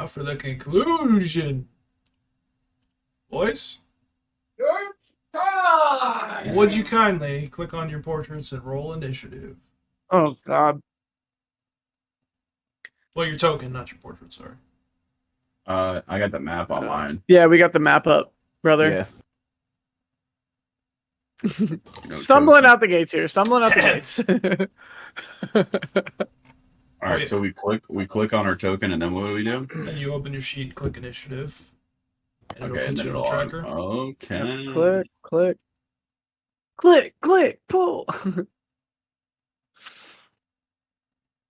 Now for the conclusion. Boys? Would you kindly click on your portraits and roll initiative? Oh, God. Well, your token, not your portrait, sorry. I got the map online. Yeah, we got the map up, brother. You know, Stumbling token. out the gates here. Stumbling out the gates. All right, so we click on our token, and then what do we do? Then you open your sheet, click initiative. And Okay, and then it'll it'll put you in the tracker. Okay. Click, click. Click, click, pull.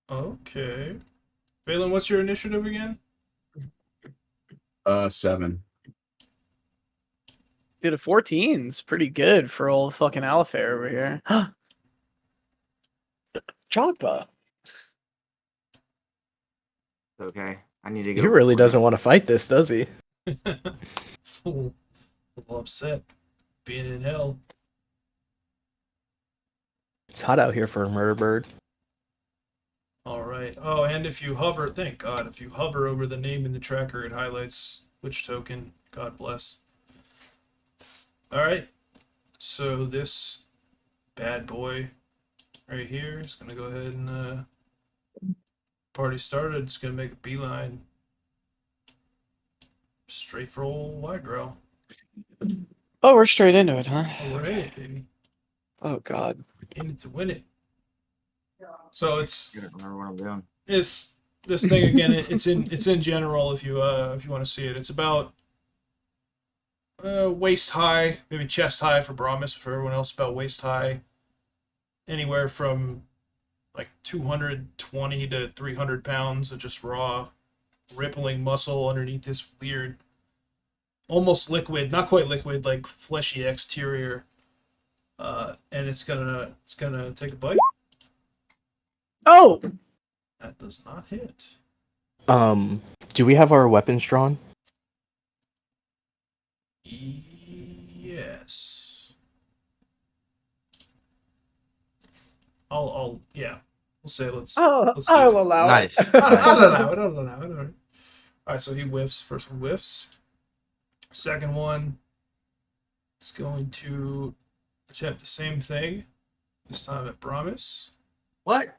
Okay. Valan, what's your initiative again? 7. Dude, a 14's pretty good for old fucking Alafair over here. Chogba. Okay, I need to go. He really doesn't want to fight this, does he? It's a little upset being in hell. It's hot out here for a murder bird. All right. Oh, and if you hover, thank God, if you hover over the name in the tracker, it highlights which token. God bless. All right. So this bad boy right here is going to go ahead and party started. It's going to make a beeline straight for old Widegrowl. Oh, we're straight into it, huh? All right, baby. Oh, God. In it to win it. So I don't remember what I'm doing. this thing again. It's in general. If you want to see it, it's about waist high, maybe chest high for Brommus. For everyone else, about waist high. Anywhere from like 220 to 300 pounds of just raw, rippling muscle underneath this weird, almost liquid, not quite liquid, like fleshy exterior. And it's gonna take a bite. Oh! That does not hit. Do we have our weapons drawn? Yes. Yeah. We'll say let's do I'll it. allow Nice. it. I'll allow it. All right, so he whiffs. First one whiffs. Second one is going to attempt the same thing. This time at Brommus. What?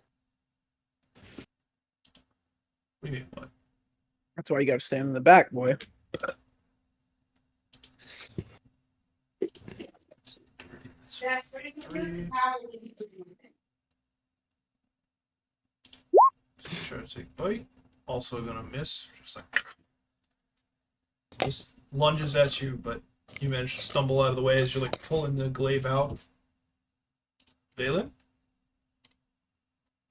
What do you mean, what? That's why you gotta stand in the back, boy. Try to take a bite. Also gonna miss. Just like just lunges at you, but you manage to stumble out of the way as you're like pulling the glaive out. Valan?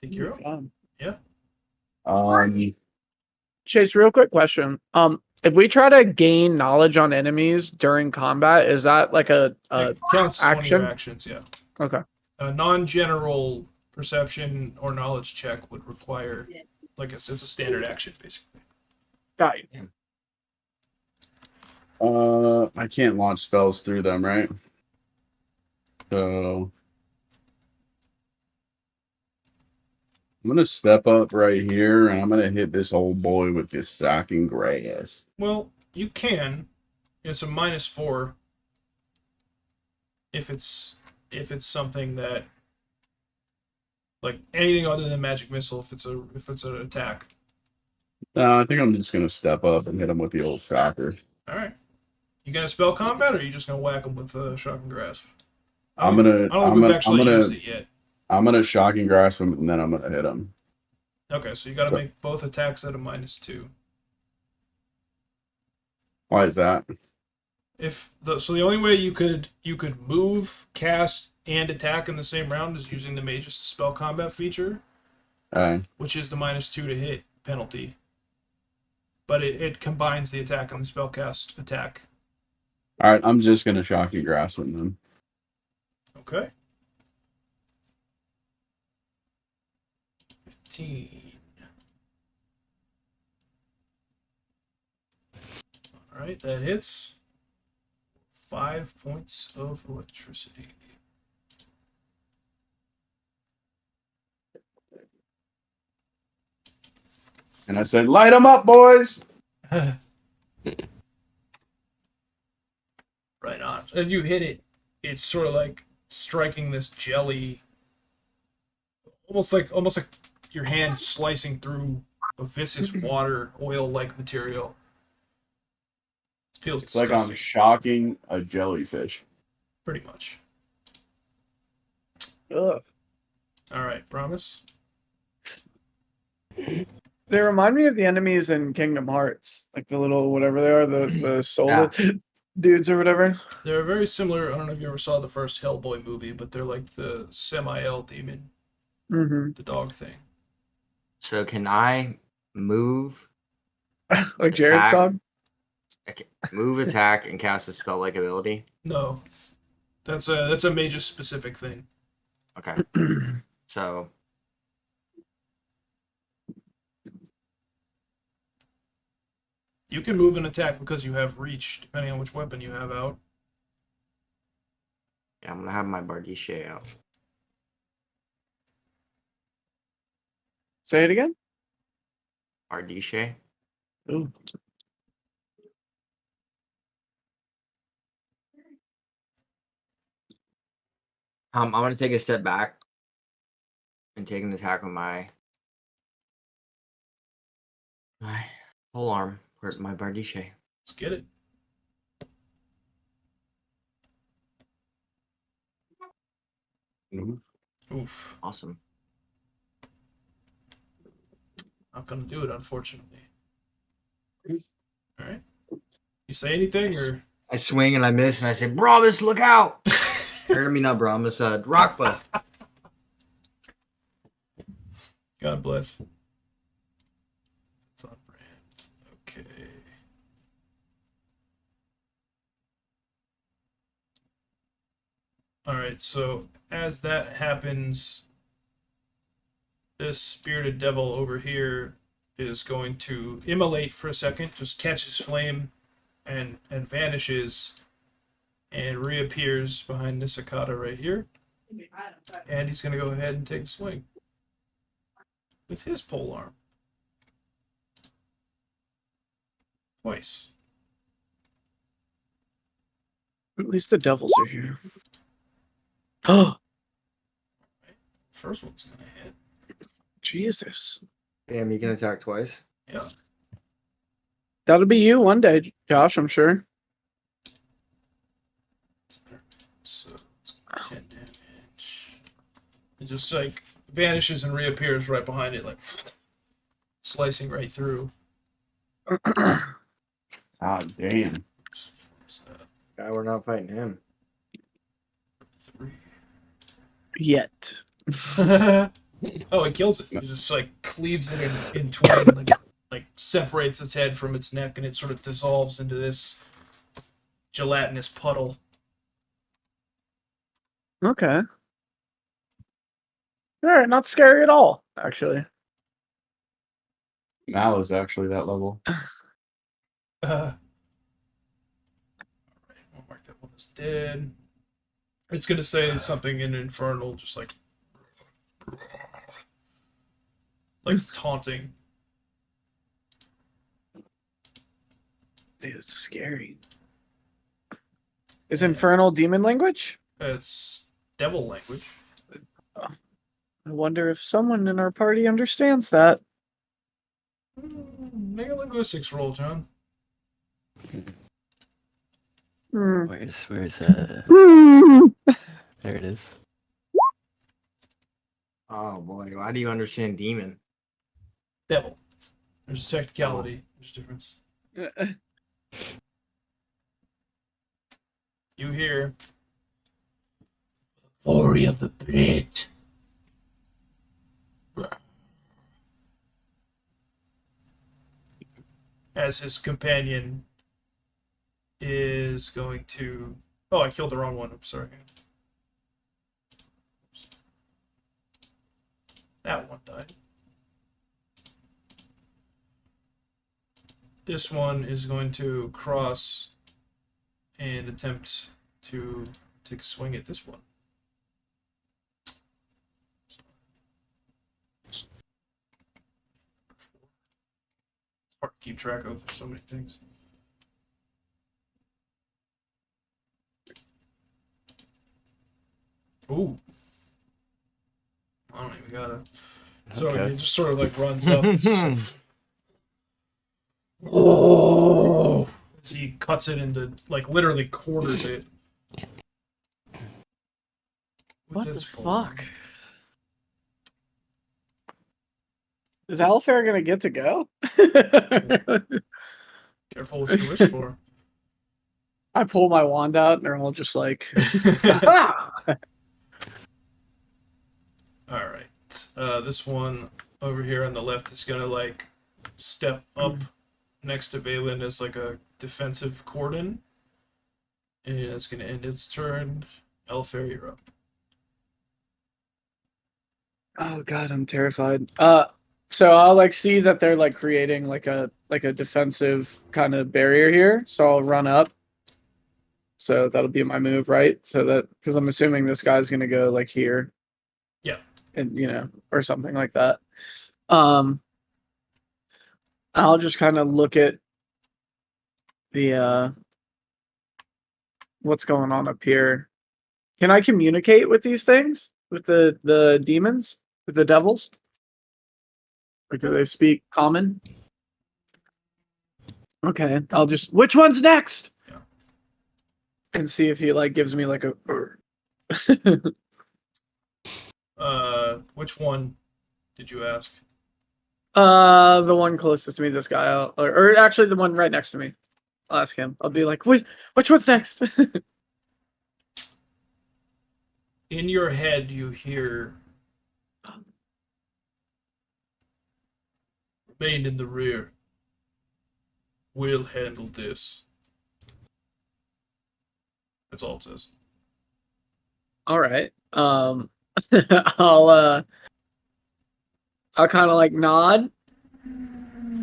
Think you're up? Yeah. Chase, real quick question. If we try to gain knowledge on enemies during combat, is that like a It counts as one of your action? actions, yeah. Okay. A non-general perception or knowledge check would require, like it's a standard action, basically. Got you. I can't launch spells through them, right? So I'm gonna step up right here, and I'm gonna hit this old boy with this shocking grass. Well, you can. It's a -4 if it's something that, like anything other than magic missile. If it's an attack. No, I think I'm just gonna step up and hit him with the old shocker. All right. You gonna spell combat, or are you just gonna whack him with shock and grasp? I I'm don't gonna think we've actually used it yet. I'm gonna shocking grasp him, and then I'm gonna hit him. Okay, so you got to make both attacks at a -2. Why is that? So the only way you could move, cast, and attack in the same round is using the Magus spell combat feature, which is the -2 to hit penalty. But it combines the attack and the spell cast attack. All right, I'm just gonna shocking grasp him then. Okay. 15. All right, that hits. 5 points of electricity. And I said, "Light him up, boys!" Right on. As you hit it, it's sort of like striking this jelly, almost like your hand slicing through a viscous water oil-like material. It feels It's like disgusting, I'm shocking a jellyfish. pretty much. Ugh. All right, promise. They remind me of the enemies in Kingdom Hearts, like the little whatever they are, the soul dudes or whatever. They're very similar. I don't know if you ever saw the first Hellboy movie, but they're like the semi-El demon, Mm-hmm. the dog thing. So can I move, Like Jared's Attack. dog. move, attack, and cast a spell-like ability? No, that's a Magus specific thing. Okay. So You can move and attack because you have reach, depending on which weapon you have out. yeah, I'm gonna have my Bardiche out. Say it again. Bardiche. Ooh. I'm gonna take a step back and take an attack with my whole arm or my Bardiche. Let's get it. Mhm. Oof. Awesome. Not gonna do it, unfortunately. All right. You say anything or? I swing and I miss, and I say, "Brommus, look out!" Or, I mean, not Brommus, Darakb. God bless. It's on brand. Okay. All right. So as that happens, this spirited devil over here is going to immolate for a second, just catches flame, and vanishes, and reappears behind this Akata right here. And he's going to go ahead and take a swing with his pole arm. Twice. At least the devils are here. Oh, First one's going to hit. Jesus. Damn, you can attack twice. Yeah. That'll be you one day, Josh, I'm sure. So it's 10 damage. It just like vanishes and reappears right behind it, like slicing right through. God damn. Guy, we're not fighting him. 3. Yet. Oh, it kills it. It just like cleaves it in twain, like separates its head from its neck, and it sort of dissolves into this gelatinous puddle. Okay. All right, not scary at all, actually. Mal is actually that level. Alright, we'll mark that one as dead. It's gonna say something in Infernal, just like taunting. Dude, it's scary. Is Infernal demon language? It's devil language. I wonder if someone in our party understands that. Make a linguistics roll, John. Hmm. Where's Hmm. there it is. Oh boy, why do you understand demon? Devil. There's a technicality. There's a difference. You hear glory of the pit. As his companion is going to. Oh, I killed the wrong one. I'm sorry. That one died. This one is going to cross and attempt to take a swing at this one. hard to keep track of. There's so many things. Ooh. I don't even gotta. So Okay. it just sort of like runs up. It's just like, oh! As he cuts it into, like, literally quarters it. What the Its fuck? Is Alafair gonna get to go? Careful what you wish for. I pull my wand out and they're all just like, "Ah!" All right. This one over here on the left is gonna like step up next to Valan as like a defensive cordon, and it's gonna end its turn. Alafair, you're up. Oh god, I'm terrified. So I'll like see that they're like creating like a defensive kind of barrier here. So I'll run up. So that'll be my move, right? So that because I'm assuming this guy's gonna go like here. Yeah. And or something like that. I'll just kind of look at the what's going on up here. Can I communicate with these things? With the demons? With the devils? Or do they speak common? Okay, I'll just which one's next? Yeah. And see if he like gives me like a Which one did you ask? the one closest to me, this guy, or actually the one right next to me. I'll ask him. I'll be like, which one's next? In your head, you hear remain in the rear. We'll handle this. That's all it says. All right. I'll kind of like nod,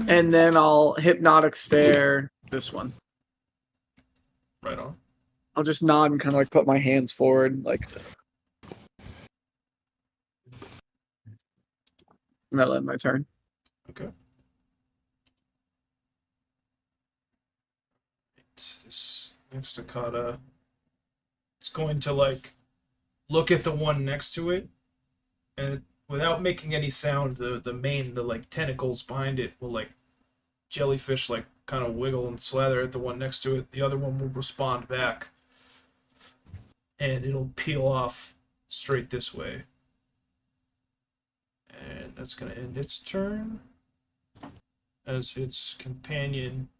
and then I'll hypnotic stare this one. Right on. I'll just nod and kind of like put my hands forward, like. And that'll end my turn. Okay. It's this next Takata. It's going to like look at the one next to it, and without making any sound, the like tentacles behind it will like jellyfish like kind of wiggle and slather at the one next to it. The other one will respond back, and it'll peel off straight this way. And that's going to end its turn, as its companion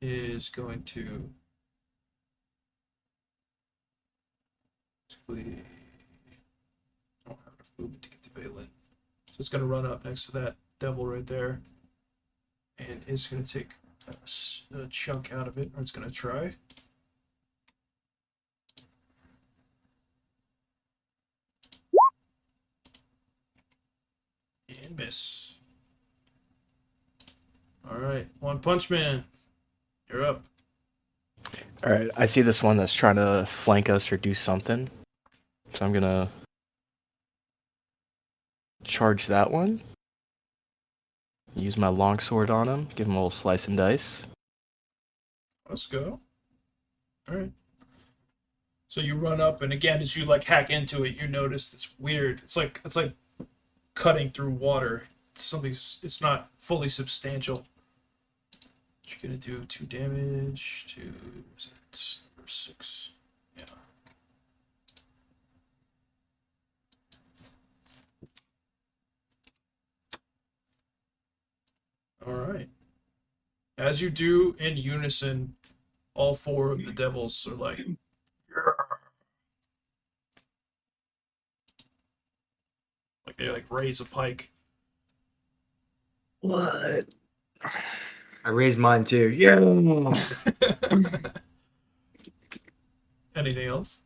is going to basically, I don't have enough movement to get to Valan, so it's going to run up next to that devil right there, and it's going to take a chunk out of it, or it's going to try. And miss. Alright, One Punch Man. You're up. All right, I see this one that's trying to flank us or do something. So I'm gonna charge that one. Use my longsword on him. Give him a little slice and dice. Let's go. Alright. So you run up, and again, as you like hack into it, you notice it's weird. It's like cutting through water. It's not fully substantial. You're gonna do 2 damage to, is it number 6? Yeah. Alright. As you do in unison, all 4 of the devils are like, they like raise a pike. What? I raised mine too. Yeah. Anything else?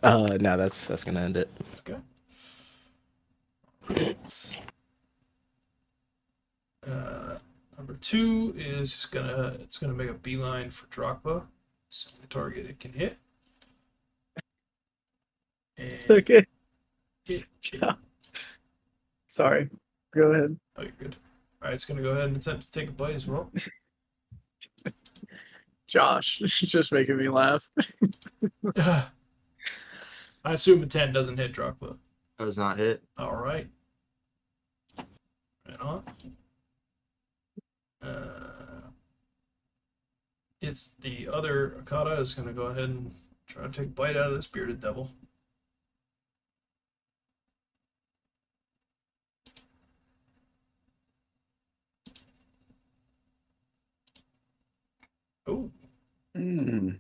No, that's gonna end it. Okay. Number 2 is gonna make a beeline for Darakb. So the target it can hit. And Okay. it, Yeah. Sorry. Go ahead. oh, you're good. Alright, it's gonna go ahead and attempt to take a bite as well. Josh, it's just making me laugh. I assume a 10 doesn't hit Drachma. Does not hit. Alright. Right on. It's the other Akata is gonna go ahead and try to take a bite out of this bearded devil. Oh, Hmm.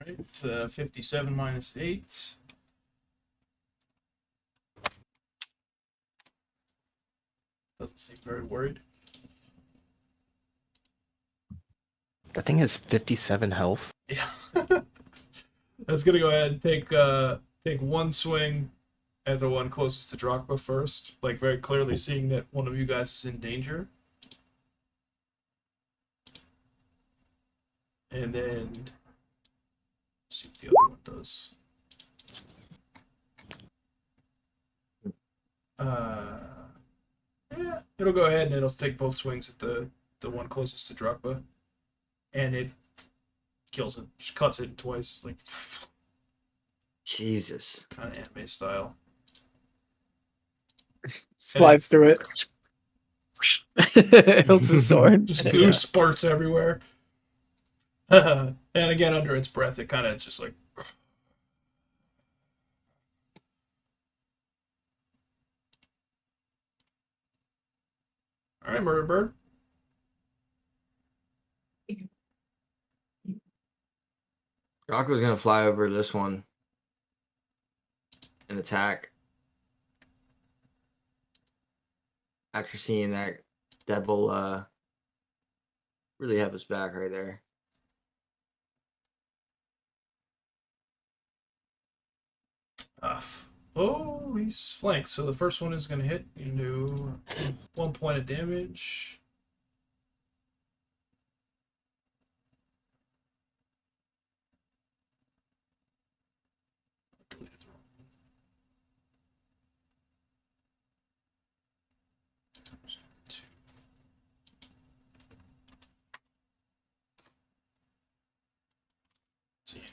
right. 57 minus 8. Doesn't seem very worried. That thing has 57 health. Yeah. That's gonna go ahead and take one swing at the one closest to Drachma first, like very clearly seeing that one of you guys is in danger. And then see what the other one does. Yeah, it'll go ahead and it'll take both swings at the one closest to Drachma, and it kills it. Just cuts it twice, like Jesus. kind of anime style. Slides through it. Hilts his sword. Just goo sparks everywhere. And again, under its breath, it kind of just like. All right, Murder Bird. Rocco's gonna fly over this one and attack. After seeing that devil really have his back right there. Oh, he's flanked. So the first one is going to hit. You do 1 point of damage.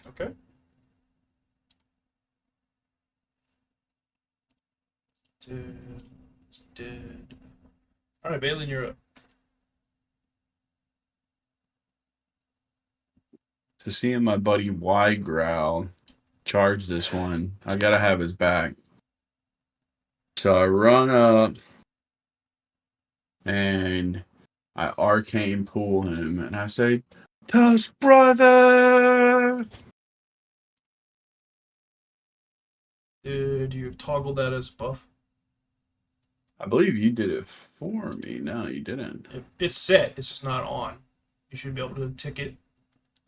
Okay. Dead. All right, Balin, you're up. So seeing my buddy Widegrowl charge this one, I gotta have his back. So I run up and I arcane pull him and I say, "Tusk brother!" Did you toggle that as buff? I believe you did it for me. No, you didn't. It's set. It's just not on. You should be able to tick it.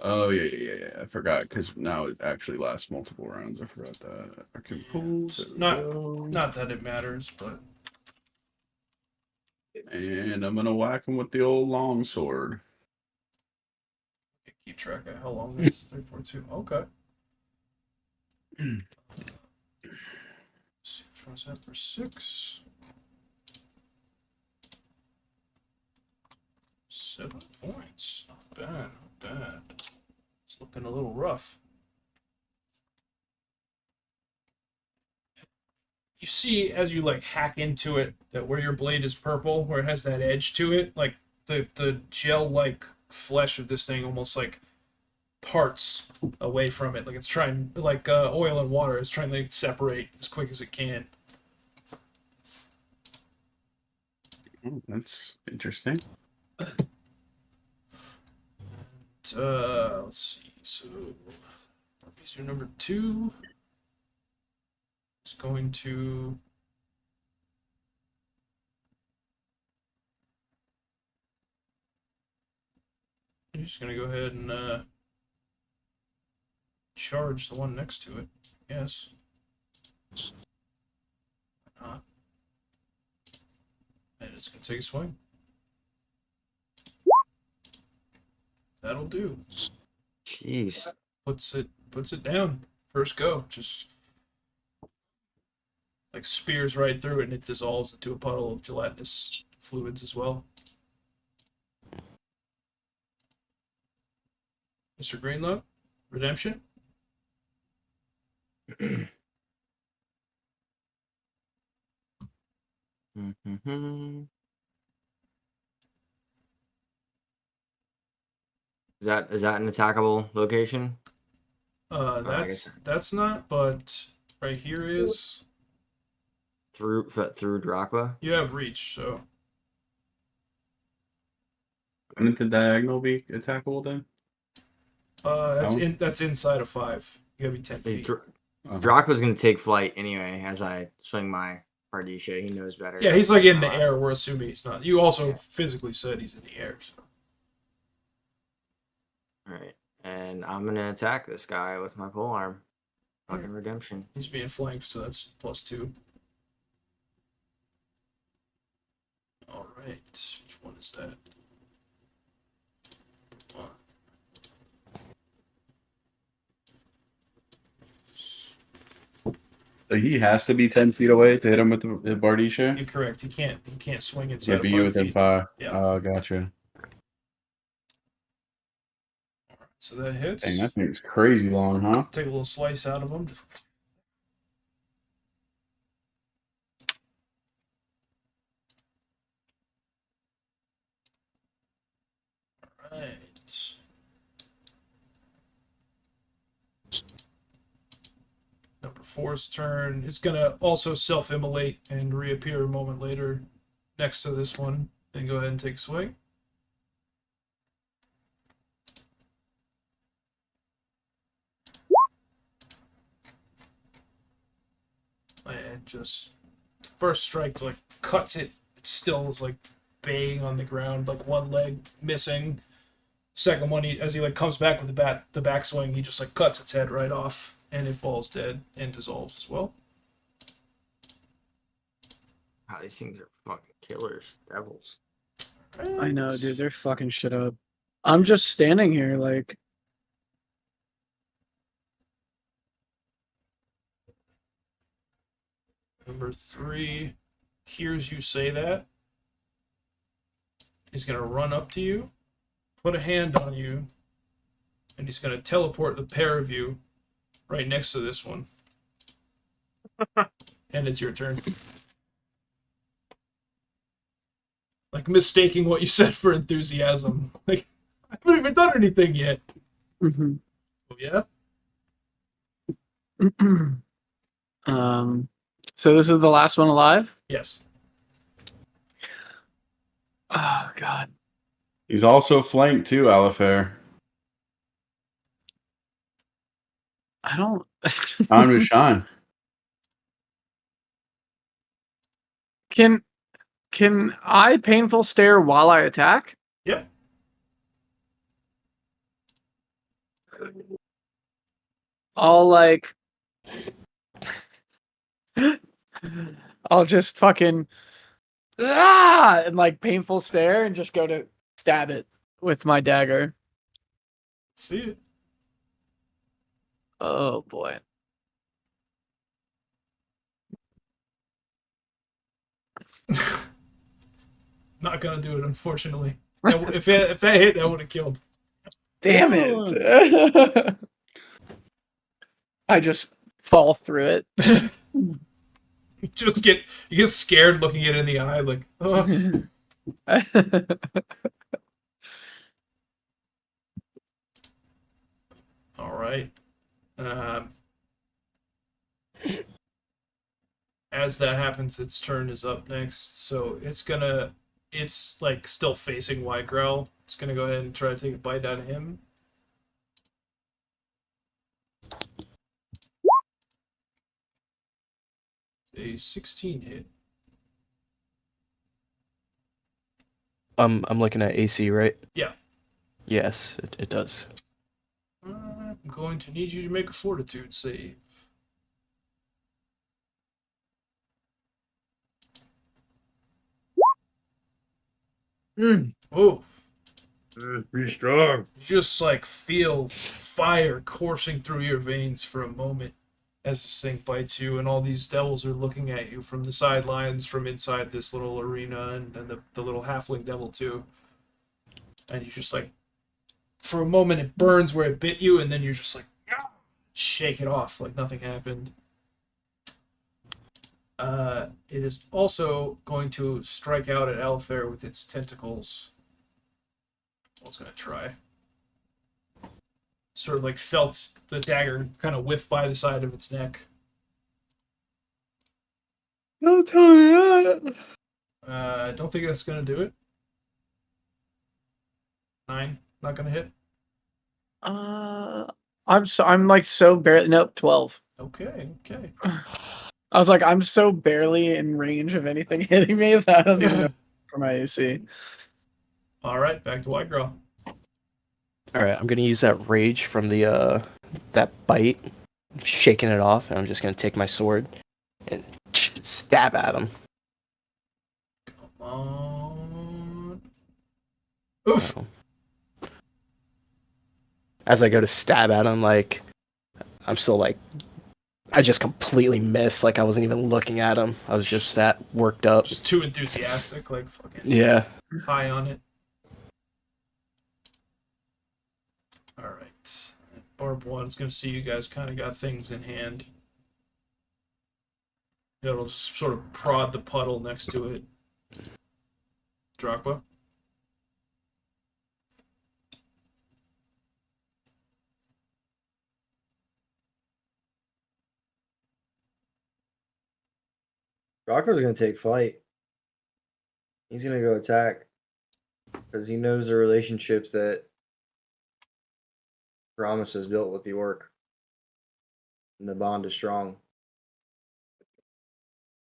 Oh, yeah. I forgot because now it actually lasts multiple rounds. I forgot that. I can pull. It's not that it matters, but And I'm gonna whack him with the old longsword. keep track of how long this is. 342. Okay. See which one's that for 6. 7 points. Not bad, not bad. It's looking a little rough. You see as you like hack into it that where your blade is purple, where it has that edge to it, like the gel like flesh of this thing almost like parts away from it. Like it's trying like oil and water, it's trying to like, separate as quick as it can. Oh, that's interesting. Let's see. So, Harpies number 2 is going to. You're just gonna go ahead and charge the one next to it. Yes. Why not? And it's gonna take a swing. That'll do. Jeez. Puts it down. First go. Just like spears right through it and it dissolves into a puddle of gelatinous fluids as well. Mr. Greenlung, redemption. Mm-hmm. Is that an attackable location? I That's guess that's not, but right here is. through Drachma. You have reach, so Wouldn't the diagonal be attackable then? that's Oh. that's inside of 5. You gotta be 10 feet. Drachma's gonna take flight anyway as I swing my Pardisha. He knows better. Yeah, he's like in the air. We're assuming he's not. You also physically said he's in the air. So. All right, and I'm gonna attack this guy with my polearm. Fucking redemption. He's being flanked, so that's +2. All right, which one is that? One. So he has to be 10 feet away to hit him with the Bardisha? You're correct. He can't swing Yeah, inside be of you 5 within feet. 5. Yeah. Oh, gotcha. All right, so that hits. Dang, that thing's crazy long, huh? Take a little slice out of him. All right. Number 4's turn. It's gonna also self-immolate and reappear a moment later next to this one. And go ahead and take a swing. And just first strike like cuts it. It still is like baying on the ground, like one leg missing. Second one, as he like comes back with the backswing, he just like cuts its head right off, and it falls dead and dissolves as well. Wow, these things are fucking killers, devils. I know, dude. They're fucking shit up. I'm just standing here like. Number 3 hears you say that. He's gonna run up to you, put a hand on you, and he's gonna teleport the pair of you right next to this one. And it's your turn. Like mistaking what you said for enthusiasm. Like, I haven't even done anything yet. Mhm. Oh, yeah? So this is the last one alive? Yes. Oh god. He's also flanked too, Alafair. I don't Time to shine. Can I painful stare while I attack? Yeah. I'll like I'll just fucking and like painful stare and just go to stab it with my dagger. See it. Oh boy. Not gonna do it, unfortunately. If that hit, that would have killed. Damn it. I just fall through it. You get scared looking it in the eye, like, oh. All right. As that happens, its turn is up next, so it's like still facing Widegrowl. It's gonna go ahead and try to take a bite out of him. A 16 hit. I'm looking at AC, right? Yeah. Yes, it does. I'm going to need you to make a fortitude save. Oh, Be strong. You just like feel fire coursing through your veins for a moment as this thing bites you, and all these devils are looking at you from the sidelines, from inside this little arena, and the little halfling devil too. And you just like, for a moment, it burns where it bit you, and then you're just like, "Ah!" Shake it off like nothing happened. It is also going to strike out at Alafair with its tentacles. I was going to try. Sort of like felt the dagger kind of whiff by the side of its neck. Don't tell me that. I don't think that's going to do it. 9, not going to hit. I'm like so barely. Nope, 12. Okay. I was like, I'm so barely in range of anything hitting me that I don't even know for my AC. All right, back to Widegrowl. All right, I'm gonna use that rage from the that bite, shaking it off, and I'm just gonna take my sword and stab at him. Come on. Oof. So, as I go to stab at him, like I'm still like I just completely missed. Like I wasn't even looking at him. I was just that worked up. Just too enthusiastic, like fucking Yeah. high on it. All right. Barb 1's going to see you guys kind of got things in hand. It'll just sort of prod the puddle next to it. Darakb. Rocco's gonna take flight. He's gonna go attack because he knows the relationship that Brommus has built with the orc, and the bond is strong.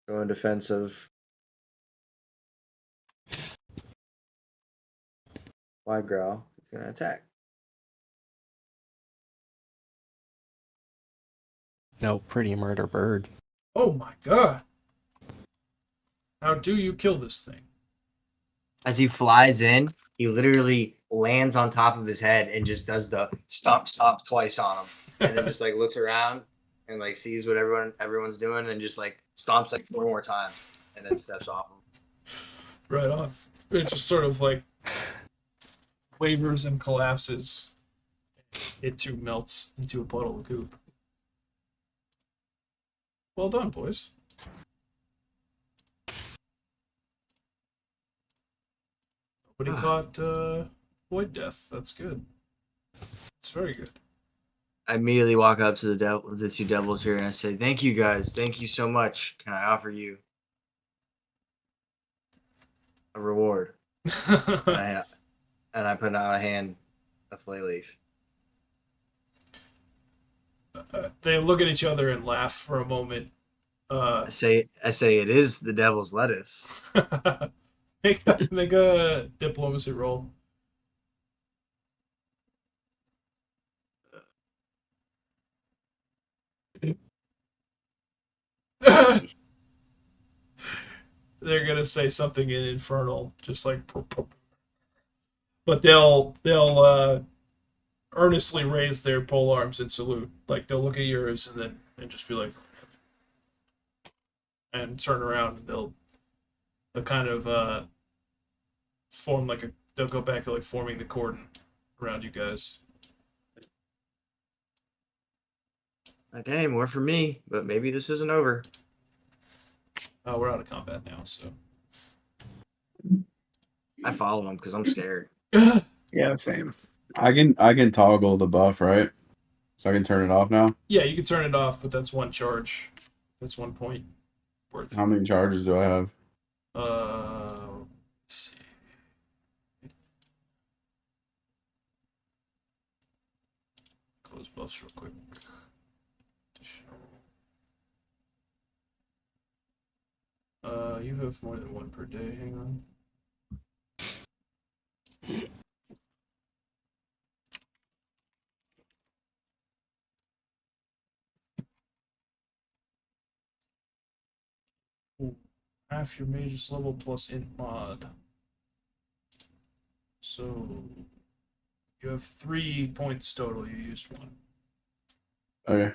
Go in defense of Widegrowl. He's gonna attack. No, pretty murder bird. Oh my god. How do you kill this thing? As he flies in, he literally lands on top of his head and just does the stomp twice on him, and then just like looks around and like sees what everyone's doing, and then just like stomps like 4 more times, and then steps off him. Right on. It just sort of like wavers and collapses. It too melts into a puddle of goop. Well done, boys. Nobody caught Void Death. That's good. It's very good. I immediately walk up to the 2 devils here, and I say, "Thank you guys. Thank you so much. Can I offer you a reward?" and I put out a hand, a flay leaf. They look at each other and laugh for a moment. I say, it is the devil's lettuce. make a diplomacy roll. They're gonna say something in Infernal, just like, but they'll earnestly raise their pole arms and salute. Like they'll look at yours and just be like, and turn around and they'll kind of form like a. They'll go back to like forming the cordon around you guys. Okay, more for me, but maybe this isn't over. We're out of combat now, so. I follow him because I'm scared. Yeah, same. I can toggle the buff, right? So I can turn it off now. Yeah, you can turn it off, but that's 1 charge. That's 1 point worth. How many charges do I have? Let's see. Close buffs real quick. You have more than 1 per day. Hang on. Half your mage's level plus int mod. So You have 3 points total. You used 1. Okay.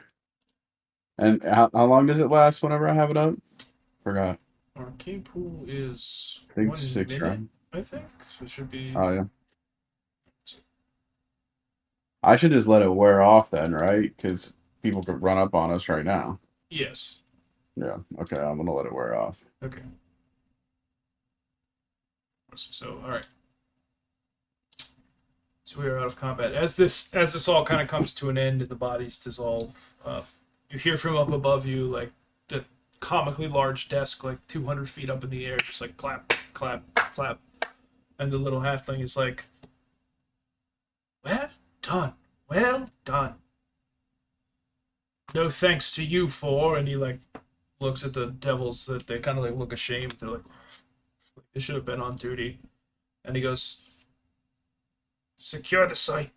And how long does it last whenever I have it up? Forgot. Arcane Pool is I think 1 6 minute, rounds. I think. So it should be. Oh, yeah. I should just let it wear off then, right? Because people could run up on us right now. Yes. Yeah. Okay, I'm going to let it wear off. Okay. So, all right. So we are out of combat. As this all kind of comes to an end and the bodies dissolve, you hear from up above you like the comically large desk, like 200 feet up in the air, just like clap, clap, clap, and the little halfling is like, "Well done, well done. No thanks to you for," and he like looks at the devils that they kind of like look ashamed. They're like, they should have been on duty, and he goes, "Secure the site.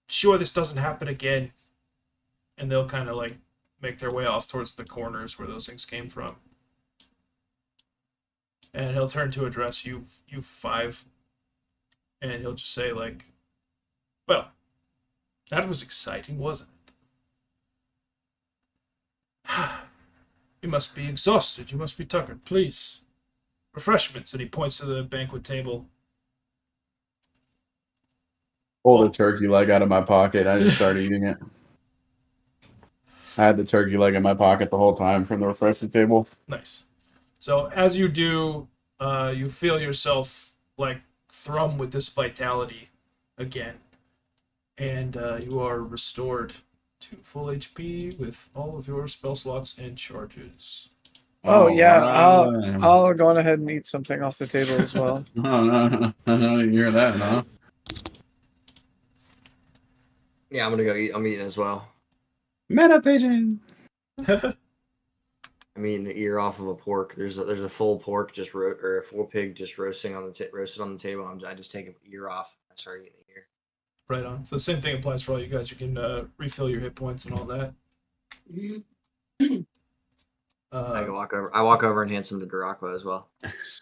Sure this doesn't happen again." And they'll kind of like make their way off towards the corners where those things came from. And he'll turn to address you 5. And he'll just say like, "Well, that was exciting, wasn't it? You must be exhausted. You must be tuckered. Please. Refreshments." And he points to the banquet table. Pulled a turkey leg out of my pocket. I just started eating it. I had the turkey leg in my pocket the whole time from the refreshment table. Nice. So as you do, you feel yourself like thrum with this vitality again, and you are restored to full HP with all of your spell slots and charges. Oh yeah, right. I'll go on ahead and eat something off the table as well. No, I didn't hear that, huh? Yeah, I'm gonna go eat. I'm eating as well. Meta pigeon. I'm eating the ear off of a pork. There's a full pork or a full pig just roasting on the roasted on the table. I just take an ear off. I start eating the ear. Right on. So the same thing applies for all you guys. You can refill your hit points and all that. I walk over and hand some to Darakb as well.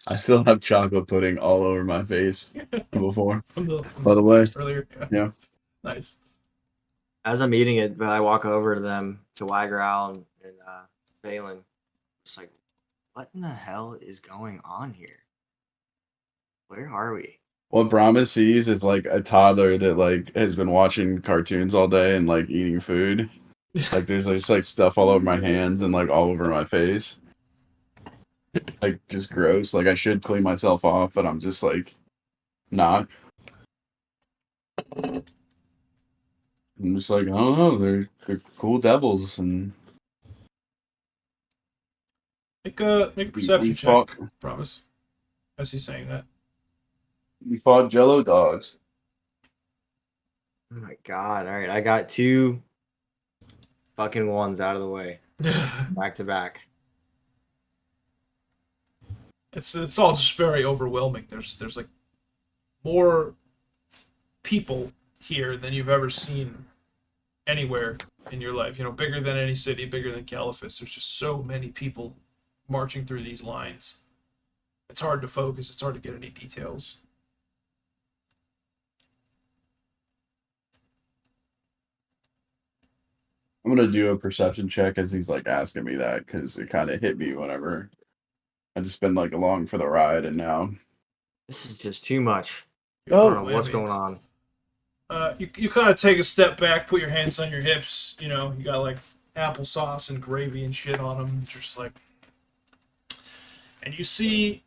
I still have chocolate pudding all over my face before. from By the way, earlier. yeah. Nice. As I'm eating it, I walk over to them, to Widegrowl and Valan. It's like, what in the hell is going on here? Where are we? What Brommus sees is like a toddler that like has been watching cartoons all day and like eating food. Like there's just like stuff all over my hands and like all over my face. Like just gross. Like I should clean myself off, but I'm just like not. I'm just like, I don't know, they're cool devils and Make a perception we check. fought Promise. As he's saying that. we fought Jello dogs. Oh my god! All right, I got 2 fucking ones out of the way, back to back. It's all just very overwhelming. There's like more people here than you've ever seen anywhere in your life. You know, bigger than any city, bigger than Caliphus. There's just so many people marching through these lines. It's hard to focus. It's hard to get any details. I'm gonna do a perception check as he's like asking me that because it kind of hit me whenever I just been like along for the ride and now This is just too much. Oh, I don't know what's going on. You kind of take a step back, put your hands on your hips. You know, you got like applesauce and gravy and shit on them. Just like, and you see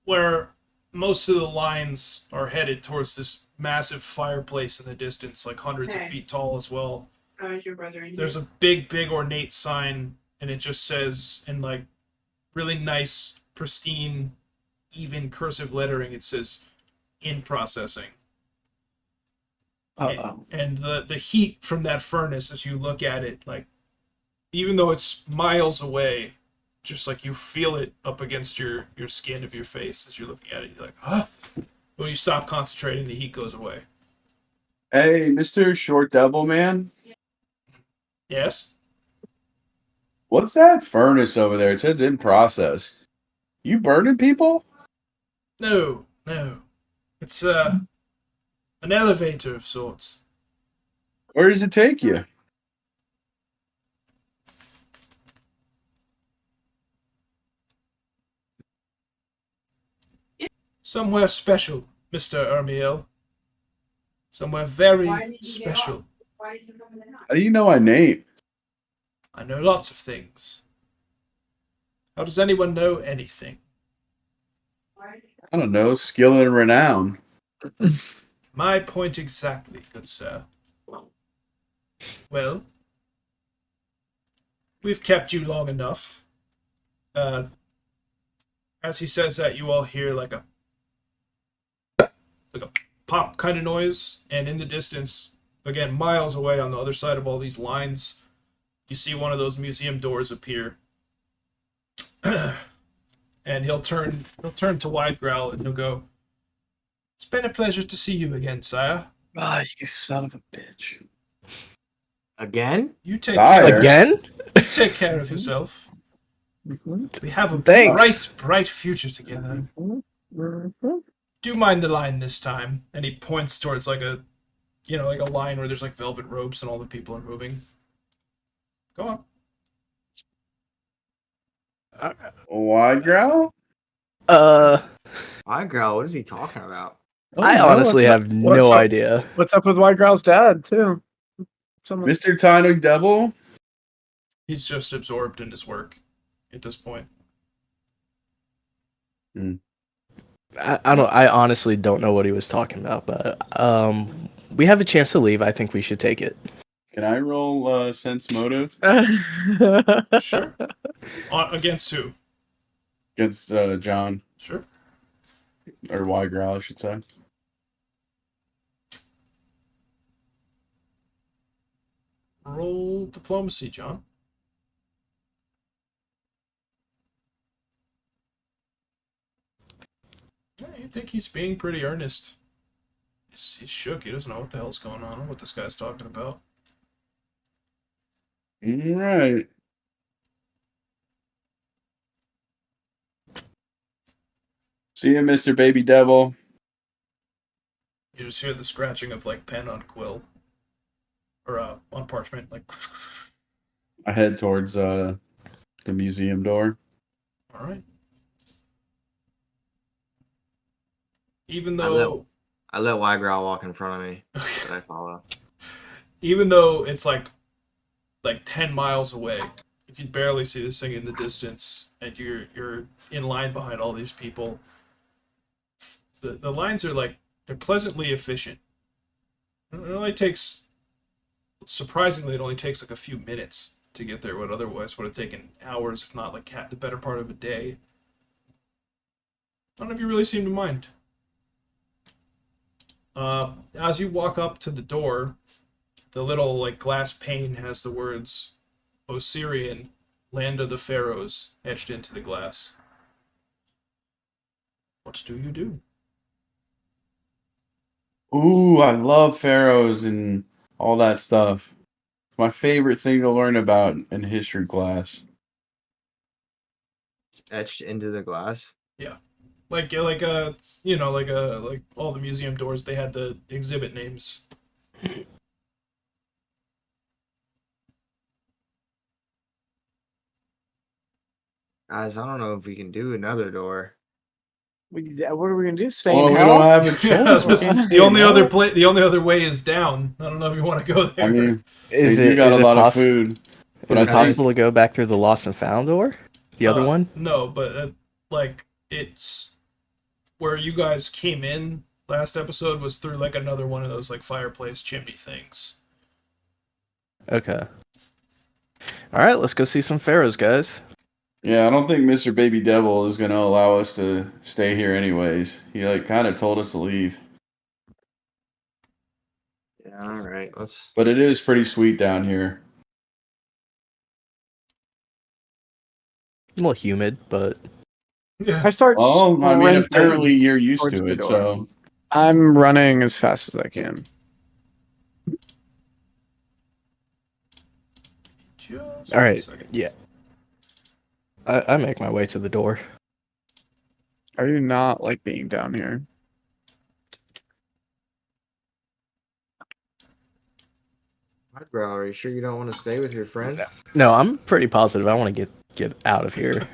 where most of the lines are headed towards this massive fireplace in the distance, like hundreds of feet tall as well. How is your brother in There's here? a big ornate sign, and it just says in like really nice, pristine, even cursive lettering, it says "in processing." And the heat from that furnace, as you look at it, like even though it's miles away, just like you feel it up against your skin of your face as you're looking at it. You're like, huh? When you stop concentrating, the heat goes away. hey, Mr. Short Devil Man, Yes? what's that furnace over there? It says in process. You burning people? No. It's An elevator of sorts. Where does it take you? Somewhere special, Mr. Ermiel. Somewhere very special. How do you know my name? I know lots of things. How does anyone know anything? I don't know. Skill and renown. My point exactly, good sir. Well, we've kept you long enough. As he says that, you all hear like a pop kind of noise, and in the distance, again miles away on the other side of all these lines, you see one of those museum doors appear. And he'll turn to Widegrowl and he'll go, "It's been a pleasure to see you again, sire. Ah, you son of a bitch. Again? You take Sire? care, Again? you take care of yourself. Mhm. We have a Thanks. bright future together. Mhm. Do mind the line this time." And he points towards like a line where there's like velvet ropes and all the people are moving. Go on. Widegrowl? Widegrowl, what is he talking about? I Oh, honestly what's up- have what's no up- idea. What's up with Widegrowl's dad too? Someone. Mr. Tiny Devil? He's just absorbed in his work at this point. I honestly don't know what he was talking about, but we have a chance to leave. I think we should take it. Can I roll sense motive Sure. Against who? against John? Sure. Or Widegrowl, I should say. Roll diplomacy, John. Yeah, you think he's being pretty earnest. He's shook. He doesn't know what the hell's going on or what this guy's talking about. Right. See you, Mr. Baby Devil. You just hear the scratching of like pen on quill. Or on parchment, like. I head towards the museum door. Alright. Even I though let Widegrowl walk in front of me, but I follow. even though it's like 10 miles away, you can barely see this thing in the distance, and you're in line behind all these people. The lines are they're pleasantly efficient. It only takes, surprisingly, it only takes like a few minutes to get there, what otherwise would have taken hours, if not like the better part of a day. None of you really seem to mind. As you walk up to the door, the little like glass pane has the words Osirion, Land of the Pharaohs, etched into the glass. What do you do? Ooh, I love pharaohs and all that stuff. My favorite thing to learn about in history class. It's etched into the glass. Like all the museum doors, they had the exhibit names. Guys, I don't know if we can do another door. What are we gonna do? Stay Well, in we hell? don't have a Yeah, choice. the only other way is down. I don't know if you want to go there. I mean, Is they it do got is a it lot of poss- food. But Is I it think possible to go back through the lost and found door? The other one? No, but it's where you guys came in last episode was through like another one of those like fireplace chimney things. Okay. All right, let's go see some pharaohs, guys. yeah, I don't think Mr. Baby Devil is gonna allow us to stay here anyways. He like kind of told us to leave. Yeah, all right. Let's. But it is pretty sweet down here. A little humid, but Yeah. I start. Well, I mean, sprinting apparently you're used towards to the it, door. so I'm running as fast as I can. Just all one right. second. Yeah. I make my way to the door. I do not like being down here. Widegrowl, are you sure you don't want to stay with your friend? No, I'm pretty positive. I want to get out of here.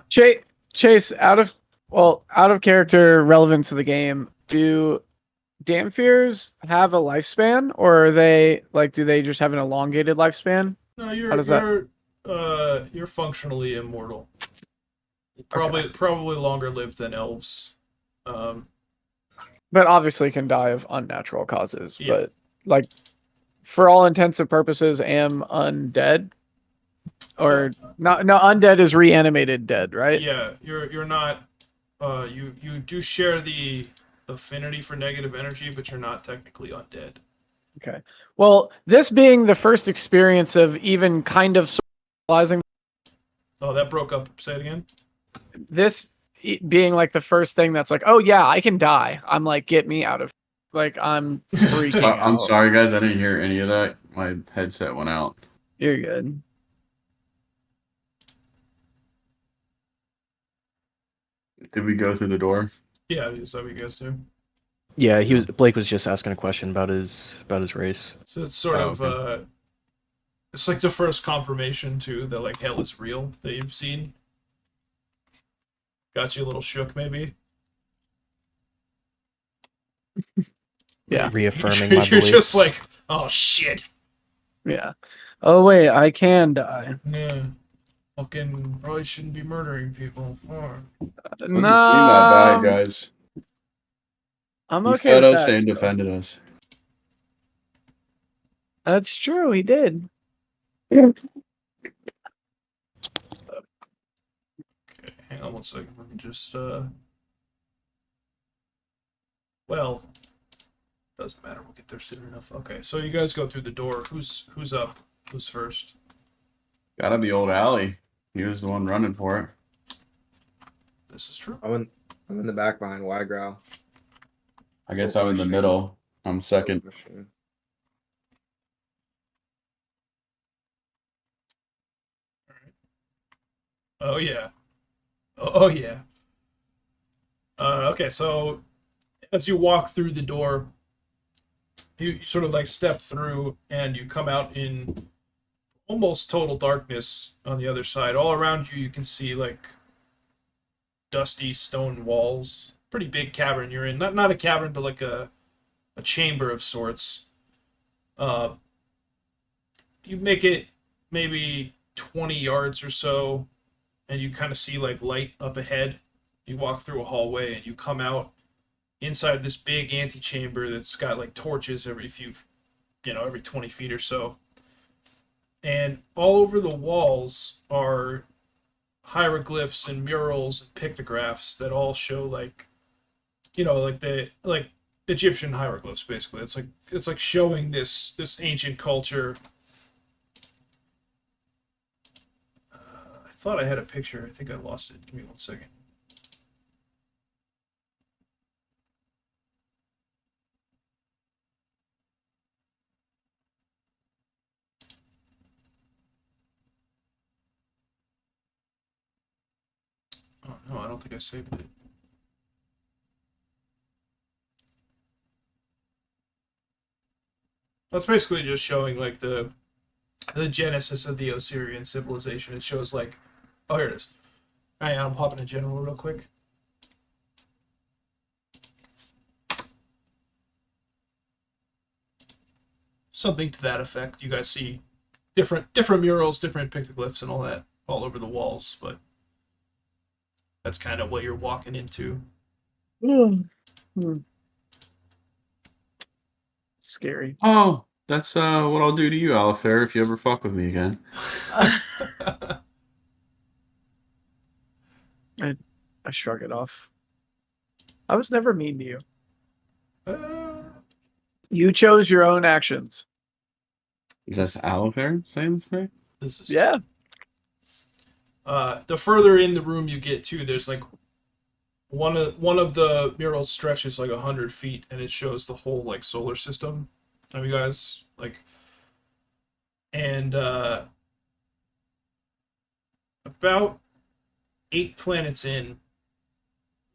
Chase, out of character, relevant to the game, do Dhamphirs have a lifespan, or are they like, do they just have an elongated lifespan? No, How does that- you're functionally immortal. Probably longer lived than elves. But obviously can die of unnatural causes. Yeah. But like, for all intents and purposes, am undead, or not? No, undead is reanimated dead, right? Yeah, you're not. You do share the affinity for negative energy, but you're not technically undead. Okay. Well, this being the first experience of even kind of realizing Oh, that broke up. Say it again. this being like the first thing that's like, oh yeah, I can die. I'm like, get me out of, like, I'm freaking out. I'm sorry, guys. I didn't hear any of that. My headset went out. You're good. Did we go through the door? Yeah, is that what you guys do? Yeah, Blake was just asking a question about his race. So it's sort Oh, of it's like the first confirmation too that like hell is real that you've seen. Got you a little shook, maybe. Yeah. Reaffirming my You're beliefs. just like, oh shit. Yeah. Oh wait, I can die. Yeah. Fucking probably shouldn't be murdering people. Fuck. Doesn't seem that bad, No, guys. I'm He okay fed with us that. and still. defended us. That's true. He did. Okay, hang on one second. Let me just well, doesn't matter. We'll get there soon enough. Okay, so you guys go through the door. Who's up? Who's first? Gotta be old Allie. He was the one running for it. This is true. I'm in the back behind Widegrowl. I guess I'm in the middle. I'm second. Oh yeah. Oh yeah. Okay, so as you walk through the door, you sort of like step through and you come out in almost total darkness on the other side. All around you, you can see like dusty stone walls. Pretty big cavern you're in. Not a cavern, but like a chamber of sorts. You make it maybe 20 yards or so, and you kind of see like light up ahead. You walk through a hallway and you come out inside this big antechamber that's got like torches every every 20 feet or so. And all over the walls are hieroglyphs and murals and pictographs that all show like like Egyptian hieroglyphs basically. It's like showing this ancient culture. I thought I had a picture. I think I lost it. Give me 1 second. Oh no, I don't think I saved it. That's basically just showing like the genesis of the Osirian civilization. It shows like, oh, here it is. Hang on, I'm popping a general real quick. Something to that effect. You guys see different murals, different pictoglyphs, and all that all over the walls, but that's kind of what you're walking into. Scary. Oh, that's what I'll do to you, Alafair, if you ever fuck with me again. I shrug it off. I was never mean to you. You chose your own actions. Is that Alafair saying this thing? This is Yeah. The further in the room you get to, there's like one of the murals stretches like 100 feet, and it shows the whole like solar system. Have you guys like? And about 8 planets in,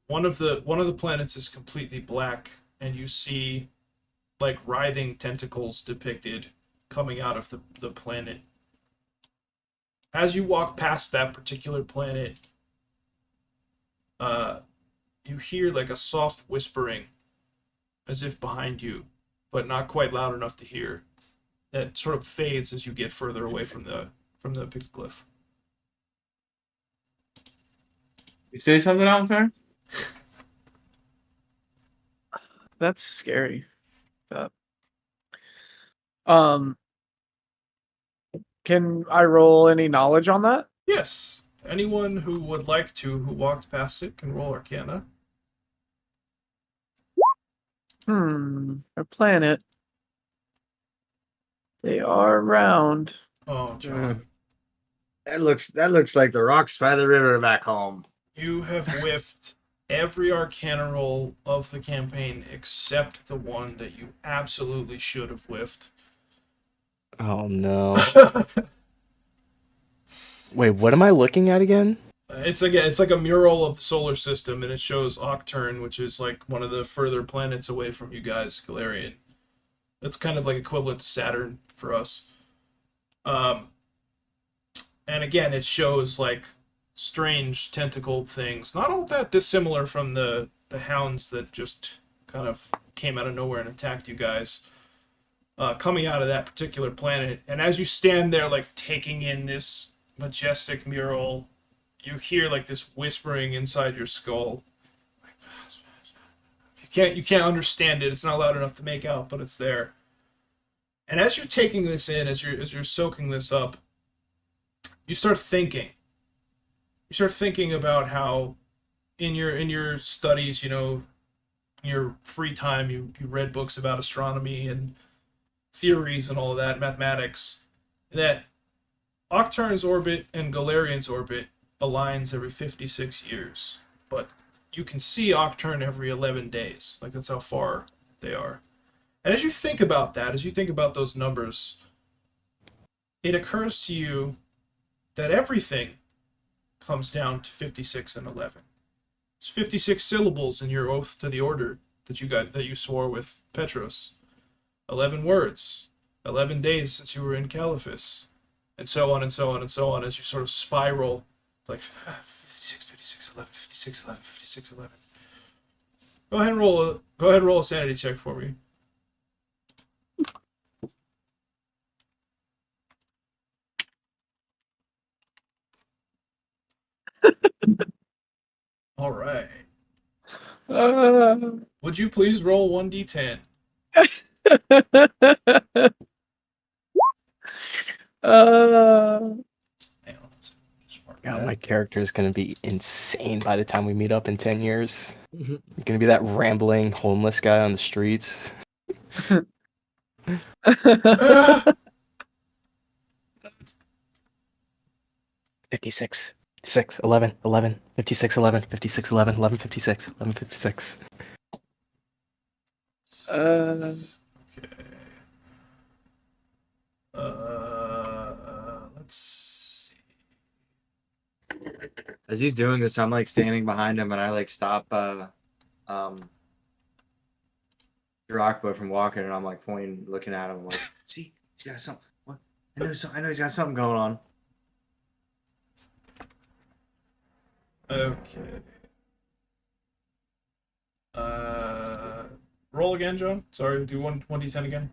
one of the planets is completely black, and you see like writhing tentacles depicted coming out of the planet. As you walk past that particular planet, you hear like a soft whispering, as if behind you, but not quite loud enough to hear. That sort of fades as you get further away from the pictoglyph. You say something, Alafair? That's scary. That. Can I roll any knowledge on that? Yes. Anyone who would like to, who walked past it, can roll Arcana. A planet. They are round. Oh, John. That looks like the rocks by the river back home. You have whiffed every Arcana roll of the campaign except the one that you absolutely should have whiffed. Oh no. Wait, what am I looking at again? It's like a mural of the solar system, and it shows Octurne, which is like one of the further planets away from you guys, Galarian. It's kind of like equivalent to Saturn for us. And again, it shows like strange tentacled things, not all that dissimilar from the hounds that just kind of came out of nowhere and attacked you guys, coming out of that particular planet. And as you stand there, like taking in this majestic mural, you hear like this whispering inside your skull. You can't understand it. It's not loud enough to make out, but it's there. And as you're taking this in, as you're soaking this up, you start thinking. You start thinking about how, in your studies, you know, in your free time, you read books about astronomy and theories and all of that, mathematics, that Octurne's orbit and Galarian's orbit aligns every 56 years, but you can see Octurne every 11 days. Like, that's how far they are. And as you think about that, as you think about those numbers, it occurs to you that everything comes down to 56 and 11. It's 56 syllables in your oath to the order that you swore with Petros. 11 words. 11 days since you were in Caliphus. And so on and so on and so on as you sort of spiral, like 56, 56, 11, 56, 11, 56, 11. Go ahead and roll a sanity check for me. All right. Would you please roll 1d10? Hang on, just mark God, that. my character is going to be insane by the time we meet up in 10 years. You're going to be that rambling homeless guy on the streets. 56, 6, 11, 11, 56, 11, 56, 11, 11, 56, 11, 56. Okay. Let's see. As he's doing this, I'm like standing behind him, and I like stop Darakb from walking, and I'm like pointing, looking at him. I'm like, see, he's got something. What? I know he's got something going on. Okay. Roll again, John. Sorry, do 1d10 again.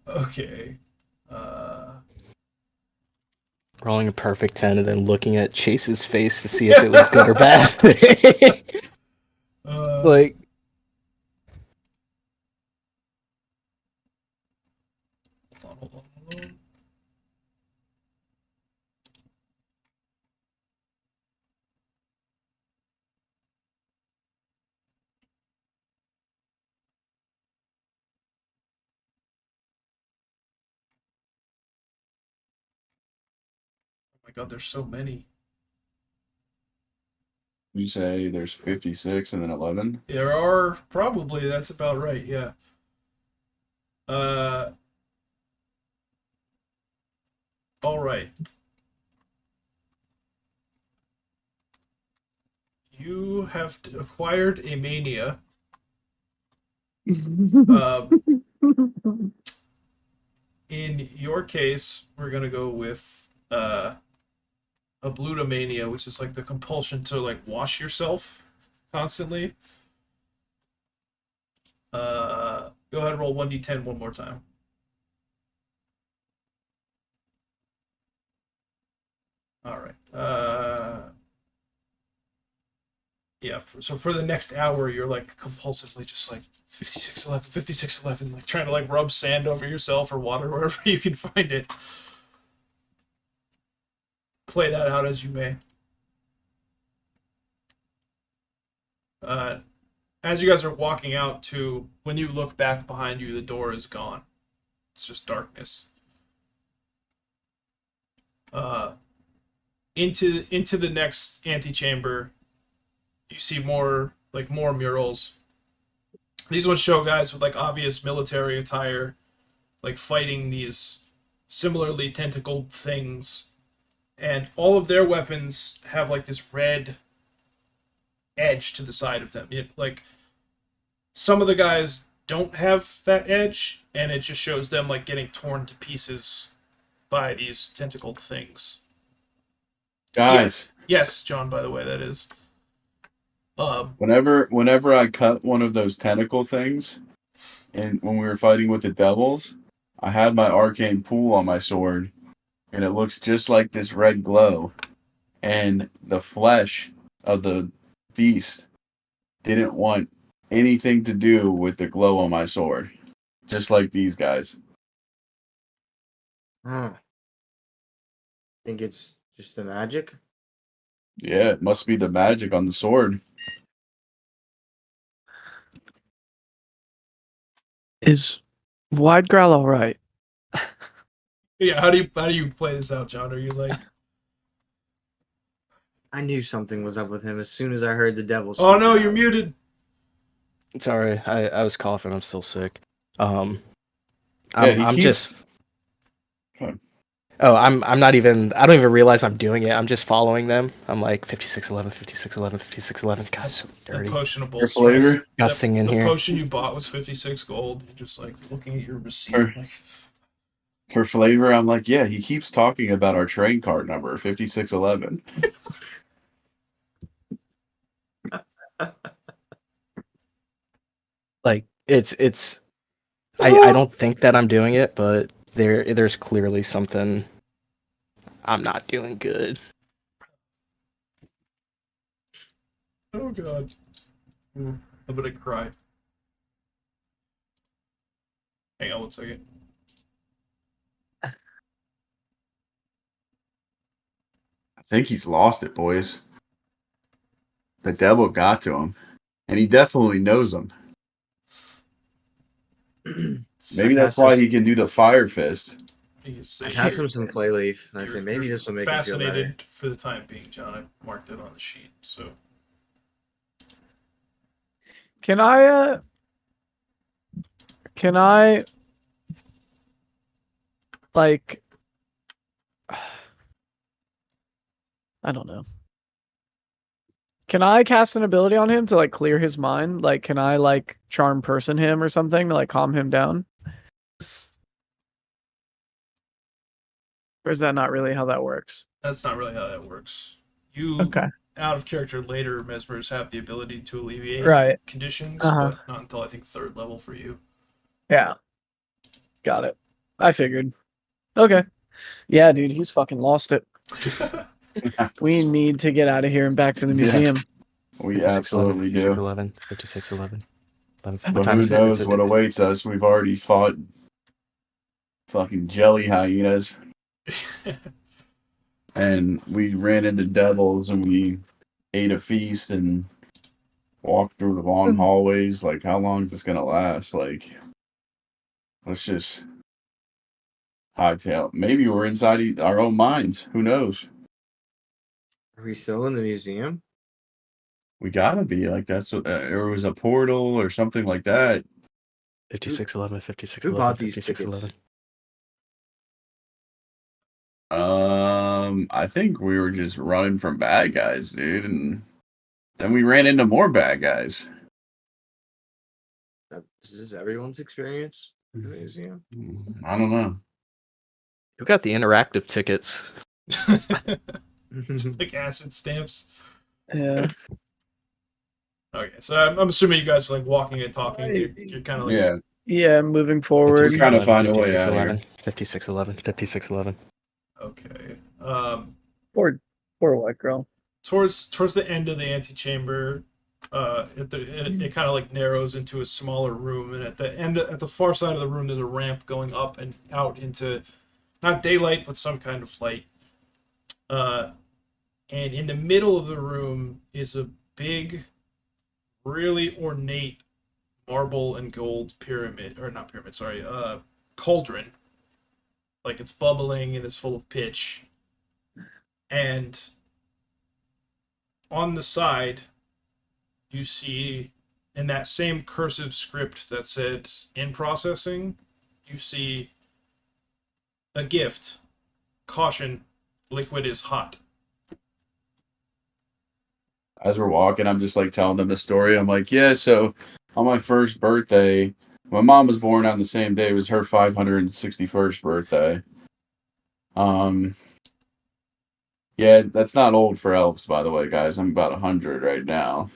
Okay. Rolling a perfect 10 and then looking at Chase's face to see if it was good or bad. Like, Hold on. Oh my god, there's so many. You say there's 56 and then 11? There are probably, that's about right, yeah. All right. You have acquired a mania. In your case, we're gonna go with a Bloodomania, which is like the compulsion to like wash yourself constantly. Go ahead and roll 1d10 one more time. All right. Yeah, so for the next hour, you're like compulsively just like 5611, 5611, like trying to like rub sand over yourself or water wherever you can find it. Play that out as you may. As you guys are walking out to, when you look back behind you, the door is gone. It's just darkness. Into the next antechamber, you see more murals. These ones show guys with like obvious military attire, like fighting these similarly tentacled things, and all of their weapons have like this red edge to the side of them. Like some of the guys don't have that edge, and it just shows them like getting torn to pieces by these tentacled things. Guys, Yes, John. By the way, that is. whenever I cut one of those tentacle things, and when we were fighting with the devils, I had my arcane pool on my sword, and it looks just like this red glow, and the flesh of the beast didn't want anything to do with the glow on my sword, just like these guys. Think it's just the magic? Yeah, it must be the magic on the sword. Is Widegrowl all right? Yeah, how do you play this out, John? Are you like, I knew something was up with him as soon as I heard the devil speak oh no, about you're it. muted. Sorry, I was coughing. I'm still sick. I'm he keeps- just. Huh. Oh, I'm not even. I don't even realize I'm doing it. I'm just following them. I'm like 5611, 5611, 5611. God, so The dirty. potionable Your flavor? Disgusting in the here. potion you bought was 56 gold. You're just like looking at your receipt. Sure. Like, For flavor, I'm like, yeah, he keeps talking about our train card number, 5611. Like it's. I don't think that I'm doing it, but there's clearly something. I'm not doing good. oh god. I'm gonna cry. Hang on one second. I think he's lost it, boys. The devil got to him, and he definitely knows him. Maybe that's why he can do the fire fist. I cast him some flay leaf, and I say maybe You're this will make him feel better. fascinated for the time being, John. I marked it on the sheet, so Can I like I don't know. Can I cast an ability on him to like clear his mind? Like can I like charm person him or something to like calm him down? Or is that not really how that works? that's not really how that works. You Okay. out of character later, Mesmerists have the ability to alleviate Right. conditions, Uh-huh. but not until I think 3rd level for you. Yeah. Got it. I figured. Okay. Yeah, dude, he's fucking lost it. We need to get out of here and back to the Yeah. museum. We absolutely do. 5611, 5611. But who knows what awaits us? We've already fought fucking jelly hyenas, and we ran into devils, and we ate a feast and walked through the long hallways. Like, how long is this gonna last? Like, let's just hightail. Maybe we're inside our own minds. Who knows? Are we still in the museum? We gotta be like that's what. Or it was a portal or something like that. 5611, Who 5611, bought these 5611. I think we were just running from bad guys, dude, and Then we ran into more bad guys. Is this everyone's experience in the museum? I don't know. Who got the interactive tickets? Like acid stamps. Yeah. Okay, so I'm assuming you guys are like walking and talking. You're kind of like Yeah. Yeah, moving forward. We're trying to find a way out of here. 5611, 5611. okay. Poor Widegrowl. Towards the end of the antechamber, it kind of like narrows into a smaller room, and at the far side of the room, there's a ramp going up and out into not daylight but some kind of light. And in the middle of the room is a big, really ornate marble and gold pyramid, or not pyramid, sorry, cauldron. Like it's bubbling and it's full of pitch. And on the side, you see in that same cursive script that said in processing, you see a gift. Caution, liquid is hot. As we're walking, I'm just like telling them the story. I'm like, yeah, so on my first birthday, my mom was born on the same day. It was her 561st birthday. Yeah, that's not old for elves, by the way, guys. I'm about 100 right now.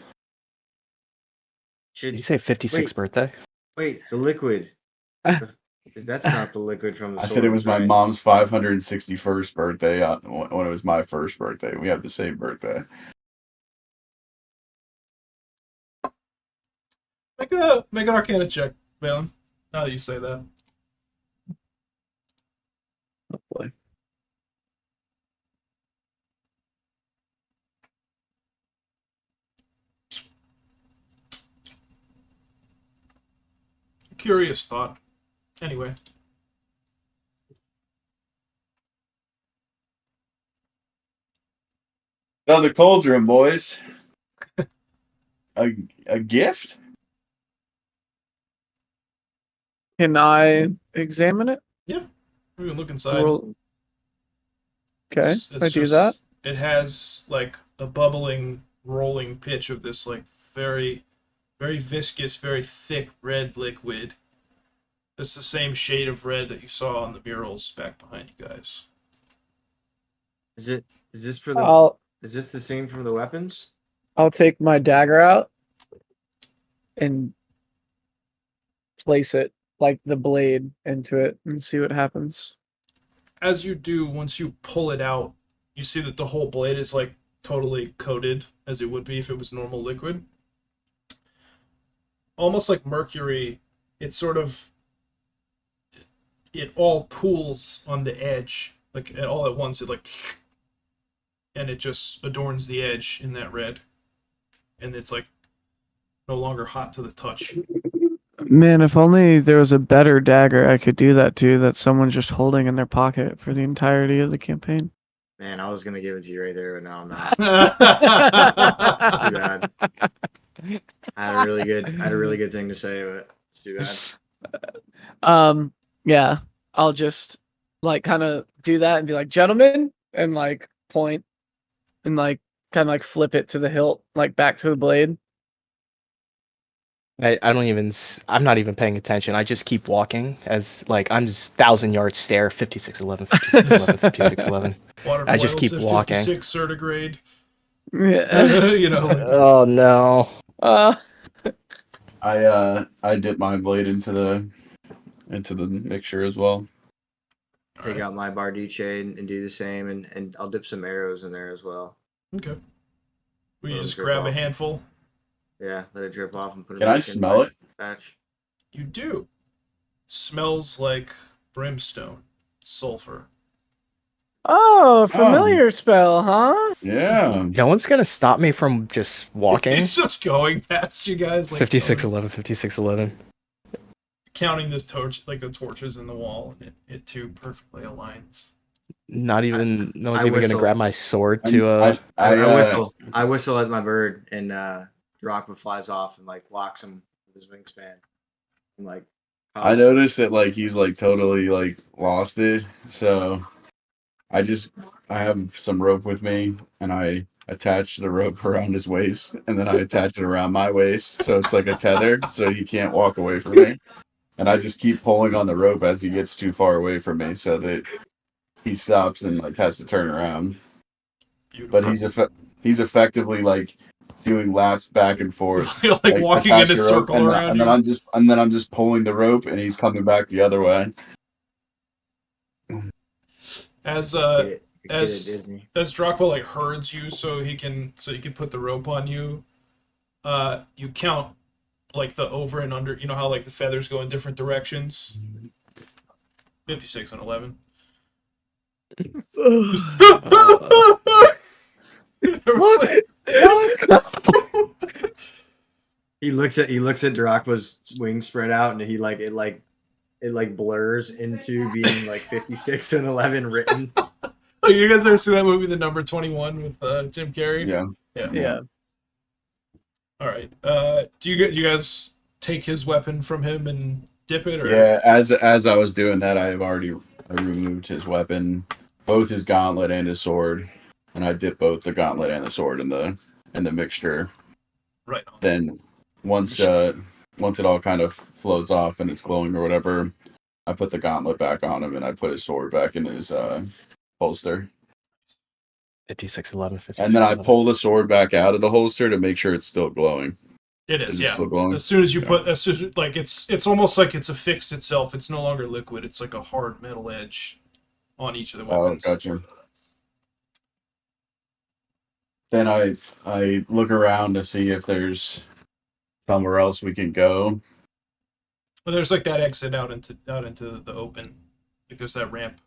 Did you say 56th birthday? Wait, the liquid. That's not the liquid from the I said it was my right? mom's 561st birthday when it was my first birthday. We have the same birthday. Make an Arcana check, Valan. Now that you say that. Oh boy. Curious thought. Anyway. Oh, the cauldron, boys. A gift? Can I examine it? We can look inside. Okay, It's I do just- that. It has like a bubbling, rolling pitch of this like very, very viscous, very thick red liquid. It's the same shade of red that you saw on the murals back behind you guys. Is this for the? I'll Is this the same from the weapons? I'll take my dagger out and place it like the blade into it and see what happens. As you do, once you pull it out, you see that the whole blade is like totally coated as it would be if it was normal liquid. Almost like mercury, it all pools on the edge, like all at once. It like, and it just adorns the edge in that red, and it's like no longer hot to the touch. Man, if only there was a better dagger I could do that to that someone's just holding in their pocket for the entirety of the campaign. Man, I was gonna give it to you right there, but now I'm not. Too bad. I had a really good thing to say, but it's too bad. Yeah, I'll just like kind of do that and be like, gentlemen, and like point and like kind of like flip it to the hilt, like back to the blade. I'm not even paying attention. I just keep walking as like I'm just 1,000-yard stare, 5611, 5611, 5611. Water I just boils keep at walking. 56 certigrade. Yeah. You know. Like, Oh no. I dip my blade into the mixture as well. Take out my bardiche and do the same, and I'll dip some arrows in there as well. Okay. Will you Let just them drip grab a off. handful? Yeah, let it drip off and put it. Can I back in smell my it? Patch. You do. Smells like brimstone, sulfur. Oh, familiar spell, huh? Yeah. No one's gonna stop me from just walking. He's just going past you guys, like 5611, 5611. counting this torch, like the torches in the wall, and it too perfectly aligns. No one's I even gonna whistle. grab my sword to I whistle. I whistle at my bird, and Darakb flies off and like locks him with his wingspan. And like, I noticed that like he's like totally like lost it. So I have some rope with me and I attach the rope around his waist, and then I attach it around my waist, so it's like a tether, so he can't walk away from me. And I just keep pulling on the rope as he gets too far away from me, so that he stops and like has to turn around. Beautiful. But he's effectively like doing laps back and forth, like walking in attach a the rope, circle and around then you. I'm just pulling the rope, and he's coming back the other way. As Kid at as Disney. Drachma like herds you so you can put the rope on you. You count like the over and under. You know how like the feathers go in different directions. 56 and 11. He looks at Drachma's wings spread out, and it blurs into being like 56 and 11 written. Oh, you guys ever see that movie, The Number 21, with Jim Carrey? Yeah. Yeah. All right. Do you guys take his weapon from him and dip it? Or? Yeah, as I was doing that, I removed his weapon, both his gauntlet and his sword, and I dipped both the gauntlet and the sword in the mixture. Right on. Then once it all kind of flows off and it's glowing or whatever, I put the gauntlet back on him and I put his sword back in his holster. 5611, 56. And then I pull the sword back out of the holster to make sure it's still glowing. It is, Is it yeah. still glowing? As soon as you like it's almost like it's affixed itself. It's no longer liquid. It's like a hard metal edge on each of the weapons. Oh, gotcha. Then I look around to see if there's somewhere else we can go. Well, there's like that exit out into the open. Like there's that ramp.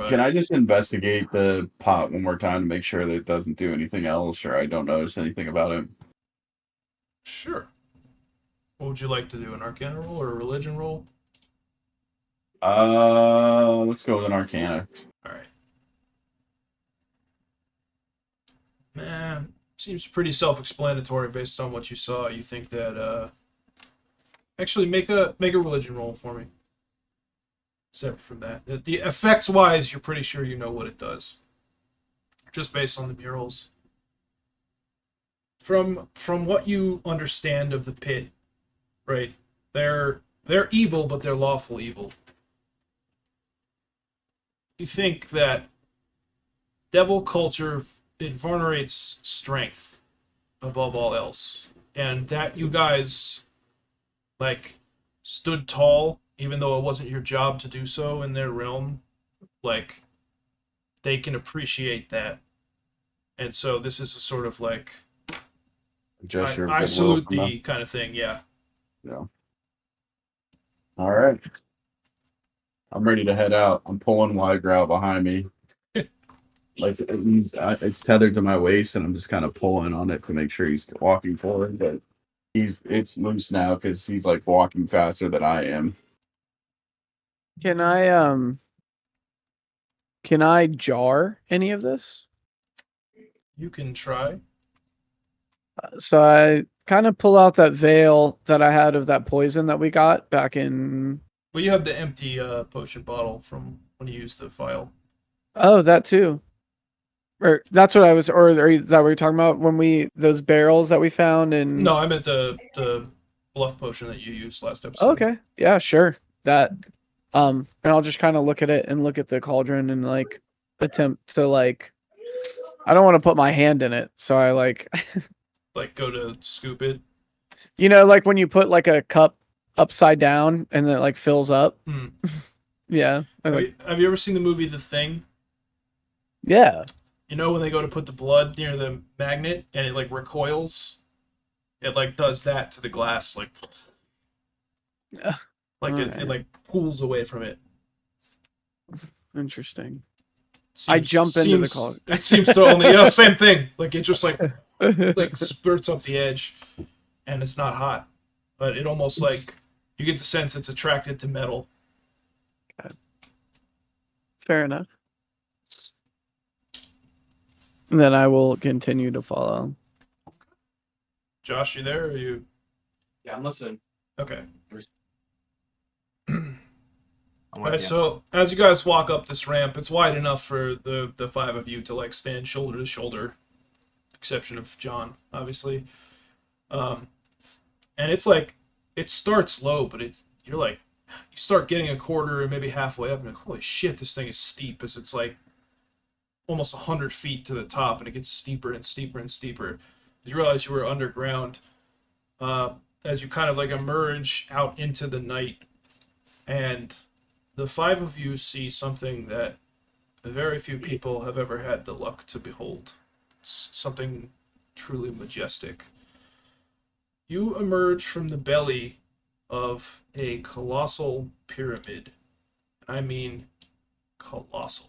Can I just investigate the pot one more time to make sure that it doesn't do anything else, or I don't notice anything about it? Sure. What would you like to do? An Arcana roll or a religion roll? Let's go with an Arcana. All right. Man, seems pretty self-explanatory based on what you saw. You think that actually make a religion roll for me. Separate from that, the effects wise, you're pretty sure you know what it does, just based on the murals. From what you understand of the pit, right? They're evil, but they're lawful evil. You think that devil culture, it venerates strength above all else, and that you guys like stood tall even though it wasn't your job to do so in their realm. Like they can appreciate that, and so this is a sort of like I salute thee kind of thing. Yeah. All right. I'm ready to head out. I'm pulling Widegrowl behind me. Like it's tethered to my waist, and I'm just kind of pulling on it to make sure he's walking forward. But it's loose now because he's like walking faster than I am. Can I jar any of this? You can try. So I kind of pull out that veil that I had of that poison that we got back in. Well, you have the empty potion bottle from when you used the file. Oh, that too. Or that's what I was. Or is that what you're talking about when those barrels that we found? And No, I meant the bluff potion that you used last episode. Okay, yeah, sure. That. And I'll just kind of look at it and look at the cauldron and like attempt to like. I don't want to put my hand in it, so I like. Like go to scoop it. You know, like when you put like a cup upside down and then it like fills up. Yeah. Have you ever seen the movie The Thing? Yeah. You know when they go to put the blood near the magnet and it like recoils? It like does that to the glass, like it like pulls away from it. Interesting. I jump into the cauldron. It seems to only same thing. Like it just like spurts up the edge, and it's not hot, but it almost like you get the sense it's attracted to metal. Okay. Fair enough. And then I will continue to follow. Josh, you there? Or are you? Yeah, I'm listening. Okay. Alright, so as you guys walk up this ramp, it's wide enough for the five of you to like stand shoulder to shoulder, exception of John, obviously. And it's like it starts low, but you're like you start getting a quarter and maybe halfway up, and like, holy shit, this thing is steep. As it's like almost 100 feet to the top, and it gets steeper and steeper and steeper. You realize you were underground. As you kind of like emerge out into the night, and the five of you see something that very few people have ever had the luck to behold. It's something truly majestic. You emerge from the belly of a colossal pyramid. I mean, colossal.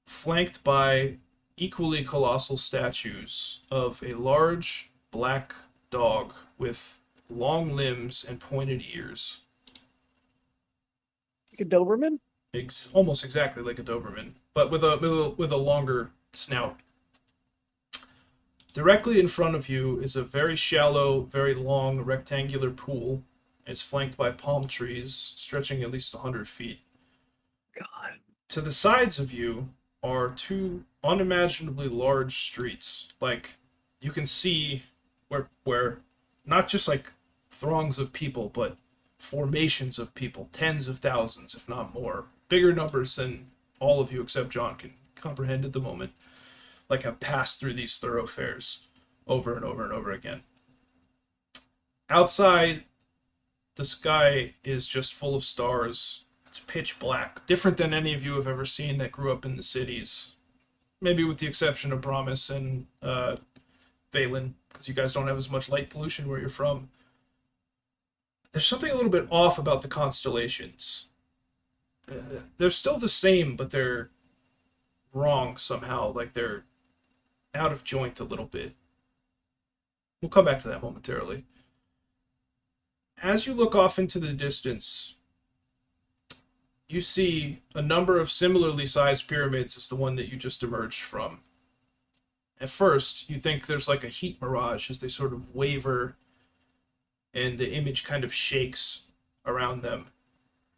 Flanked by equally colossal statues of a large black dog with long limbs and pointed ears. Like a Doberman? Almost exactly like a Doberman, but with a longer snout. Directly in front of you is a very shallow, very long rectangular pool. It's flanked by palm trees stretching at least 100 feet. God. To the sides of you are two unimaginably large streets. Like, you can see where not just like throngs of people, but formations of people, tens of thousands, if not more. Bigger numbers than all of you except John can comprehend at the moment, like have passed through these thoroughfares over and over and over again. Outside, the sky is just full of stars. It's pitch black, different than any of you have ever seen that grew up in the cities. Maybe with the exception of Brommus and Valan, because you guys don't have as much light pollution where you're from. There's something a little bit off about the constellations. They're still the same, but they're wrong somehow. Like they're out of joint a little bit. We'll come back to that momentarily. As you look off into the distance, you see a number of similarly sized pyramids as the one that you just emerged from. At first, you think there's like a heat mirage as they sort of waver and the image kind of shakes around them.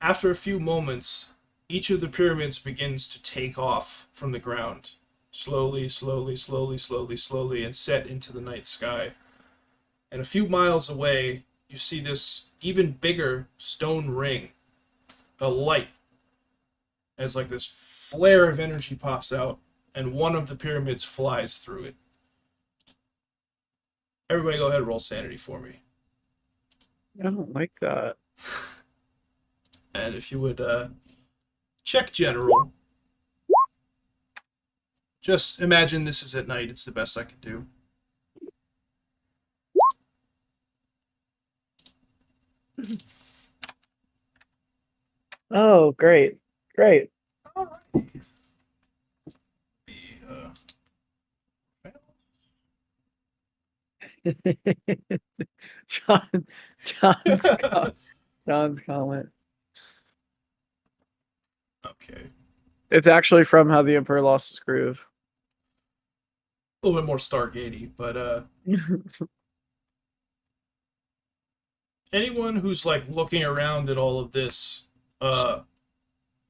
After a few moments, each of the pyramids begins to take off from the ground, slowly, slowly, slowly, slowly, slowly, and set into the night sky. And a few miles away, you see this even bigger stone ring, a light, as like this flare of energy pops out, and one of the pyramids flies through it. Everybody go ahead and roll sanity for me. I don't like that. And if you would check general. Just imagine this is at night. It's the best I can do. Oh, great. Great. John, John's comment. Okay. It's actually from How the Emperor Lost His Groove. A little bit more Stargatey, but anyone who's like looking around at all of this,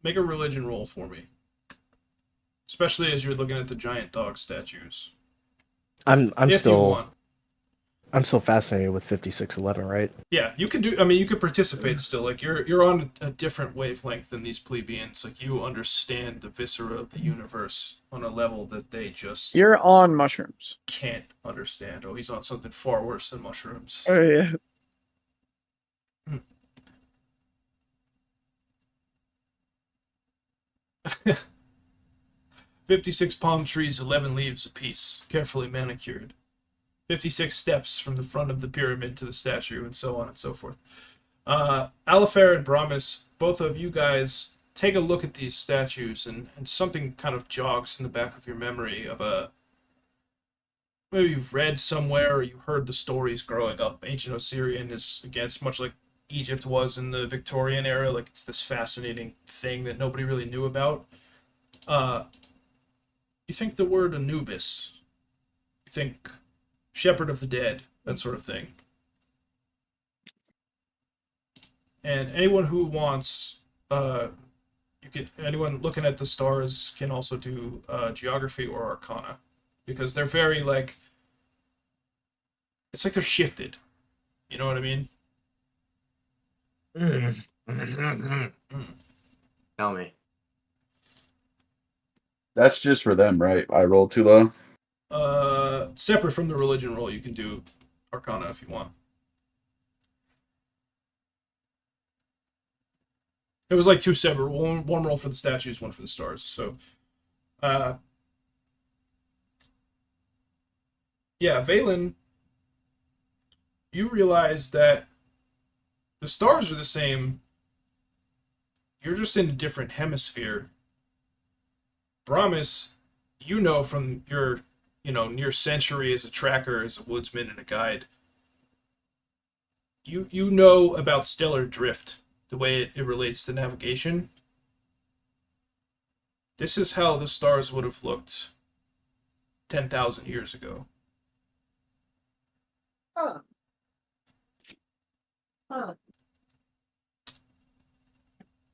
make a religion roll for me. Especially as you're looking at the giant dog statues. I'm If you still want. I'm still fascinated with 5611, right? Yeah, you can do. I mean, you could participate still. Like you're on a different wavelength than these plebeians. Like you understand the viscera of the universe on a level that they just You're on mushrooms. can't understand. Oh, he's on something far worse than mushrooms. Oh, yeah. 56 palm trees, 11 leaves apiece, carefully manicured. 56 steps from the front of the pyramid to the statue, and so on and so forth. Alafair and Brommus, both of you guys take a look at these statues, and something kind of jogs in the back of your memory of a... Maybe you've read somewhere or you heard the stories growing up. Ancient Osirion is, again, it's much like Egypt was in the Victorian era. Like, it's this fascinating thing that nobody really knew about. You think the word Anubis. You think Shepherd of the Dead, that sort of thing. And anyone who wants you could anyone looking at the stars can also do geography or arcana, because they're very like it's like they're shifted. You know what I mean? Tell me. That's just for them, right? I roll too low. Separate from the religion roll, you can do arcana if you want. It was like two separate, one roll for the statues, one for the stars. So, yeah, Valan, you realize that the stars are the same. You're just in a different hemisphere. Brommus, you know from your, near century as a tracker, as a woodsman and a guide. You know about stellar drift, the way it relates to navigation. This is how the stars would have looked 10,000 years ago. Huh. Huh.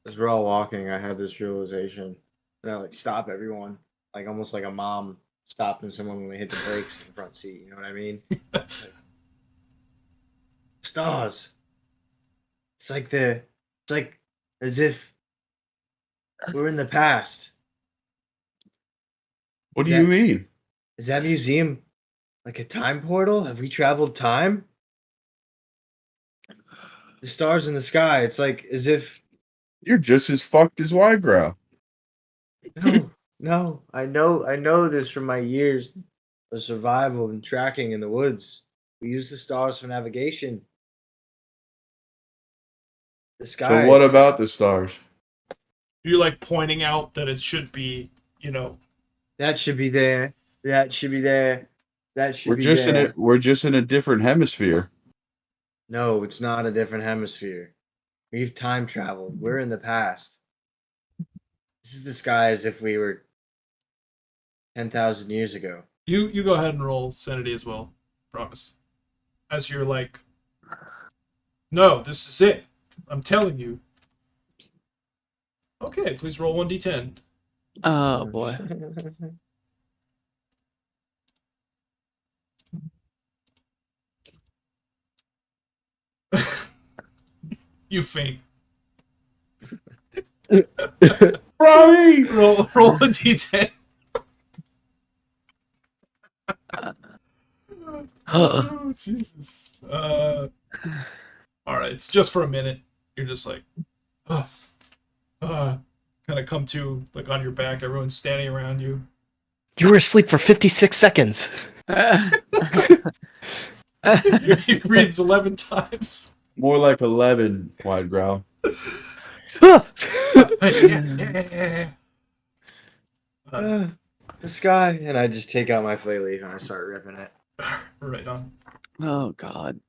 As we're all walking, I had this realization. And I like stop everyone, like almost like a mom stopping someone when they hit the brakes in the front seat. You know what I mean? Like, stars. It's like as if we're in the past. What Is do you that- mean? Is that museum like a time portal? Have we traveled time? The stars in the sky. It's like as if You're just as fucked as Widegrowl. no. I know this from my years of survival and tracking in the woods. We use the stars for navigation. The sky. So what is- about the stars? You're like pointing out that it should be, that should be there? That should be there. That should We're be just there. we're just in a different hemisphere. No, it's not a different hemisphere. We've time traveled. We're in the past. This is the sky as if we were 10,000 years ago. you go ahead and roll sanity as well. Promise. As you're like, no, this is it. I'm telling you. Okay, please roll 1d10. Oh boy. You faint. Robbie! Roll a d10. Oh, Jesus. All right, it's just for a minute. You're just like, kind of come to, like, on your back. Everyone's standing around you. You were asleep for 56 seconds. He breathes 11 times. More like 11, Widegrowl. The sky. And I just take out my flayleaf and I start ripping it. Right on. Oh god.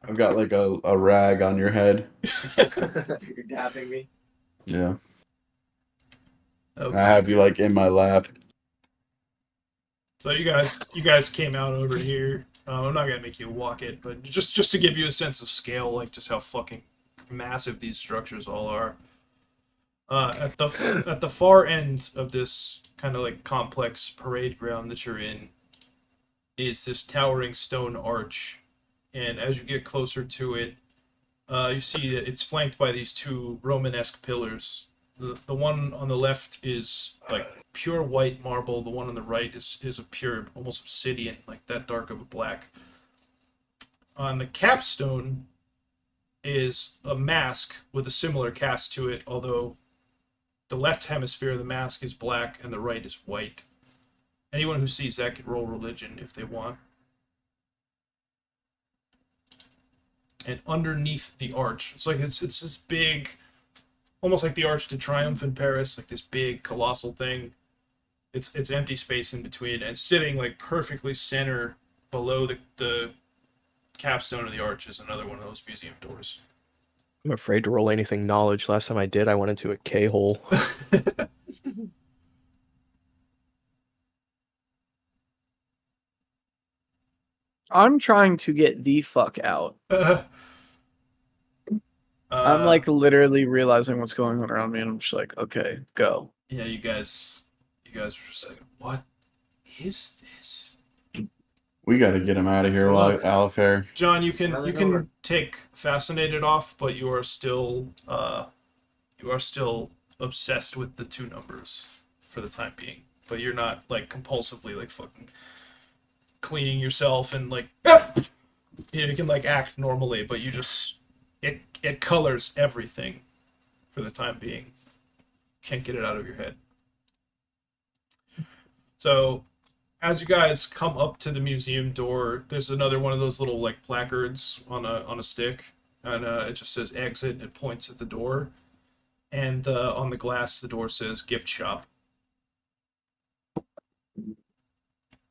I've got like a rag on your head. You're dapping me. Yeah. Okay. I have you like in my lap. So you guys came out over here. I'm not gonna make you walk it, but just to give you a sense of scale, like just how fucking massive these structures all are. At the far end of this kind of like complex parade ground that you're in is this towering stone arch, and as you get closer to it, you see that it's flanked by these two Romanesque pillars. The one on the left is like pure white marble. The one on the right is a pure, almost obsidian, like that dark of a black. On the capstone is a mask with a similar cast to it, although the left hemisphere of the mask is black and the right is white. Anyone who sees that can roll religion if they want. And underneath the arch, it's this big, almost like the Arch de Triomphe in Paris, like this big colossal thing. It's empty space in between, and sitting like perfectly center below the capstone of the arch is another one of those museum doors. I'm afraid to roll anything knowledge. Last time I did, I went into a K-hole. I'm trying to get the fuck out. I'm like literally realizing what's going on around me, and I'm just like, okay, go. Yeah, you guys are just like, what is this? We got to get him out of here, Look. Alafair. John, you Another can door. take fascinated off, but you are still obsessed with the 2 numbers for the time being. But you're not like compulsively like fucking cleaning yourself and like you can like act normally, but you just it colors everything for the time being. Can't get it out of your head. So as you guys come up to the museum door, there's another one of those little like placards on a stick, and it just says exit, and it points at the door, and on the glass the door says gift shop.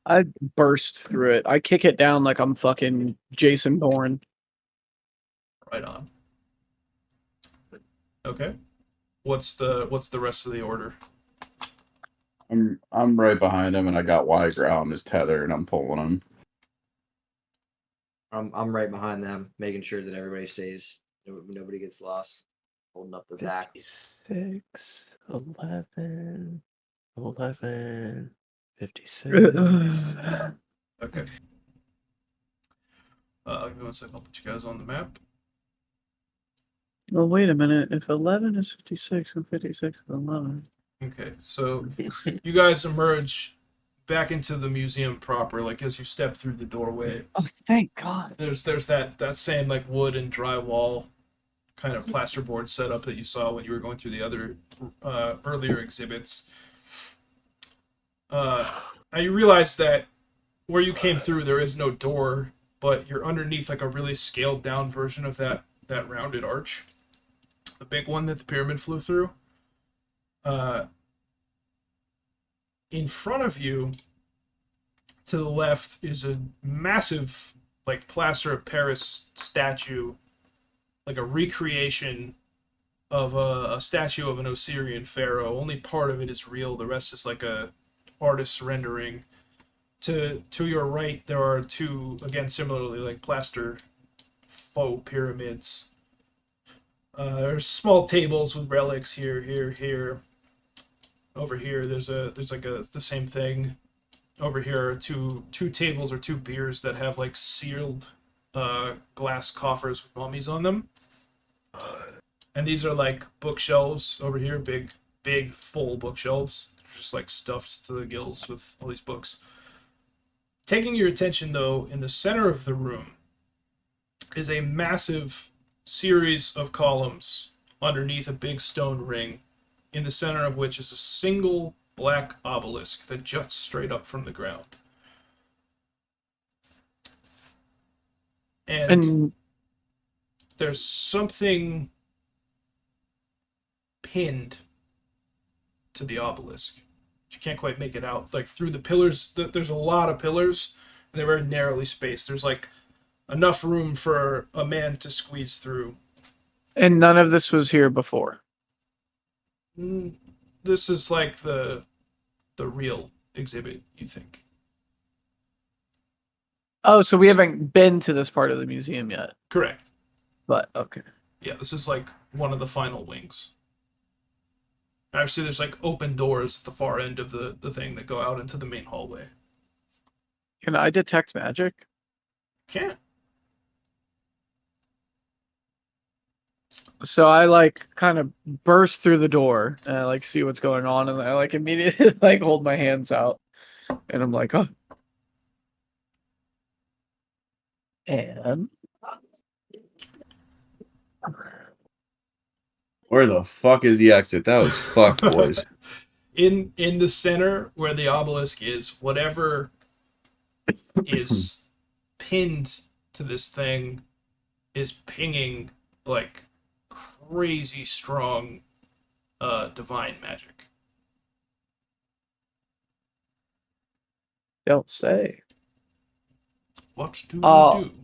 I burst through it. I kick it down like I'm fucking Jason Bourne. Right on. Okay. What's the rest of the order? I'm right behind him, and I got Widegrowl on his tether, and I'm pulling him. I'm right behind them, making sure that everybody stays. Nobody gets lost. Holding up the back. 56, 11, 11, 56. Okay. Give me 1 second. I'll put you guys on the map. Well, wait a minute. If 11 is 56 and 56 is 11. Okay, so you guys emerge back into the museum proper, like as you step through the doorway. Oh, thank God. There's that same like wood and drywall kind of plasterboard setup that you saw when you were going through the other earlier exhibits. Now you realize that where you came through there is no door, but you're underneath like a really scaled down version of that rounded arch, the big one that the pyramid flew through. In front of you, to the left, is a massive, like, plaster of Paris statue, like a recreation of a statue of an Osirian pharaoh. Only part of it is real. The rest is like a artist's rendering. To your right, there are 2, again, similarly like plaster faux pyramids. There's small tables with relics here. Over here, there's the same thing. Over here are two tables or 2 beers that have like sealed glass coffers with mummies on them. And these are like bookshelves over here, big full bookshelves, just like stuffed to the gills with all these books. Taking your attention though, in the center of the room is a massive series of columns underneath a big stone ring, in the center of which is a single black obelisk that juts straight up from the ground. And there's something pinned to the obelisk. You can't quite make it out. Like through the pillars, there's a lot of pillars, and they're very narrowly spaced. There's like enough room for a man to squeeze through. And none of this was here before. This is like the real exhibit, you think? Oh, so we haven't been to this part of the museum yet. Correct. But okay. Yeah, this is like one of the final wings. Actually, there's like open doors at the far end of the thing that go out into the main hallway. Can I detect magic? Can't. So I like kind of burst through the door and I like see what's going on, and I like immediately like hold my hands out and I'm like, oh. And Where the fuck is the exit? That was fucked, boys. In the center where the obelisk is, whatever is pinned to this thing is pinging like crazy strong divine magic. don't say. What do Oh. you do?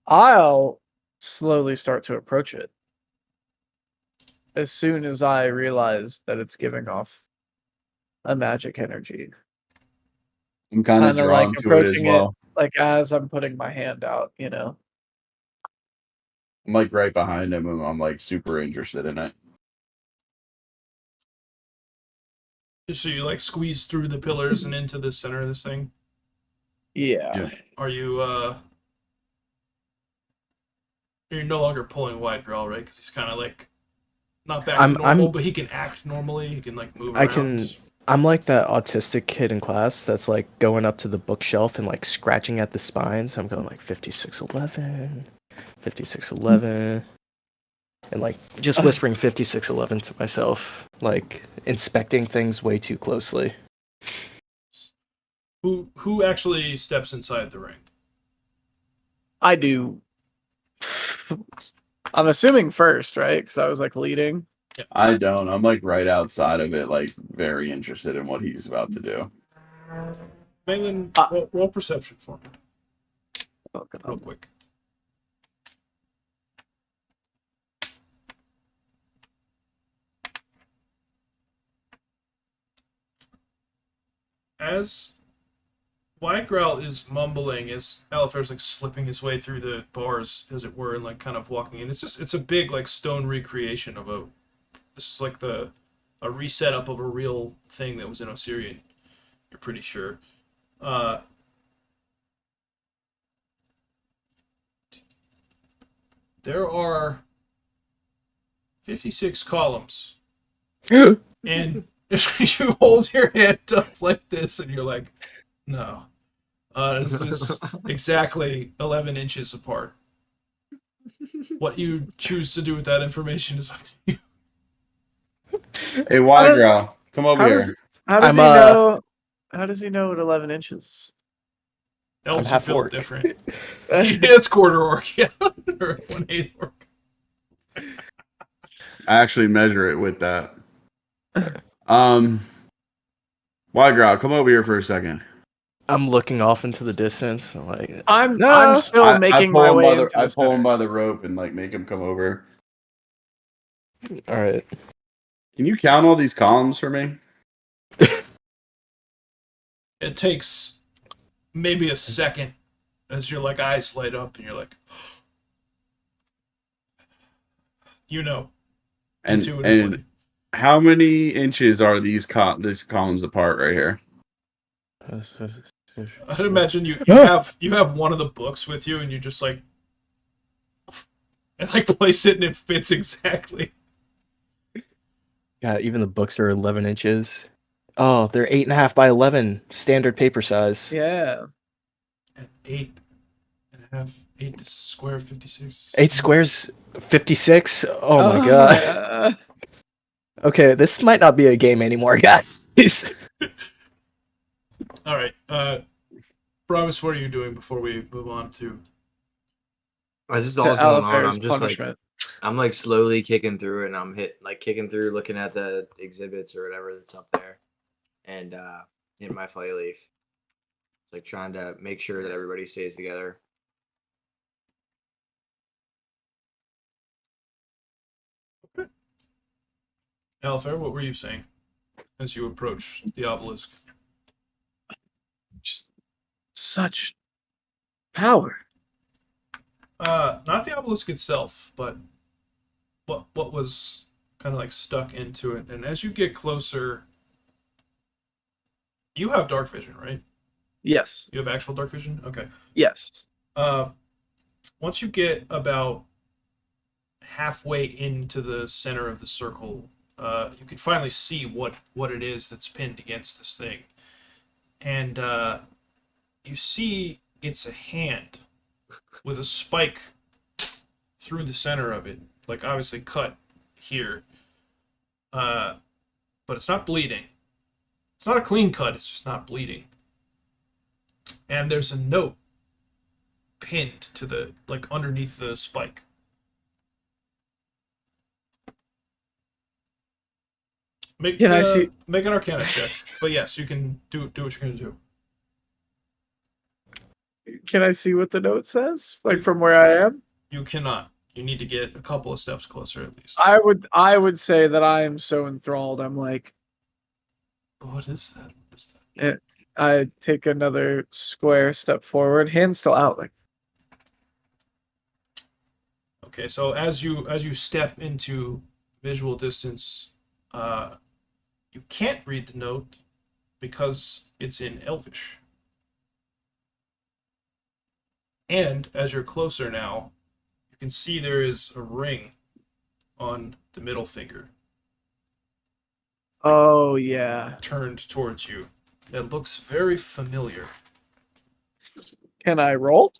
I'll slowly start to approach it as soon as I realize that it's giving off a magic energy. I'm kind of Kinda drawn like to it as approaching well. Like as I'm putting my hand out, you know. I'm like right behind him, and I'm like super interested in it. So you like squeeze through the pillars and into the center of this thing. Yeah. Yeah. Are you You're no longer pulling Widegrowl, right? Because he's kind of like not back to normal, but he can act normally. He can like move around. I'm like that autistic kid in class that's like going up to the bookshelf and like scratching at the spines. I'm going like 5611, 5611, and like just whispering 5611 to myself, like inspecting things way too closely. Who actually steps inside the ring? I do. I'm assuming first, right? Because I was like leading. I don't. I'm like right outside of it, like very interested in what he's about to do. Malin, roll perception for me, Okay. real quick. As Widegrowl is mumbling, as Alafair's like slipping his way through the bars, as it were, and like kind of walking in. It's a big like stone recreation of a. This is like a reset up of a real thing that was in Osirion. You're pretty sure. There are 56 columns, and you hold your hand up like this, and you're like, no. This is exactly 11 inches apart. What you choose to do with that information is up to you. Hey, Widegrowl, come over here. How does he know? How does he know what 11 inches? Elves half feel orc. different. It's quarter orc, yeah. Or 1/8 orc. I actually measure it with that. Widegrowl, come over here for a second. I'm looking off into the distance. I'm like, I'm still making my way into the I pull him center. by the rope and like make him come over. all right. Can you count all these columns for me? It takes maybe a second as your like eyes light up and you're like, you know, intuitively. And how many inches are these columns apart right here? I'd imagine you have one of the books with you and you just like and like place it and it fits exactly. Yeah, even the books are 11 inches. Oh, they're 8.5 by 11, standard paper size. Yeah. At 8.5, 8 square 56. 8 squares, 56. Oh my god. Okay, this might not be a game anymore, guys. All right. Brommus, what are you doing before we move on to? As this all's going on, Alafair's I'm just punishment. I'm like slowly kicking through it, and I'm kicking through, looking at the exhibits or whatever that's up there, and hitting my fly leaf, like trying to make sure that everybody stays together. Alafair, what were you saying as you approach the obelisk? Just such power. Not the obelisk itself, but what was kind of like stuck into it. And as you get closer, you have dark vision, right? Yes. You have actual dark vision? Okay. Yes. Once you get about halfway into the center of the circle, you can finally see what it is that's pinned against this thing. And you see it's a hand with a spike through the center of it, like obviously cut here. But it's not bleeding. It's not a clean cut, it's just not bleeding. And there's a note pinned to the, like, underneath the spike. Make Can I see? Make an Arcana check. But yes, you can do what you're gonna do. Can I see what the note says? Like from where I am? You cannot. You need to get a couple of steps closer at least. I would say that I am so enthralled. I'm like, What is that? What is that? I take another square step forward, hand still out. Like, Okay, so as you step into visual distance, you can't read the note because it's in Elvish. And as you're closer now, you can see there is a ring on the middle finger Oh yeah. turned towards you. That looks very familiar. Can I roll?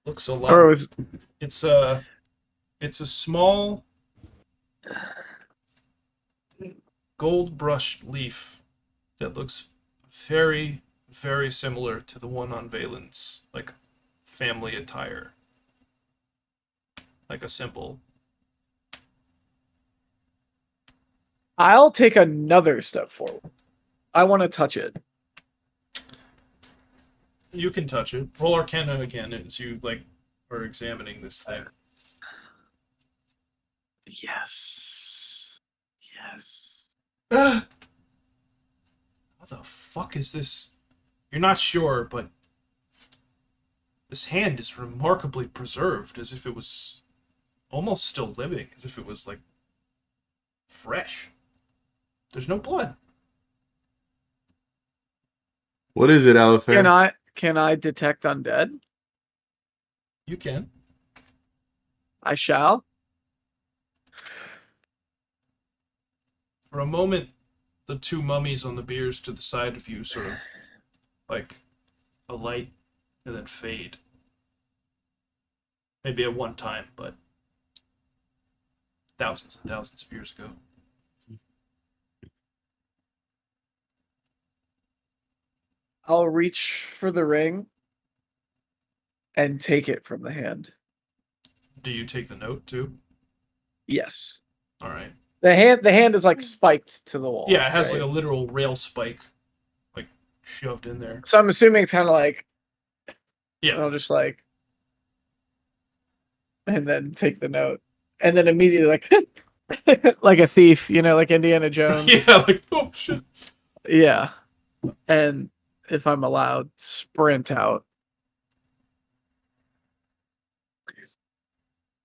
Looks a lot. Or was It's a small gold brushed leaf that looks very, very similar to the one on Valen's like family attire. Like a symbol. I'll take another step forward. I want to touch it. You can touch it. Roll Arcana again as you like are examining this thing. Yes. Yes. How the fuck is this? You're not sure, but this hand is remarkably preserved, as if it was almost still living, as if it was like fresh. There's no blood. What is it, Alafair? Can I detect undead? You can. I shall. For a moment, the two mummies on the biers to the side of you sort of like alight and then fade. Maybe at one time, but thousands and thousands of years ago. I'll reach for the ring and take it from the hand. Do you take the note too? Yes. All right. The hand is like spiked to the wall. Yeah, it has right? like a literal rail spike, like shoved in there. So I'm assuming it's kind of like, Yeah. I'll just like, and then take the note, and then immediately like, like a thief, like Indiana Jones. Yeah, like oh shit. Yeah. And if I'm allowed, sprint out.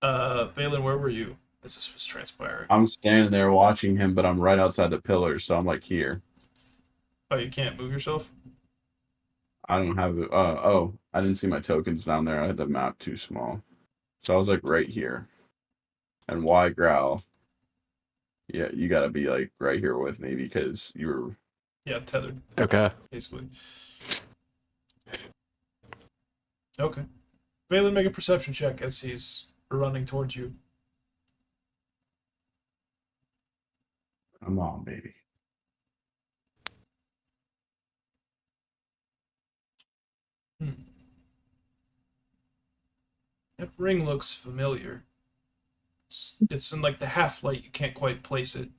Valen, where were you as this was transpiring? I'm standing there watching him, but I'm right outside the pillars, so I'm like here. Oh, you can't move yourself? I don't have it. Oh, I didn't see my tokens down there. I had the map too small. So I was like right here. And Widegrowl. Yeah, you gotta be like right here with me because you were. Yeah, tethered, Okay. basically. Okay. Valen, make a perception check as he's running towards you. Come on, baby. That ring looks familiar. It's in like the half light. You can't quite place it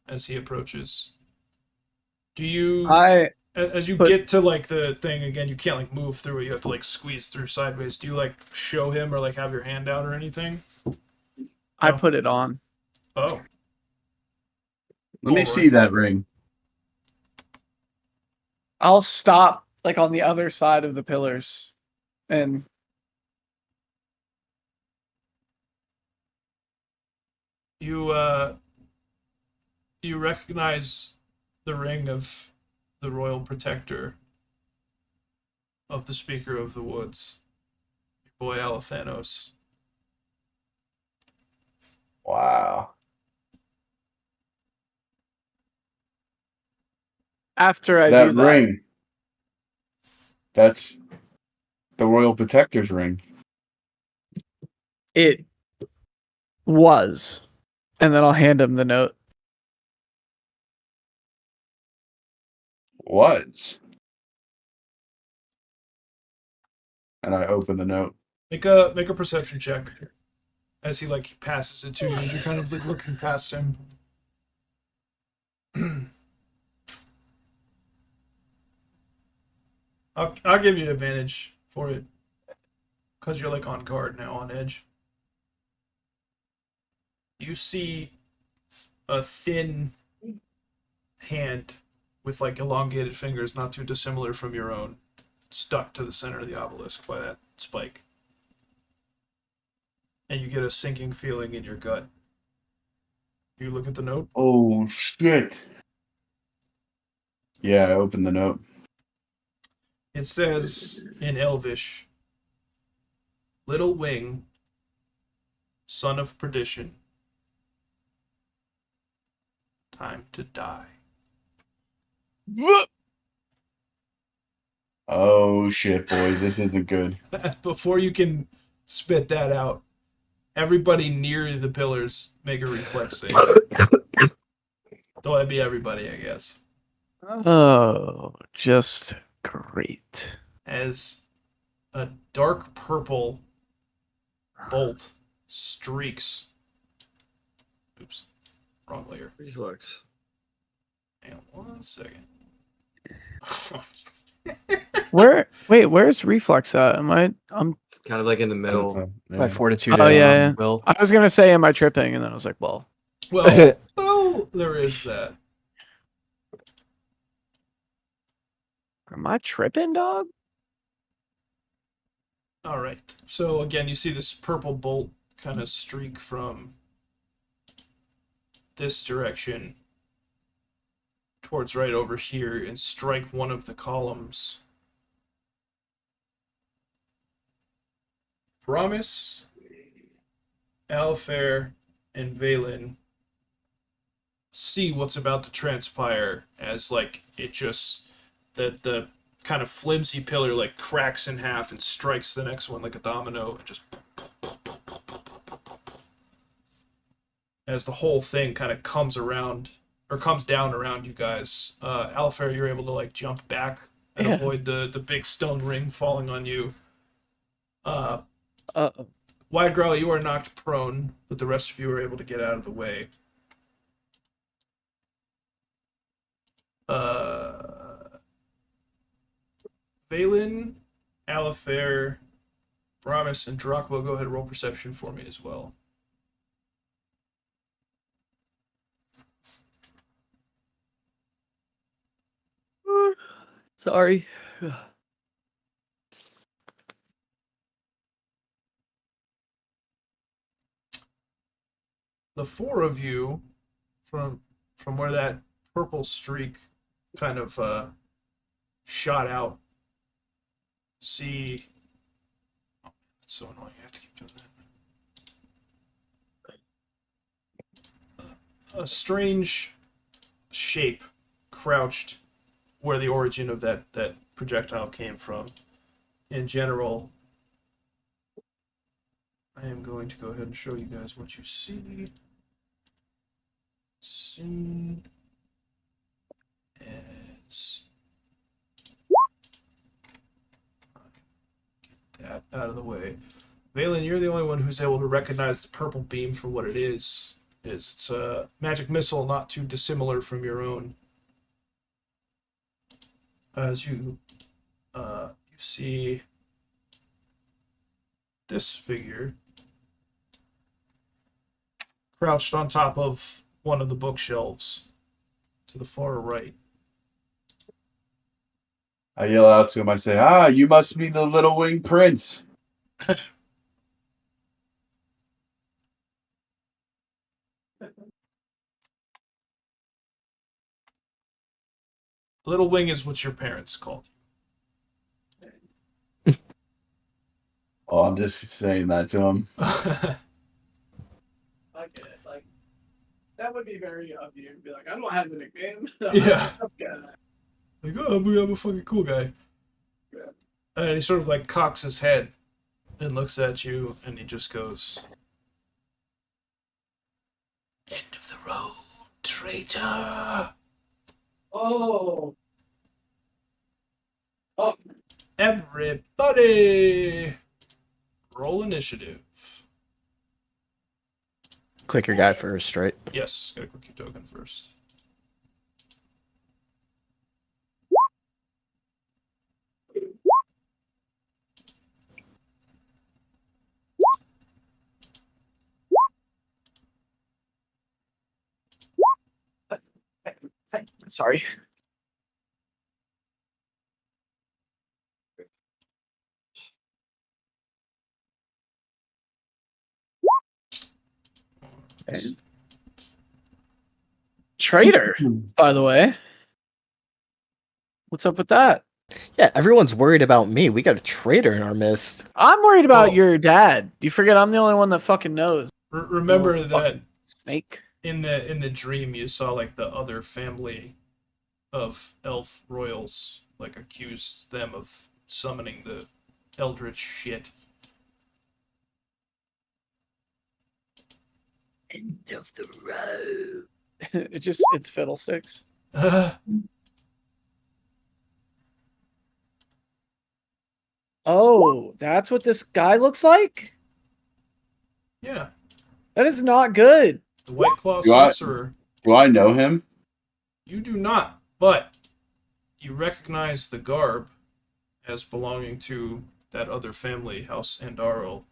as he approaches. Do you, as you get to like the thing again, you can't like move through it. You have to like squeeze through sideways. Do you like show him or like have your hand out or anything? I No? put it on. Oh, Let me Alright. see that ring. I'll stop like on the other side of the pillars, and you recognize the ring of the royal protector of the Speaker of the Woods, your boy Alathanos. Wow. after I That do that, ring. That's the Royal Protector's ring. it was, and then I'll hand him the note. Was. And I open the note. Make a perception check as he like passes it to you. As you're kind of like looking past him. I'll give you advantage for it because you're like on guard now, on edge. You see a thin hand with like elongated fingers, not too dissimilar from your own, stuck to the center of the obelisk by that spike. and you get a sinking feeling in your gut. You look at the note. Oh shit. Yeah, I opened the note. It says in Elvish, "Little Wing, son of perdition, time to die." Oh shit, boys, this isn't good. Before you can spit that out, everybody near the pillars make a reflex save. Well, that'd be everybody, I guess. Oh, just great. As a dark purple bolt streaks. Oops, wrong layer. Reflex. Hang on 1 second. Where's reflex at? I'm It's kind of like in the middle. My fortitude. Oh, and, yeah. Will. I was gonna say, am I tripping? And then I was like, well, Well, there is that. am I tripping, dog? All right. So again, you see this purple bolt kind of streak from this direction towards right over here and strike one of the columns. Brommus, Alafair, and Valan see what's about to transpire as like it just the kind of flimsy pillar like cracks in half and strikes the next one like a domino and just as the whole thing kind of comes around or comes down around you guys. Alafair, you're able to like jump back and avoid the big stone ring falling on you. Widegrowl, you are knocked prone, but the rest of you are able to get out of the way. Valan, Alafair, Brommus, and Darakb, go ahead and roll perception for me as well. Sorry. The four of you, from where that purple streak kind of shot out, see. Oh, it's so annoying. I have to keep doing that. A strange shape crouched where the origin of that projectile came from. In general, I am going to go ahead and show you guys what you see. Soon as get that out of the way. Valan, you're the only one who's able to recognize the purple beam for what it is. It's a magic missile not too dissimilar from your own. As you see this figure crouched on top of one of the bookshelves to the far right. I yell out to him. I say, you must be the Little Wing Prince. Little Wing is what your parents called Oh, I'm just saying that to him. you. I get it. Like, that would be very of you to be like, I don't have a nickname. Yeah. Yeah. Like, oh, I'm a fucking cool guy. Yeah. And he sort of like cocks his head and looks at you and he just goes, "End of the road, traitor." Oh. Oh. Everybody, roll initiative. Click your guy first, right? Yes, gotta click your token first. Sorry. And traitor, by the way. What's up with that? Yeah, everyone's worried about me. We got a traitor in our midst. I'm worried about Oh. your dad. You forget I'm the only one that fucking knows. Remember Little that fucking snake. in the dream you saw like the other family of elf royals like accused them of summoning the eldritch shit. End of the road. It's fiddlesticks. Oh, that's what this guy looks like? Yeah, That is not good. the White Claw Do I- sorcerer. Do I know him? You do not, but you recognize the garb as belonging to that other family, House Andarl,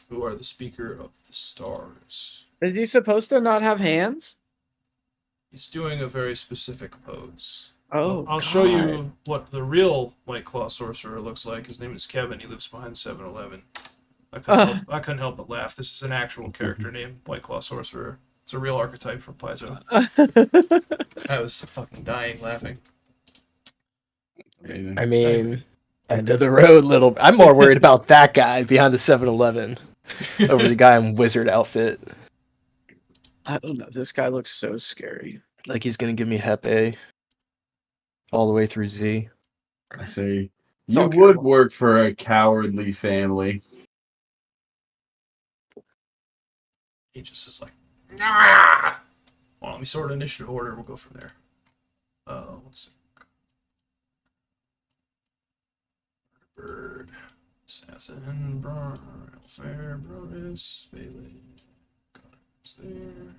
who are the speaker of the stars. Is he supposed to not have hands? He's doing a very specific pose. Oh, I'll show God. you what the real White Claw sorcerer looks like. His name is Kevin. He lives behind 7-Eleven. I couldn't help but laugh. This is an actual character named White Claw sorcerer. It's a real archetype from Paizo. I was fucking dying laughing. Amazing. I mean, end of the road, little. I'm more worried about that guy behind the 7-Eleven over the guy in wizard outfit. I don't know. This guy looks so scary. Like he's gonna give me Hep A all the way through Z. I say It's you all would terrible. work for a cowardly family. He just is like, nah! Well, let me sort initiative order. We'll go from there. Let's see. Bird, Assassin, Alafair, Brommus, Bailey. There.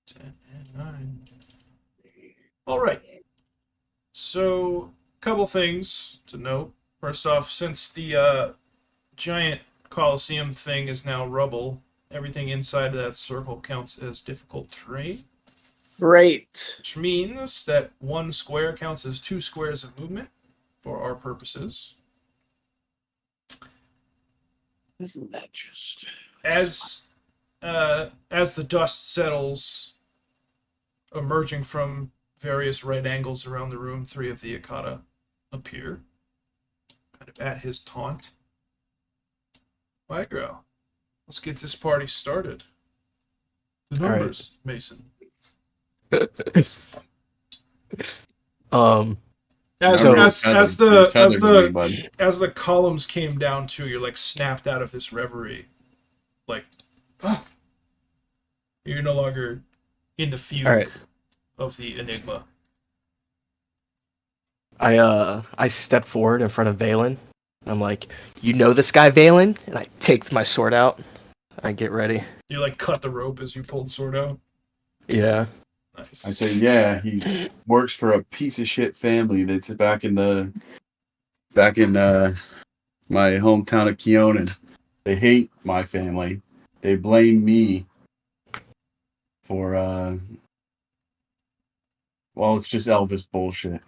Ten and 9. All right. So, couple things to note. First off, since the giant Colosseum thing is now rubble, everything inside of that circle counts as difficult terrain, Great. which means that 1 square counts as 2 squares of movement for our purposes. Isn't that just As the dust settles, emerging from various right angles around the room, 3 of the Akata appear, kind of at his taunt. Widegrowl, let's get this party started. The All right. numbers, Mason. As So- as Each other, bud. the columns came down too, you're like snapped out of this reverie. Like, you're no longer in the fugue All right. of the enigma. I step forward in front of Valan. I'm like, you know this guy Valan? And I take my sword out. I get ready. You like cut the rope as you pull the sword out. Yeah. Nice. I say, yeah, he works for a piece of shit family that's back in my hometown of Keonan. They hate my family. They blame me for well, it's just Elvis bullshit.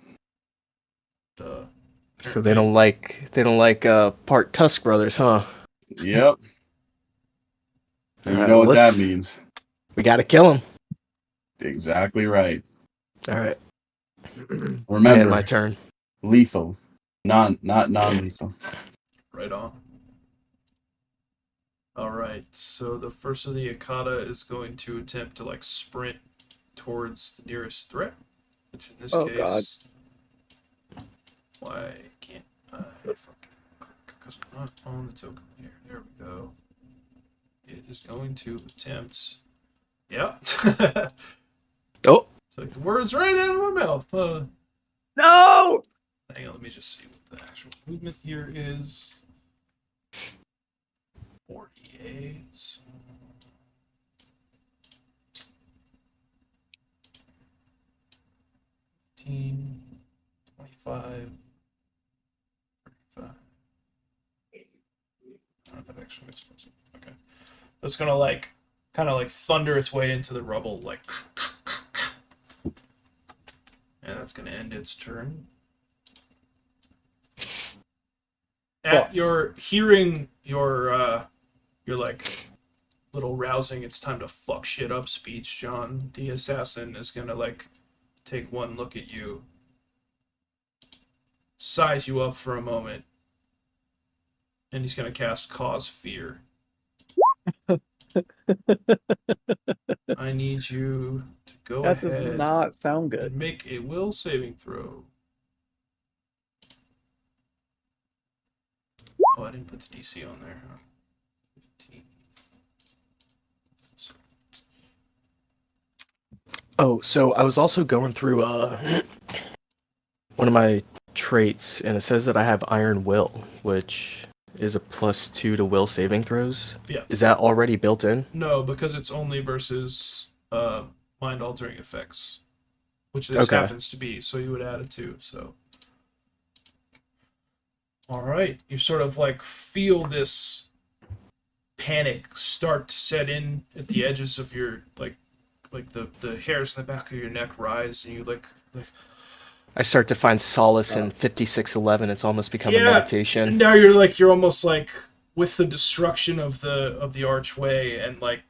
So they don't like part Tusk brothers, huh? Yep. And you Alright, know well, what that let's- means. We gotta kill him. Exactly right. All right. Remember, And my turn. lethal. Not non-lethal. Right on. Alright, so the first of the Akata is going to attempt to like sprint towards the nearest threat, which in this Oh, case, why can't I fucking click? Because I'm not on the token here. There we go. It is going to attempt. Yeah. Oh, It's like the words right out of my mouth. no? Hang on, let me just see what the actual movement here is. 48. 15, 25, 35. Oh, that actually makes sense. Okay. It's gonna like kind of like thunder its way into the rubble, like, and that's gonna end its turn. At your hearing your like little rousing, it's time to fuck shit up speech, John, the assassin is gonna like take one look at you, size you up for a moment, and he's gonna cast Cause Fear. I need you to go That does ahead not sound and good. make a will saving throw. Oh, I didn't put the DC on there. Huh? 15. Oh, so I was also going through one of my traits, and it says that I have Iron Will, which is a +2 to will saving throws. Yeah. Is that already built in? No, because it's only versus mind altering effects, which this Okay. happens to be. So you would add a 2. So, all right, you sort of like feel this panic start to set in at the edges of your like the hairs in the back of your neck rise, and you like I start to find solace in 5611. It's almost become a and meditation. now you're almost like with the destruction of the archway and like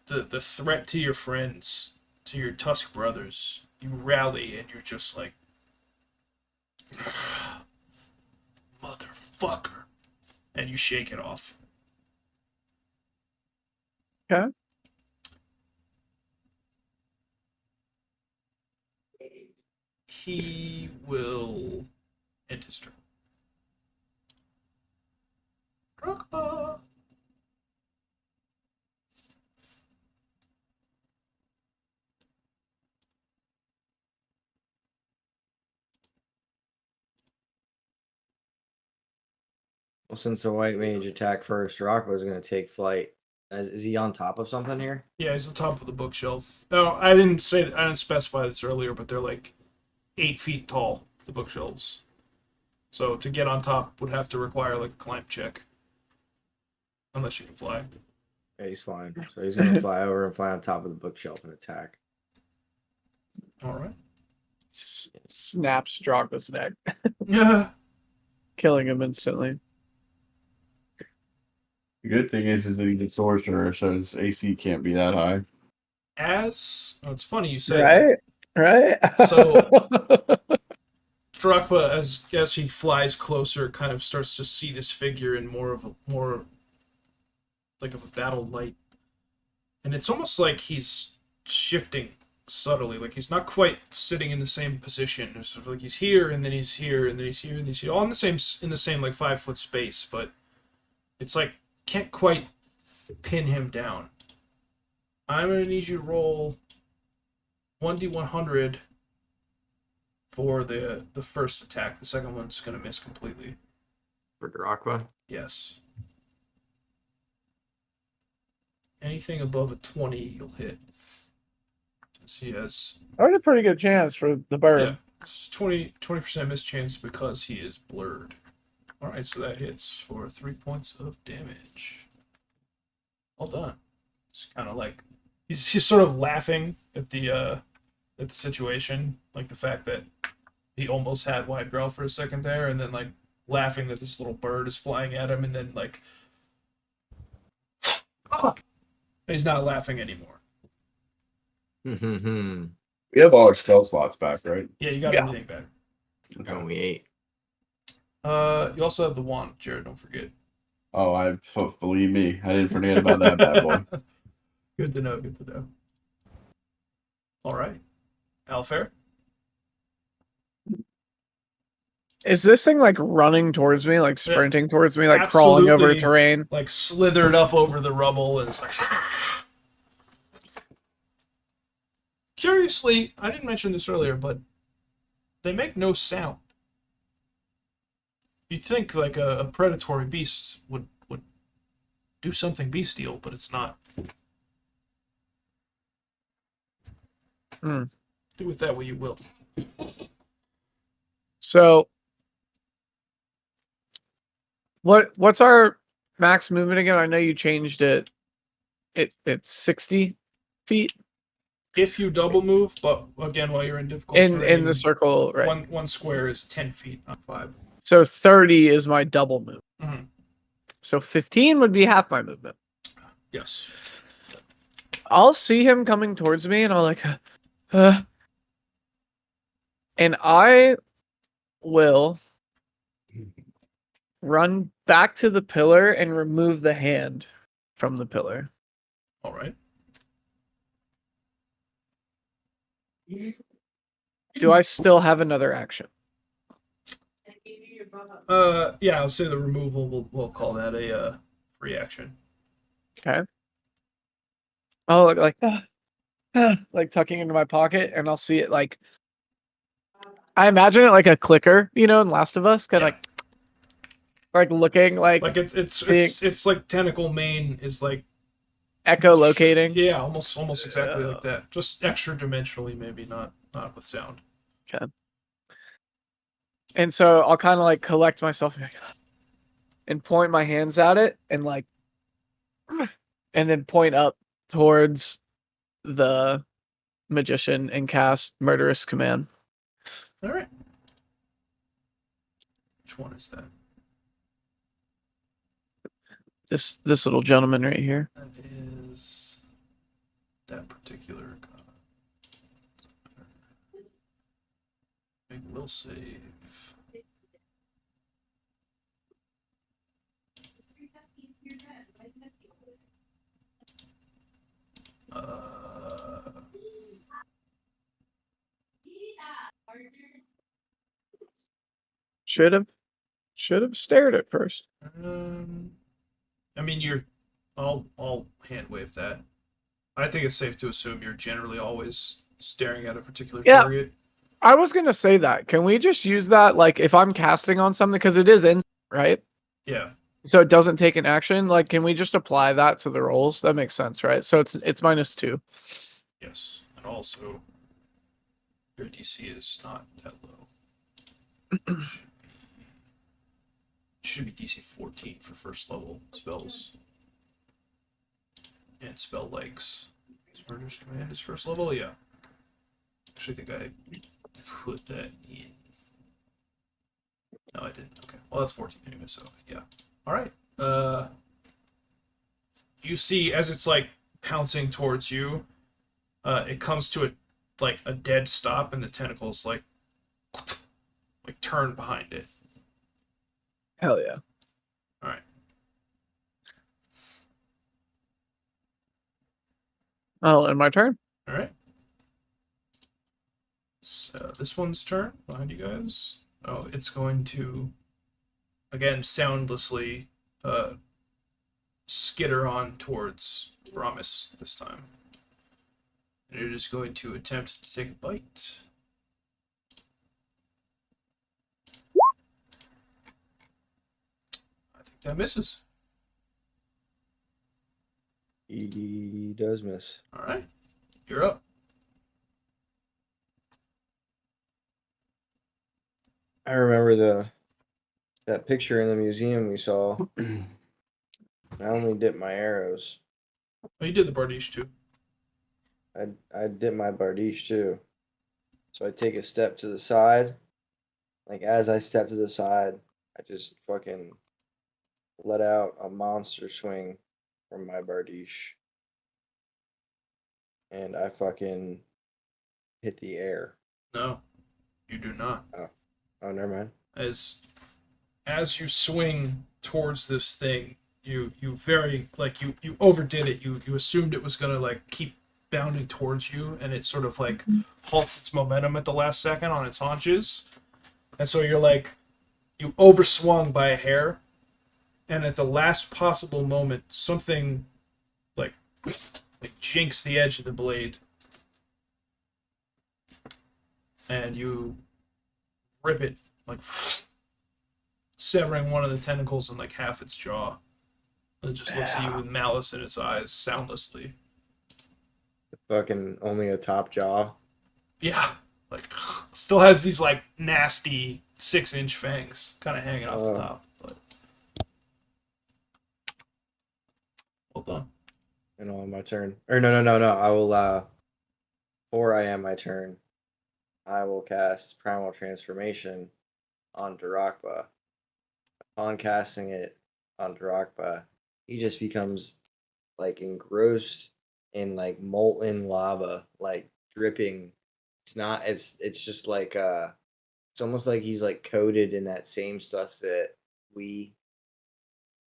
the threat to your friends, to your Tusk brothers, you rally and you're just like, motherfucker, and you shake it off. Okay. He will end his turn. Drogba. Well, since the white mage attack first, Rock was going to take flight. Is he on top of something here? Yeah, he's on top of the bookshelf. Oh, I didn't specify this earlier, but they're like 8 feet tall, the bookshelves. So to get on top would have to require like a climb check. Unless you can fly. Yeah, he's flying. So he's going to fly over and fly on top of the bookshelf and attack. Alright. Snaps Drogba's neck, Yeah. killing him instantly. The good thing is that he's a sorcerer, so his AC can't be that high. It's funny you say that. Right? So Drakba, as he flies closer, kind of starts to see this figure in more like of a battle light. And it's almost like he's shifting subtly. Like he's not quite sitting in the same position. It's sort of like he's here and then he's here and then he's here and he's here. All in the same like 5 foot space, but it's like can't quite pin him down. I'm gonna need you to roll 1d100 for the first attack. The second one's gonna miss completely. For Drogba? Yes. Anything above a 20, you'll hit. So he has I had a pretty good chance for the bird. yeah, it's 20% miss chance because he is blurred. All right, so that hits for 3 points of damage. Well done. It's kind of like he's sort of laughing at the situation, like the fact that he almost had Widegrowl for a second there, and then like laughing that this little bird is flying at him, and then like he's not laughing anymore. Mm-hmm. We have all our spell slots back, right? Yeah, you got Yeah. everything back. And we ate. You also have the wand, Jared. Don't forget. Oh, believe me, I didn't forget about that bad boy. Good to know. Good to know. All right, Alafair. Is this thing like running towards me, like sprinting towards me, like crawling over Absolutely. terrain? Like slithered up over the rubble, and it's like. Curiously, I didn't mention this earlier, but they make no sound. You'd think like a predatory beast would do something bestial, but it's not. Hmm. Do with that what you will. So, what's our max movement again? I know you changed it. It's 60 feet If you double move, but again, while you're in difficult in terrain, the circle, right? one square is 10 feet, not 5. So 30 is my double move. So 15 would be half my movement. Yes. I'll see him coming towards me, and I'll like, and I will run back to the pillar and remove the hand from the pillar. All right. Do I still have another action? Yeah, I'll say the removal. We'll call that a free action. Okay. Oh, like tucking into my pocket, and I'll see it like. I imagine it like a clicker, you know, in Last of Us, kind of Yeah. like looking like It's like tentacle mane is like echolocating. Yeah, almost exactly like that. Just extra dimensionally, maybe not with sound. Okay. And so I'll kind of like collect myself and point my hands at it and like, and then point up towards the magician and cast Murderous Command. All right. Which one is that? This little gentleman right here. That is that particular god. Big will save. Should have stared at first. I mean, I'll hand wave that. I think it's safe to assume you're generally always staring at a particular target. I was gonna say that. Can we just use that like if I'm casting on something because it is in right? Yeah. So it doesn't take an action. Like, can we just apply that to the rolls? That makes sense, right? So it's -2. Yes. And also, your DC is not that low. Should be DC 14 for first level spells. And spell legs. Is Murderous Command is first level? Yeah. Actually, I think I put that in. No, I didn't. Okay. Well, that's 14 anyway, so yeah. Alright. You see as it's like pouncing towards you, it comes to a dead stop and the tentacles like turn behind it. Hell yeah. Alright. Oh, and my turn. Alright. So this one's turn behind you guys. Oh, it's going to again soundlessly skitter on towards Brommus this time. And it is going to attempt to take a bite. I think that misses. He does miss. Alright. You're up. I remember that picture in the museum we saw. I only dipped my arrows. Oh, you did the Bardiche too. I dip my Bardiche too. So I take a step to the side. Like as I step to the side, I just fucking let out a monster swing from my Bardiche. And I fucking hit the air. No, you do not. Oh, never mind. As you swing towards this thing, you very you overdid it. You assumed it was gonna like keep bounding towards you, and it sort of like halts its momentum at the last second on its haunches, and so you're like you overswung by a hair, and at the last possible moment, something like jinks the edge of the blade, and you rip it like severing one of the tentacles and like half its jaw. It just looks at you with malice in its eyes, soundlessly. Fucking only a top jaw. Yeah, like still has these like nasty 6-inch fangs kind of hanging off the top. But well done. And on my turn. Or no. I will before I end my turn, I will cast Primal Transformation on Darakb. Upon casting it, on Darakb, he just becomes like engrossed in like molten lava, like dripping. It's not. It's just like it's almost like he's like coated in that same stuff that we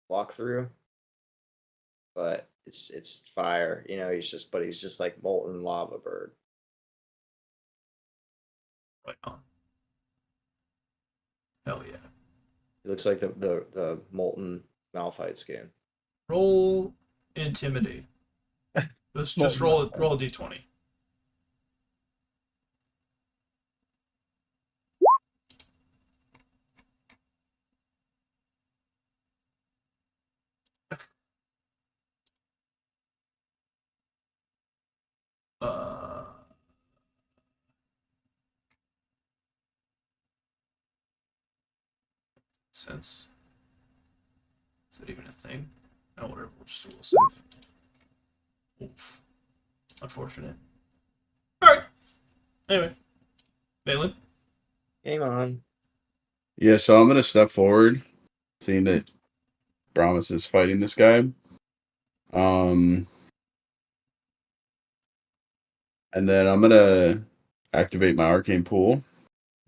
walk through, but it's fire. You know, he's just like molten lava bird. Right on. Hell yeah. It looks like the molten Malphite skin. Roll intimidate. Just roll a d20. Uh, sense. Is that even a thing? Oh, whatever. We'll just do a save. Oof. Unfortunate. Alright. Anyway. Valan. Game on. Yeah, so I'm gonna step forward, seeing that Brommus is fighting this guy. And then I'm gonna activate my arcane pool,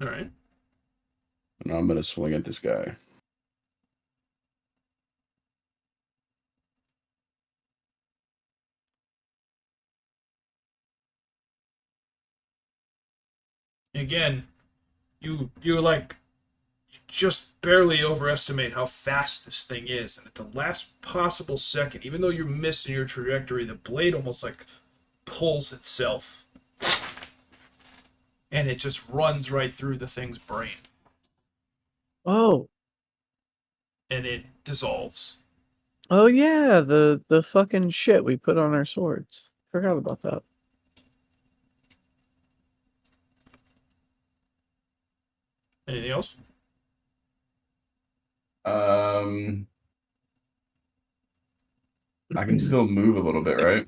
Alright. and I'm gonna swing at this guy. Again, you like just barely overestimate how fast this thing is, and at the last possible second, even though you're missing your trajectory, the blade almost like pulls itself, and it just runs right through the thing's brain, Oh. and it dissolves. Oh yeah, the fucking shit we put on our swords. Forgot about that. Anything else? I can still move a little bit, right?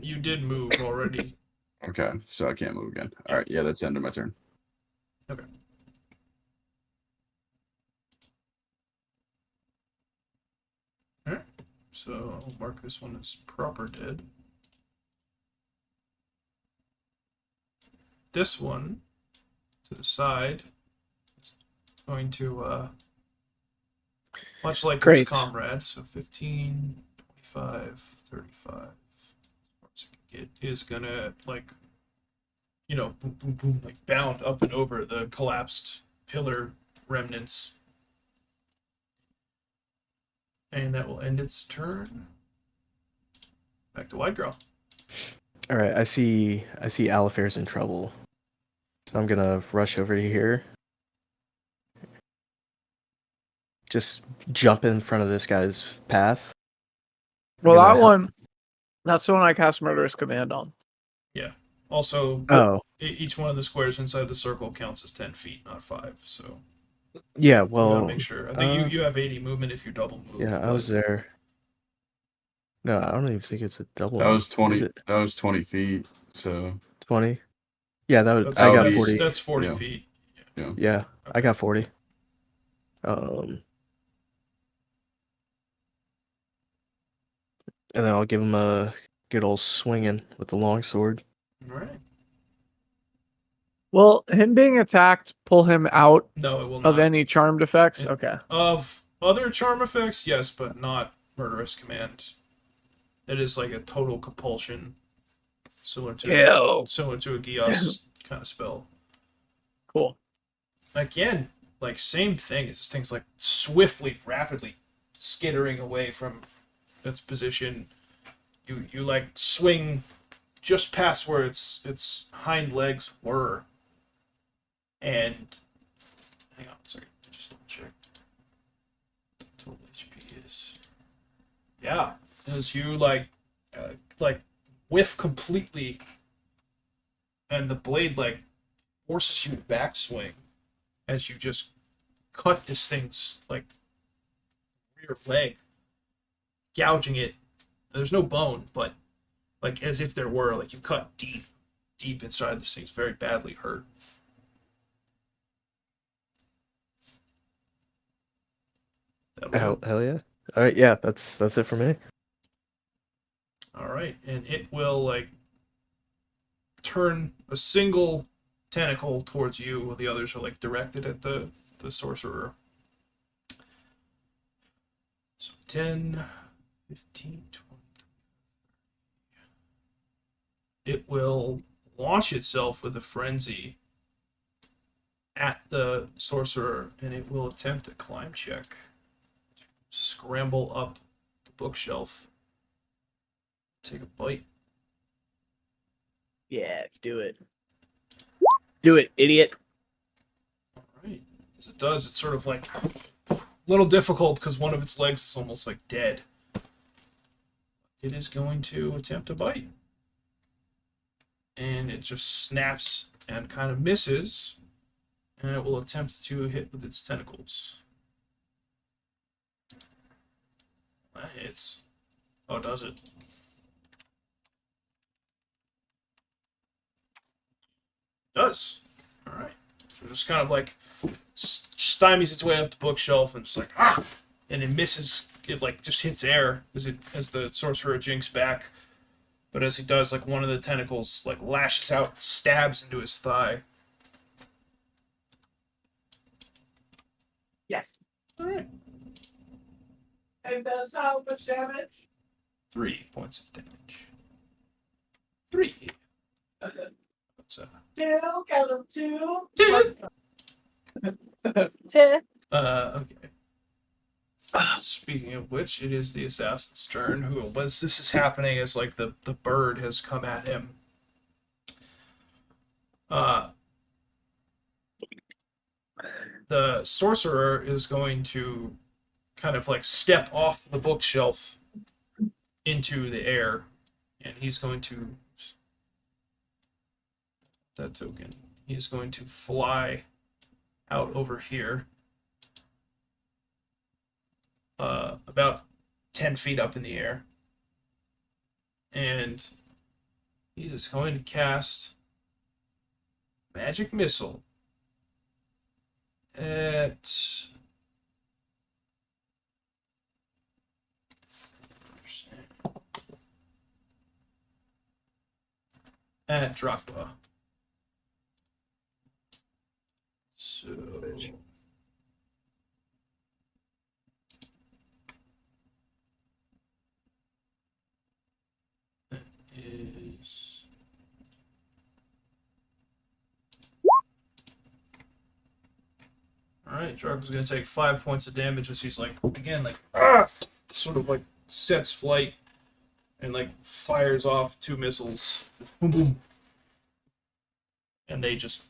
You did move already. Okay, so I can't move again. All right, yeah, that's the end of my turn. Okay. Alright. So I'll mark this one as proper dead. This one to the side is going to much like Great. its comrade, so 15, 25, 35, as far as I can get, is gonna like, boom, boom, boom, like bound up and over the collapsed pillar remnants. And that will end its turn. Back to Widegrowl. All right, I see Alafair's in trouble. So I'm gonna rush over to here. Just jump in front of this guy's path. Well, Gonna that one, that's the one I cast Murderous Command on. Yeah. Also, Oh, each one of the squares inside the circle counts as 10 feet, not 5. So yeah. we gotta Well, make sure. I think you have 80 movement if you double move. yeah, I was there. No, I don't even think it's a double. That was 20. Is it That was 20 feet. So 20? Yeah, that was. That's, I got that's, 40. That's 40 Yeah. feet. yeah. Yeah, I got 40. And then I'll give him a good old swinging with the long sword. All right. Will him being attacked pull him out No, it will of not. any charmed effects? It- Okay. Of other charm effects, yes, but not Murderous Command. It is like a total compulsion, similar to Ew. a Gios kind of spell. Cool. Again, like same thing. This thing's like swiftly, rapidly skittering away from its position. You like swing just past where its hind legs were, and hang on a second, just double check. Total HP is as you like whiff completely, and the blade like forces you to backswing as you just cut this thing's like rear leg, gouging it. There's no bone, but like as if there were, like you cut deep inside this thing's very badly hurt. Hell yeah. All right, yeah, that's it for me. All right, and it will like turn a single tentacle towards you, while the others are like directed at the sorcerer. So 10, 15, 20. It will launch itself with a frenzy at the sorcerer, and it will attempt a climb check. Scramble up the bookshelf. Take a bite. Yeah, do it. Do it, idiot. All right. As it does, it's sort of like a little difficult because one of its legs is almost like dead. It is going to attempt a bite. And it just snaps and kind of misses. And it will attempt to hit with its tentacles. That hits. Oh, does it? Does. Alright. So just kind of like stymies its way up the bookshelf and just like, ah! And it misses. It like just hits air as the sorcerer jinks back. But as he does, like one of the tentacles like lashes out, stabs into his thigh. Yes. Alright. And does how much damage? 3 points of damage. 3. What's Two, count them two. okay. Speaking of which, it is the assassin's turn, who, once this is happening, is like the bird has come at him. The sorcerer is going to kind of like step off the bookshelf into the air, and he's going to that token. He's going to fly out over here, about 10 feet up in the air, and he is going to cast Magic Missile at Darakb. So that is alright. Darakb's gonna take 5 points of damage as he's like again like sort of like sets flight and like fires off 2 missiles. Boom boom. And they just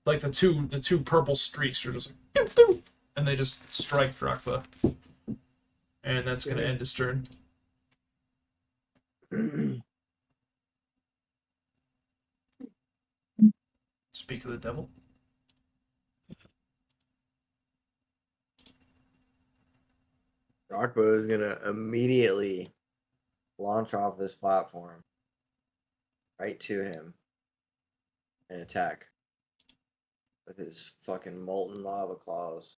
like the two purple streaks are just like boom, boom, and they just strike Darakb. And that's gonna end his turn. Speak of the devil. Darkbo is gonna immediately launch off this platform right to him and attack with his fucking molten lava claws.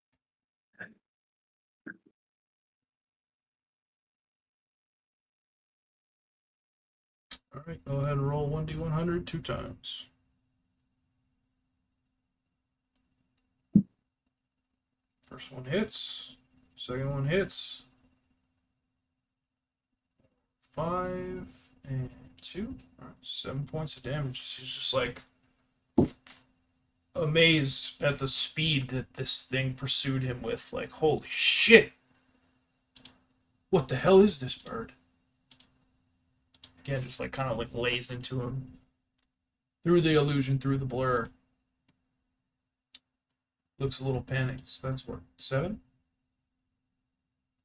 Alright, go ahead and roll 1d100 2 times. First one hits. Second one hits. 5 and 2. Alright, 7 points of damage. She's just like amazed at the speed that this thing pursued him with. Like, holy shit! What the hell is this bird? Again, just like kind of like lays into him through the illusion, through the blur. Looks a little panicked. So that's what, 7?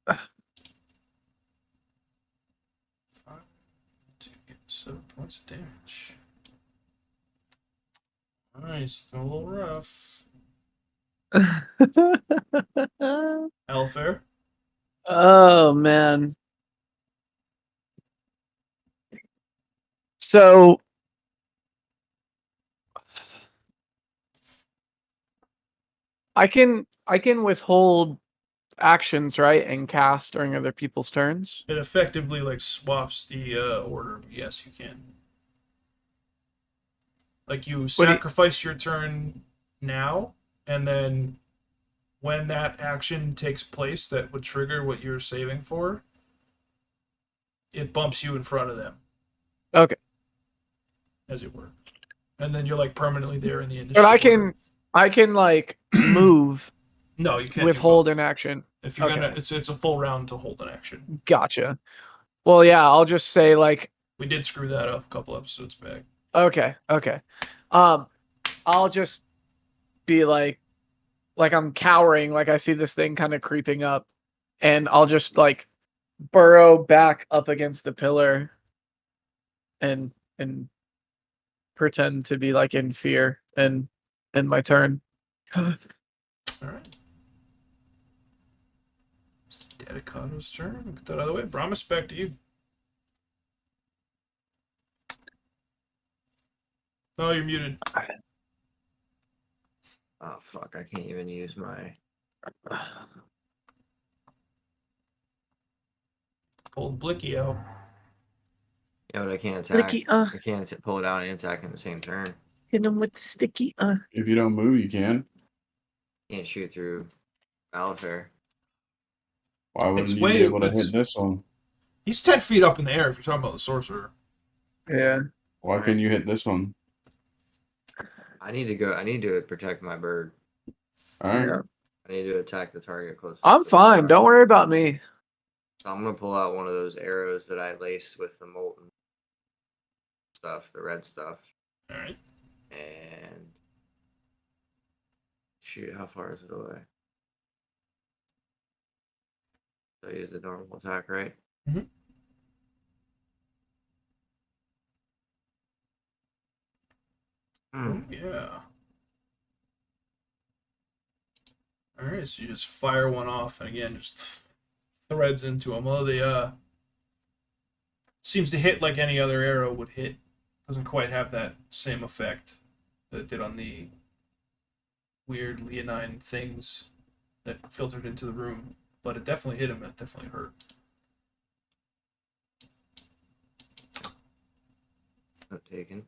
5 to get 7 points of damage. Alright, still a little rough. Alafair? Oh man. So I can withhold actions, right, and cast during other people's turns. It effectively like swaps the order. Yes, you can. Like you sacrifice your turn now, and then when that action takes place that would trigger what you're saving for, it bumps you in front of them. Okay. As it were. And then you're like permanently there in the initiative. But I can like move no, you can't with hold an action. If you're gonna it's a full round to hold an action. Gotcha. Well, yeah, I'll just say like we did screw that up a couple episodes back. Okay. I'll just be like I'm cowering, like I see this thing kind of creeping up, and I'll just like burrow back up against the pillar and pretend to be like in fear and in my turn. All right. Dedicato's turn. Get that out of the way. Brommus, back to you. Oh, you're muted. Oh fuck! I can't even use my. Pull Blicky out. Yeah, but I can't attack. Blicky, I can't pull it out and attack in the same turn. Hit him with the sticky. If you don't move, you can. Can't shoot through Alafair. Why wouldn't It's you way- be able to it's- hit this one? He's 10 feet up in the air if you're talking about the sorcerer. Yeah. Why couldn't you hit this one? I need to go. I need to protect my bird. All right. Yeah. I need to attack the target closest. I'm to the fine. target. Don't worry about me. So I'm gonna pull out one of those arrows that I laced with the molten stuff, the red stuff, All right. and shoot. How far is it away? So I use the normal attack, right? Mhm. Hmm. Yeah. All right, so you just fire one off, and again, just threads into him. Although they seems to hit like any other arrow would hit. Doesn't quite have that same effect that it did on the weird leonine things that filtered into the room. But it definitely hit him. It definitely hurt. Not taken.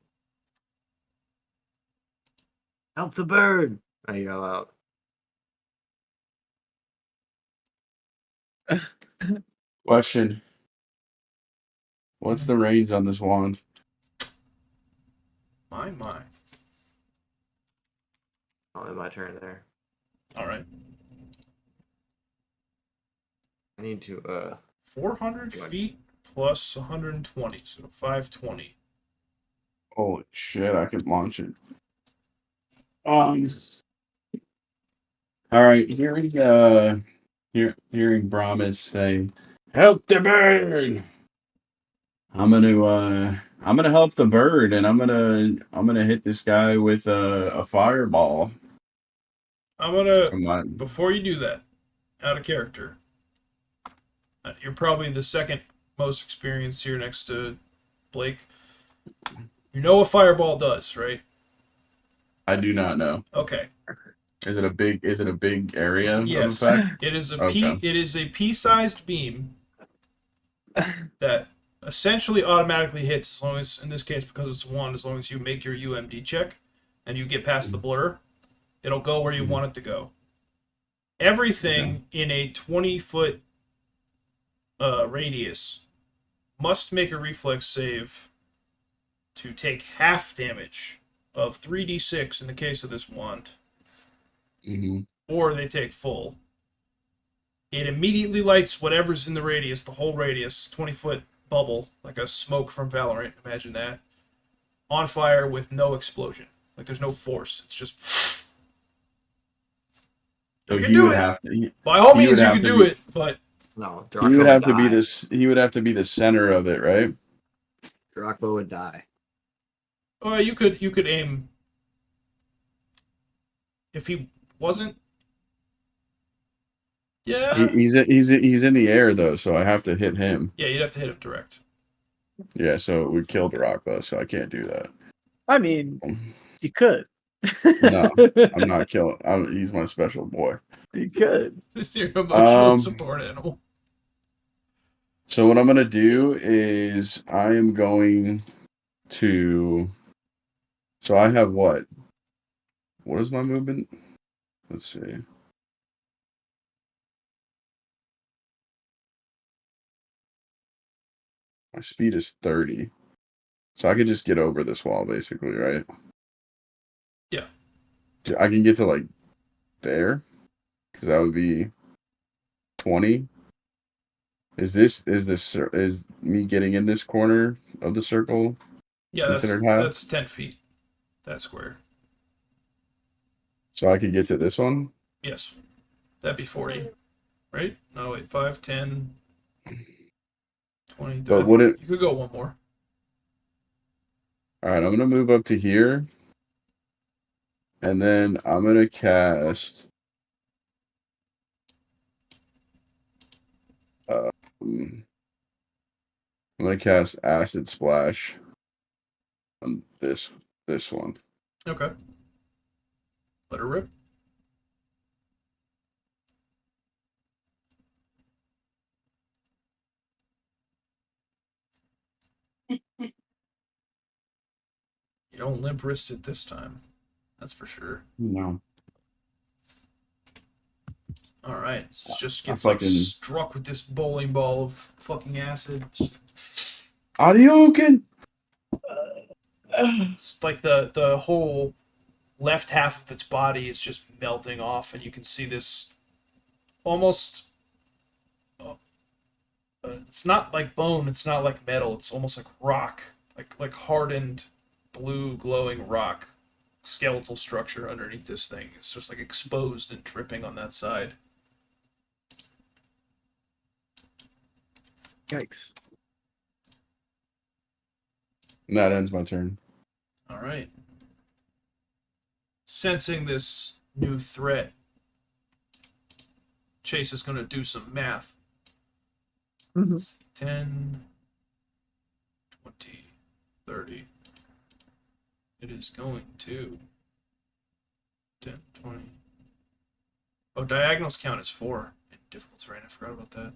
Help the bird! I yell out. Question. What's the range on this wand? My. Only my turn there. All right. I need to 400 feet plus 120, so 520. Holy shit, I can launch it. All right, hearing Brommus say, "Help the bird." I'm gonna help the bird, and I'm gonna hit this guy with a fireball. I'm gonna Come on. before you do that, out of character. You're probably the second most experienced here next to Blake. You know what fireball does, right? I do not know. Okay. Is it a big area? Yes. Of effect? It is a Okay. It is a pea-sized beam that essentially automatically hits as long as, in this case, because it's a wand, as long as you make your UMD check and you get past the blur, it'll go where you want it to go. Everything in a 20-foot radius must make a reflex save to take half damage of 3d6 in the case of this wand, Mm-hmm. or they take full. It immediately lights whatever's in the radius, the whole radius, 20-foot bubble, like a smoke from Valorant, imagine that, on fire with no explosion. Like there's no force. It's just... So You can he do would it. have to. By all He means, would you have can to do be- it, but no. He Draco would have to be die. this. He would have to be the center of it, right? Draco would die. you could aim... If he wasn't... Yeah. He's in the air though, so I have to hit him. Yeah, you'd have to hit him direct. Yeah, so it would kill Darakb, so I can't do that. I mean, you could. No, I'm not killing. He's my special boy. You could. It's your emotional Um, support animal. So what I'm gonna do is I am going to. So I have what? What is my movement? Let's see. My speed is 30. So I could just get over this wall, basically, right? Yeah. I can get to like there, because that would be 20. Is me getting in this corner of the circle Yeah, considered half? that's 10 feet. That square. So I could get to this one? Yes. That'd be 40. Right? No, wait. 5, 10, 20. But would it? You could go one more. All right, I'm gonna move up to here, and then I'm gonna cast. I'm gonna cast Acid Splash on this one. Okay. Let her rip. You don't limp wrist it this time. That's for sure. No, Alright. It just I gets like fucking struck with this bowling ball of fucking acid. Just Hadouken! it's like the whole left half of its body is just melting off, and you can see this almost. It's not like bone. It's not like metal. It's almost like rock, like hardened, blue glowing rock, skeletal structure underneath this thing. It's just like exposed and dripping on that side. Yikes. And that ends my turn. All right. Sensing this new threat, Chase is going to do some math. Mhm. Let's see, 10, 20, 30. It is going to 10, 20. Oh, diagonals count as 4 in difficult terrain. I forgot about that.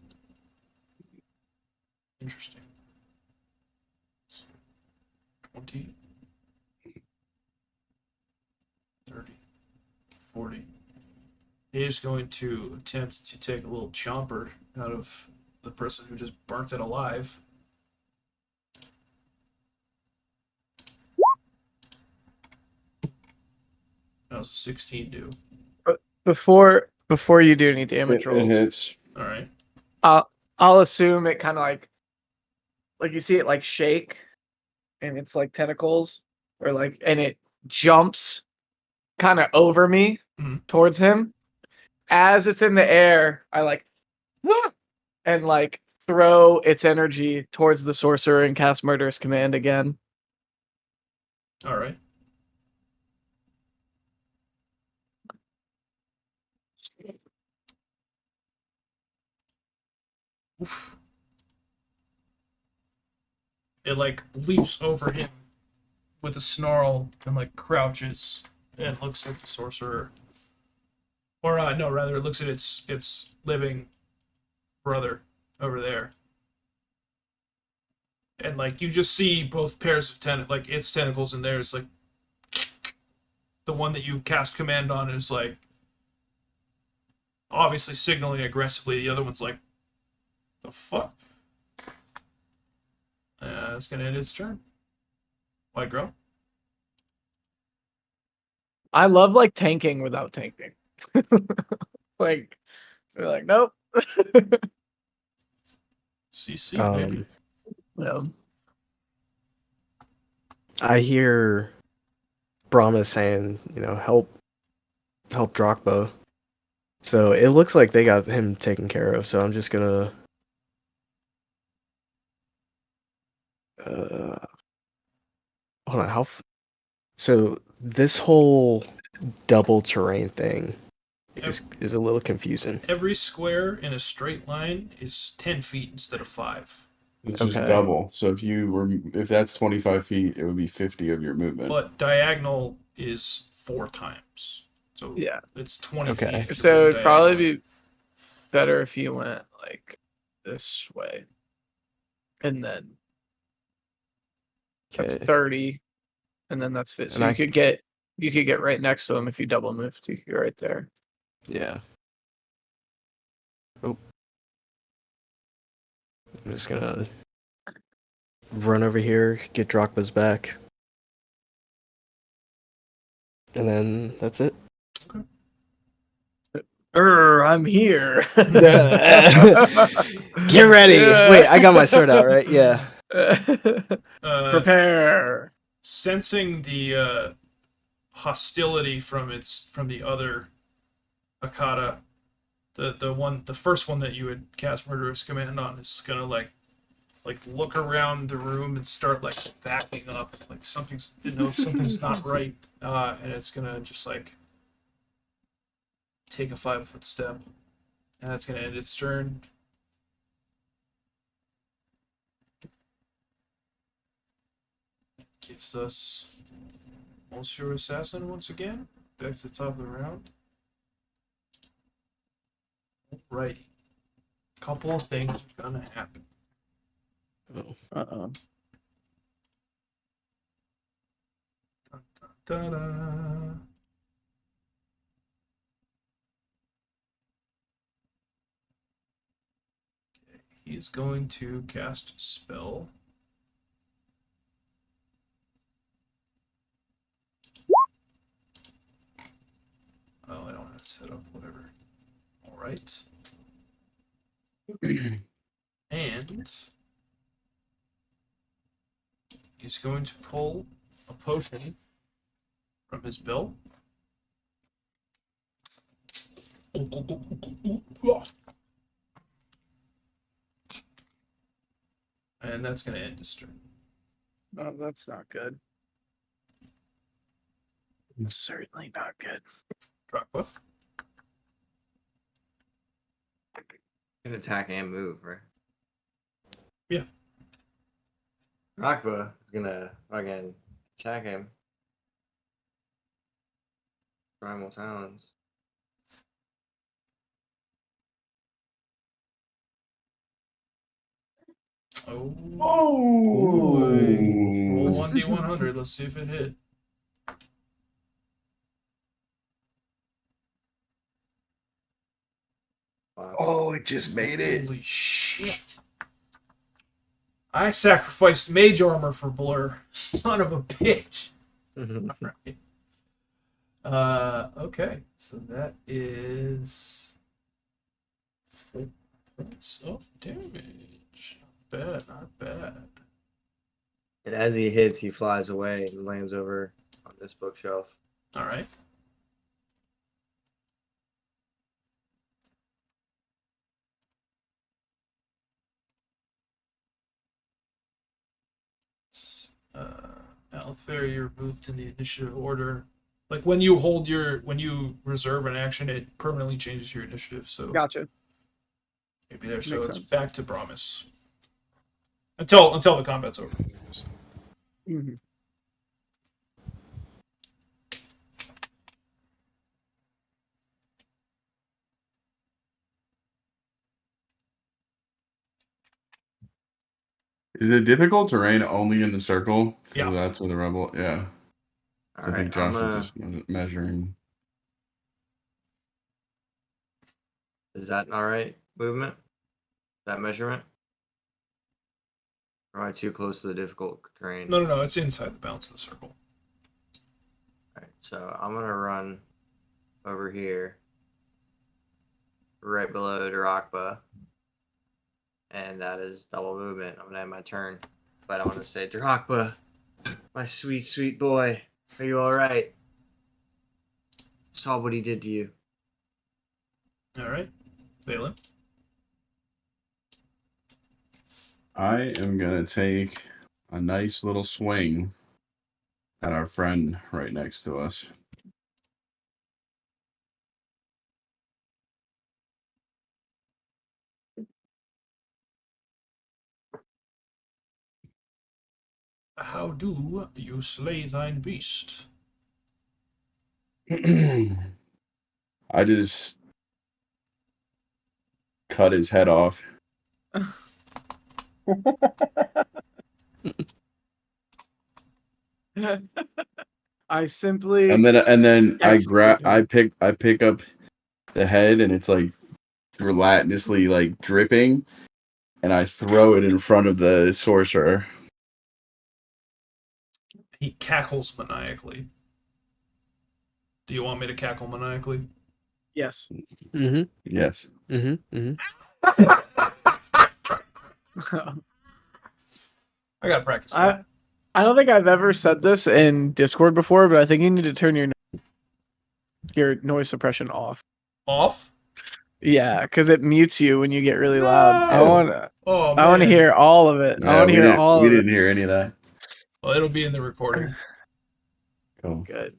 Interesting. 20, 30, 40. He is going to attempt to take a little chomper out of the person who just burnt it alive. That was a 16 do. Before you do any damage It rolls, hits. All right. I'll assume it kind of like you see it like shake, and it's like tentacles, or like, and it jumps kind of over me Mhm. towards him. As it's in the air, I like and like throw its energy towards the sorcerer and cast Murderous Command again. All right. Oof. It like leaps over him with a snarl and like crouches and looks at the sorcerer. Or no, rather, it looks at its living brother over there. And like you just see both pairs of like its tentacles and theirs. Like the one that you cast command on is like obviously signaling aggressively. The other one's like, the fuck. It's gonna end its turn. Widegrowl. I love like tanking without tanking. Like, we're like, nope. CC baby. Yeah. I hear Brommus saying, help Drakb. So it looks like they got him taken care of. So I'm just gonna hold on. So this whole double terrain thing is a little confusing. Every square in a straight line is 10 feet instead of 5. It's just Okay. double. So if that's 25 feet, it would be 50 of your movement. But diagonal is 4 times. So Yeah. it's 20 Okay. feet. So it'd probably diagonally. be better if you went like this way, and then that's Okay. 30, and then that's fit. So And you could get right next to him if you double moved. You could get right there. Yeah. Oh. I'm just gonna run over here, get Drachma's back. And then that's it. I'm here. Get ready. Wait, I got my sword out, right? Yeah. Prepare. Sensing the hostility from the other Akata, the first one that you would cast Murderous Command on is gonna like look around the room and start like backing up, like something's not right, and it's gonna just like take a 5-foot step, and that's gonna end its turn. Gives us Monsieur Assassin once again, back to the top of the round. Alrighty. Couple of things are gonna happen. Uh-oh. Ta-da. Okay, he is going to cast a spell. Oh, I don't have it set up, whatever. Alright. And he's going to pull a potion from his belt. And that's going to end his turn. Oh, that's not good. It's certainly not good. Drachma. Can attack and move, right? Yeah. Rakba is gonna fucking attack him. Primal Talons. Oh. Oh. Roll 1d100. Let's see if it hit. Wow. Oh, it just made it. Holy shit. I sacrificed mage armor for Blur. Son of a bitch. Right. Okay. So that is 4 points of damage. Not bad, not bad. And as he hits, he flies away and lands over on this bookshelf. Alright. Alafair, you're moved in the initiative order. Like when you reserve an action, it permanently changes your initiative. So Gotcha. maybe there. So Makes it's sense. back to Brommus until the combat's over. Mm-hmm. Is it difficult terrain only in the circle? 'Cause Yeah. that's where the rebel. Yeah. All So I right, think Josh was just measuring. Is that all right? Movement? That measurement? Or am I too close to the difficult terrain? No. It's inside the bounds of the circle. Alright, so I'm gonna run over here, right below Darakba, and that is double movement. I'm gonna end my turn, but I want to say, Darakba, my sweet, sweet boy, are you all right? Saw what he did to you. All right, Valan. I am gonna take a nice little swing at our friend right next to us. How do you slay thine beast? I just cut his head off. I simply And then I execute him. I pick up the head and it's like gelatinously like dripping, and I throw it in front of the sorcerer. He cackles maniacally. Do you want me to cackle maniacally? Yes. Mm-hmm. Yes. Mm-hmm. Mm-hmm. I gotta practice that. I don't think I've ever said this in Discord before, but I think you need to turn your noise suppression off. Off? Yeah, because it mutes you when you get really loud. No! Oh, I want to man. hear all of it. I want to hear all we of it. didn't hear any of that. Well, it'll be in the recording. Cool. Good.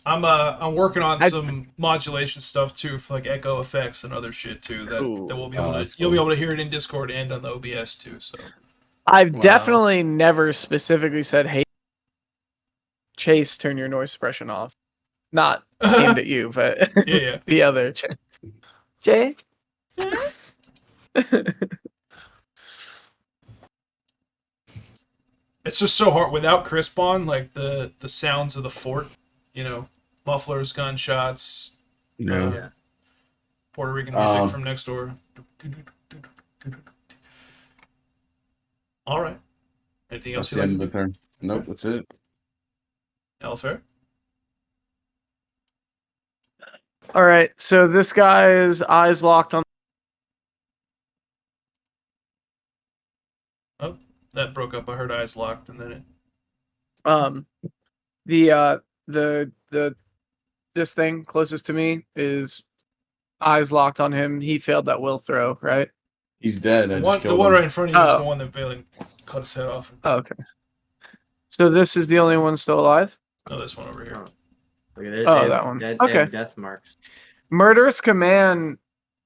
I'm working on some modulation stuff too for like echo effects and other shit too that we'll be able to that's you'll be cool. able to hear it in Discord and on the OBS too. So I've Wow. definitely never specifically said, "Hey, Chase, turn your noise suppression off." Not aimed at you, but yeah. the other Jay. It's just so hard without Crispon, like the sounds of the fort, you know, mufflers, gunshots, Yeah. Puerto Rican music from next door. All right. Anything else That's you the end like? of the turn. Nope, that's it. Alafair? All right, so this guy's eyes locked on. Oh, that broke up. I heard eyes locked, and then it. The this thing closest to me is eyes locked on him. He failed that will throw, right? He's dead. I just The killed one him. right in front of you is Oh. the one that Valen cut his head off. Oh, okay. So this is the only one still alive? Oh, this one over here. Look at it. Oh, They have that one. They Okay. have death marks. Murderous command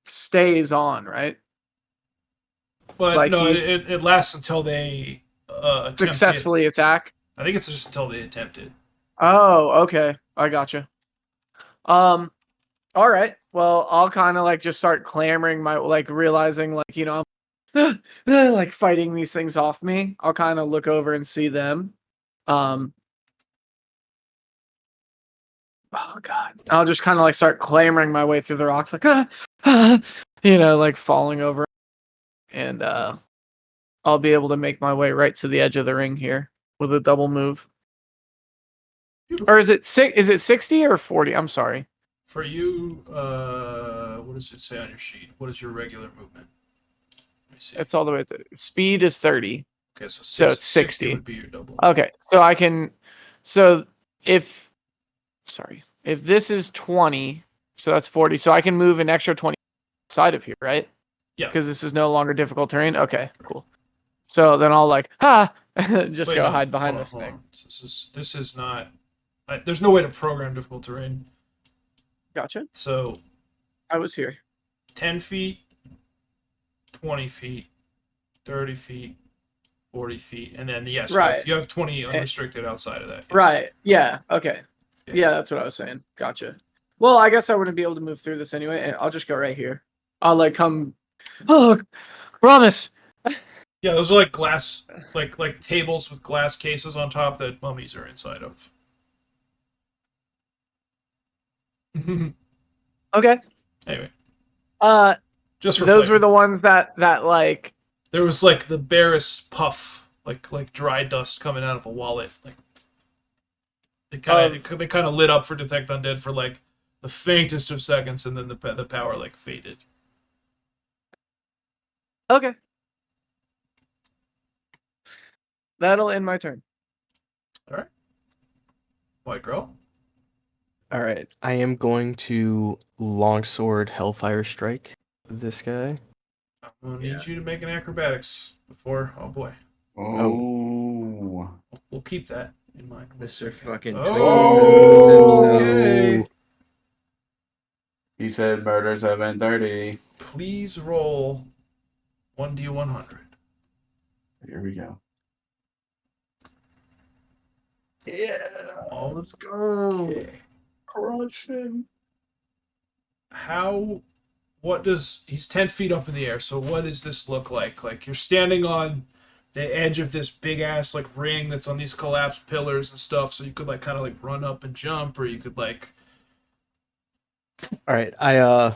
stays on, right? But Like no, he's- it lasts until they attempt Successfully attack. I think it's just until they attempt it. Oh, okay. I gotcha. All right. Well, I'll kind of like just start clamoring my like realizing like, you know, I'm like fighting these things off me. I'll kind of look over and see them. Oh god. I'll just kind of like start clamoring my way through the rocks like you know, like falling over, and I'll be able to make my way right to the edge of the ring here with a double move. Or is it 60 or 40? I'm sorry. For you, what does it say on your sheet? What is your regular movement? Let me see. It's all the way to speed is 30. Okay, so so it's 60. would be your double. Okay. So I can if this is 20, so that's 40. So I can move an extra 20 side of here, right? Yeah. Because this is no longer difficult terrain. Okay, cool. So then I'll like just Wait, go no, hide behind hold this on, thing. hold on. This is not. There's no way to program difficult terrain. Gotcha. So I was here. 10 feet, 20 feet, 30 feet, 40 feet, and then yes, Right. you have 20 unrestricted outside of that. Yes. Right. Yeah. Okay. Yeah. Yeah, that's what I was saying. Gotcha. Well, I guess I wouldn't be able to move through this anyway, and I'll just go right here. I'll like come. Oh, Brommus. Yeah, those are like glass, like tables with glass cases on top that mummies are inside of. Okay. Anyway, Just for those flavor. were the ones that like. There was like the barest puff, like dry dust coming out of a wallet. Like they kind of lit up for detect undead for like the faintest of seconds, and then the power like faded. Okay. That'll end my turn. All right, Widegrowl. All right, I am going to longsword Hellfire Strike this guy. I'm gonna need you to make an acrobatics before. Oh boy, Oh. we'll keep that in mind. Mr. fucking Oh, himself. okay. He said murder 730. Please roll 1d100. Here we go. Yeah. Oh, Let's go. okay. crush him. He's 10 feet up in the air, so what does this look like? Like, you're standing on the edge of this big ass, like, ring that's on these collapsed pillars and stuff, so you could, like, kind of, like, run up and jump, or you could, like... All right, I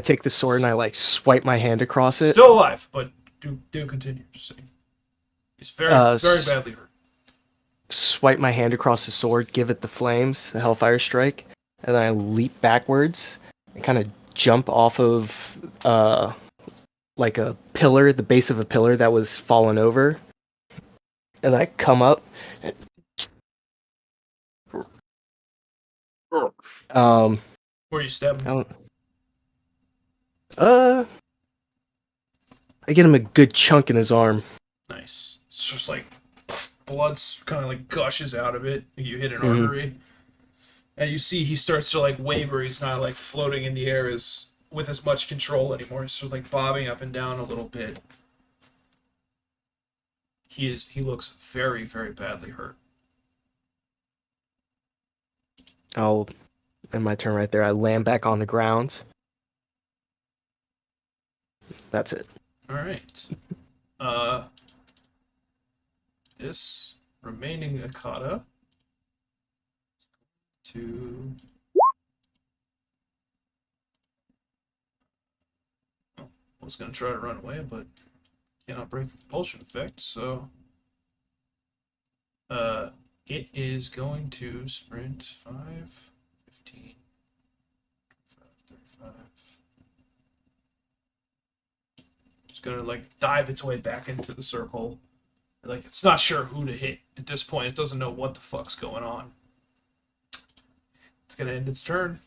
take the sword and I like swipe my hand across it. Still alive, but do continue, just saying. He's very badly hurt. Swipe my hand across the sword, give it the flames, the Hellfire Strike, and then I leap backwards and kind of jump off of like a pillar, the base of a pillar that was fallen over, and I come up. Where you stab him? I get him a good chunk in his arm. Nice. It's just like blood's kind of like gushes out of it. You hit an artery, and you see he starts to like waver. He's not like floating in the air with as much control anymore. He's just like bobbing up and down a little bit. He looks very, very badly hurt. I'll end my turn right there. I land back on the ground. That's it. All right. This remaining Akata to I was gonna try to run away, but cannot break the compulsion effect, so it is going to sprint 5, 15, 25, 35. It's gonna like dive its way back into the circle. Like, it's not sure who to hit at this point. It doesn't know what the fuck's going on. It's gonna end its turn.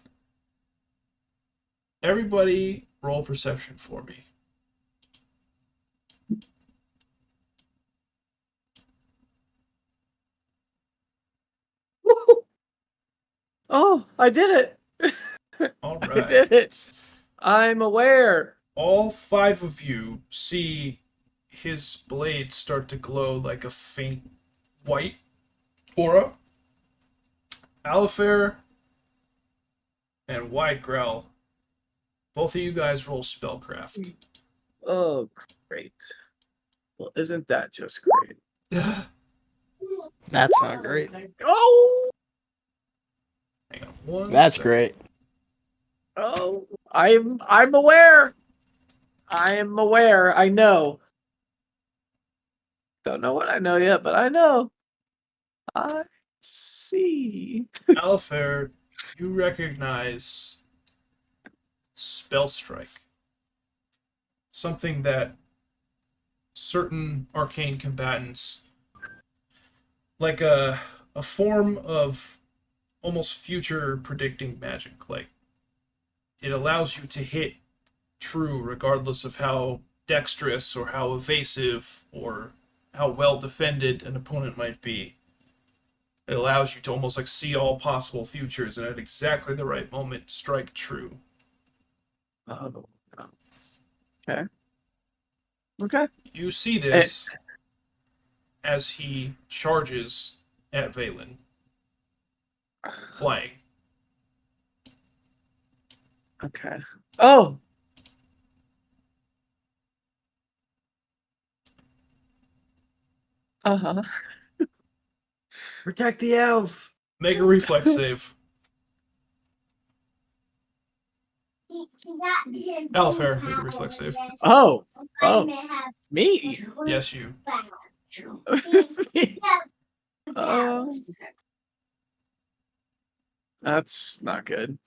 Everybody roll perception for me. Oh, I did it. All right. I did it. I'm aware. All 5 of you see his blade start to glow like a faint white aura. Alafair and Widegrowl, both of you guys roll spellcraft. Oh, great. Well, isn't that just great? That's not great. Oh, Hang on one That's second. great. oh, I'm aware. I am aware. I know. Don't know what I know yet, but I know. I see. Alafair, you recognize Spell Strike. Something that certain arcane combatants, like a form of almost future predicting magic. Like, it allows you to hit true regardless of how dexterous or how evasive or how well defended an opponent might be. It allows you to almost like see all possible futures and at exactly the right moment strike true. Oh, okay. Okay. You see this as he charges at Valan, flying. Okay. Oh. Uh-huh. Protect the elf. Make a reflex save. Alafair, make a reflex save. Oh. Oh. Me. Yes, you. That's not good.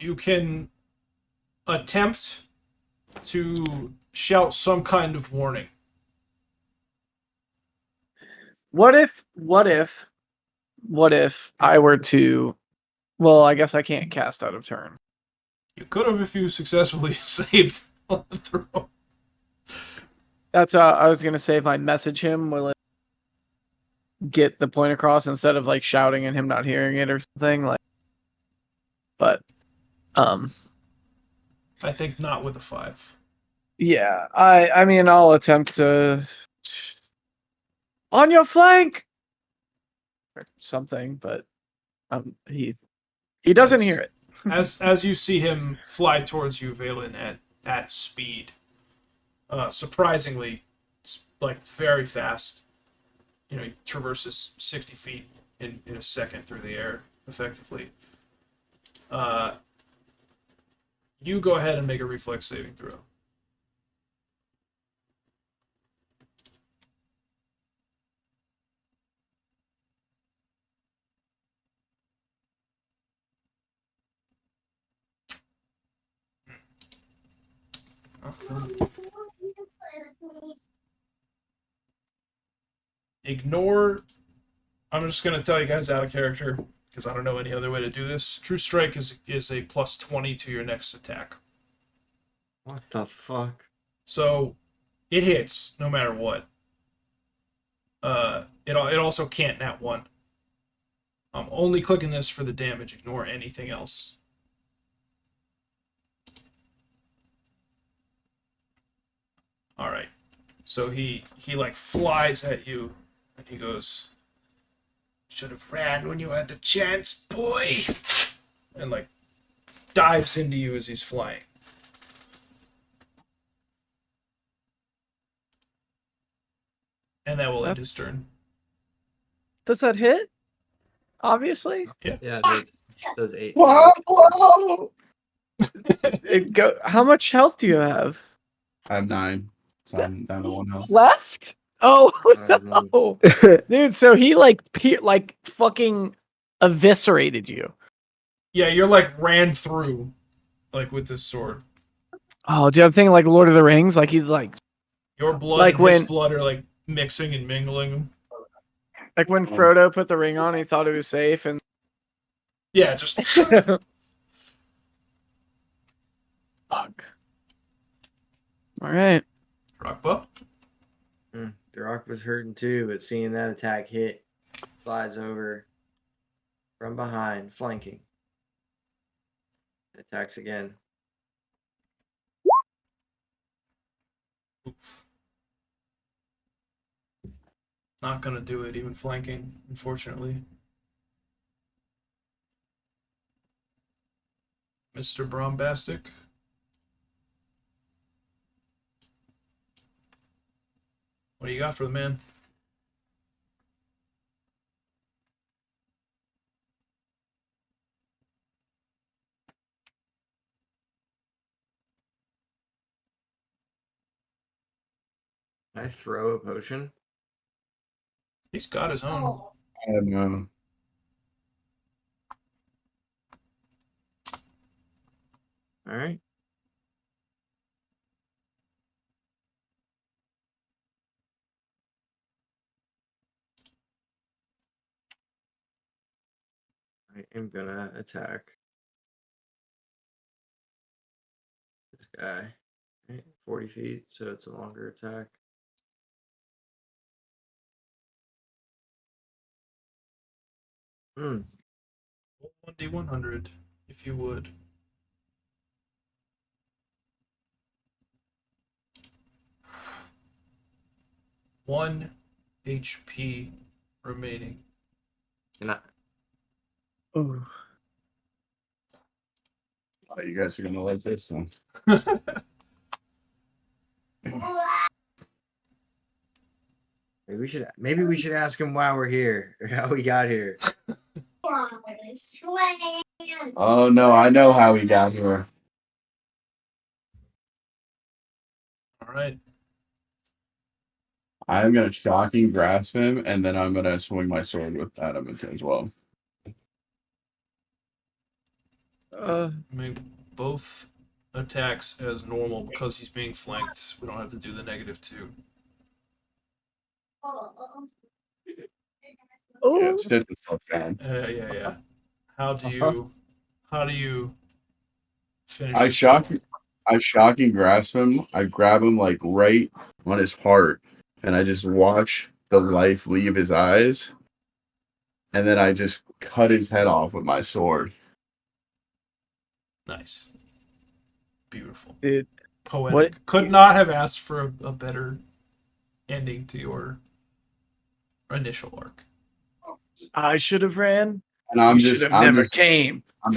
You can attempt to shout some kind of warning. What if I were to, well, I guess I can't cast out of turn. You could have if you successfully saved on the throw. That's I was gonna say, if I message him, will it get the point across instead of like shouting and him not hearing it or something like? But, I think not with a 5. yeah, I mean, I'll attempt to on your flank or something, but he He doesn't hear it. As you see him fly towards you, Valen, at speed, surprisingly, like very fast. You know, he traverses 60 feet in a second through the air, effectively. You go ahead and make a reflex saving throw. Ignore. I'm just gonna tell you guys out of character because I don't know any other way to do this. True Strike is a plus 20 to your next attack. What the fuck? So it hits no matter what. It also can't nat 1. I'm only clicking this for the damage. Ignore anything else. All right. So he like flies at you, and he goes, "Should have ran when you had the chance, boy," and like dives into you as he's flying. And that will end his turn. Does that hit? Obviously. Yeah, those 8. Whoa! How much health do you have I have 9. So I'm down to 1 health. left? Oh no. no, dude! So he like fucking eviscerated you. Yeah, you're like ran through, like with this sword. Oh, dude, I'm thinking like Lord of the Rings. Like he's like Your blood Like and his when- blood are like mixing and mingling. when Frodo put the ring on, he thought it was safe, and Yeah, just fuck. All right. Rockball. Darakb was hurting too, but seeing that attack hit, flies over from behind, flanking. Attacks again. Oof. Not gonna do it, even flanking, unfortunately. Mr. Brombastic. What do you got for the man? Can I throw a potion? He's got his own. I have none. All right. I am gonna attack this guy. Right, 40 feet, so it's a longer attack. Hmm. 1d100, if you would. One HP remaining. And I, Ooh. Oh, you guys are gonna like this then. maybe we should ask him why we're here or how we got here. Oh no, I know how he got here. All right. I'm gonna shocking grasp him, and then I'm gonna swing my sword with Adam as well. Make both attacks as normal because he's being flanked. We don't have to do the -2. Yeah, Ooh. it's just a fuck down. Yeah. How do you finish? I this shock off? I shocking grasp him. I grab him like right on his heart, and I just watch the life leave his eyes, and then I just cut his head off with my sword. Nice. Beautiful. Dude. Poetic. What- Could not have asked for a better ending to your initial arc. I should have ran. And I'm You should just, have I'm never just, came. I'm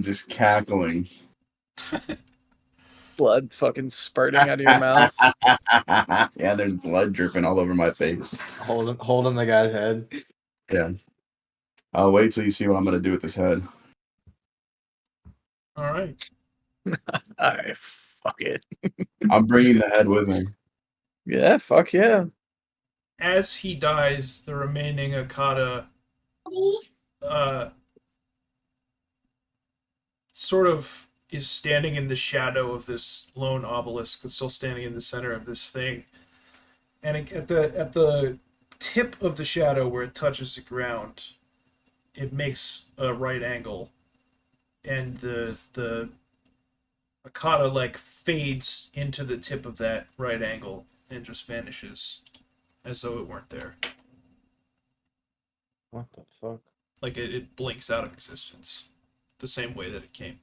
just cackling. Blood fucking spurting out of your mouth. Yeah, there's blood dripping all over my face. Holding the guy's head. Yeah. I'll wait till you see what I'm gonna do with this head. All right. Alright, fuck it. I'm bringing the head with me. Yeah, fuck yeah. As he dies, the remaining Akata sort of is standing in the shadow of this lone obelisk, but still standing in the center of this thing. And at the tip of the shadow where it touches the ground, it makes a right angle, and the Akata like fades into the tip of that right angle and just vanishes as though it weren't there. What the fuck? Like it blinks out of existence the same way that it came.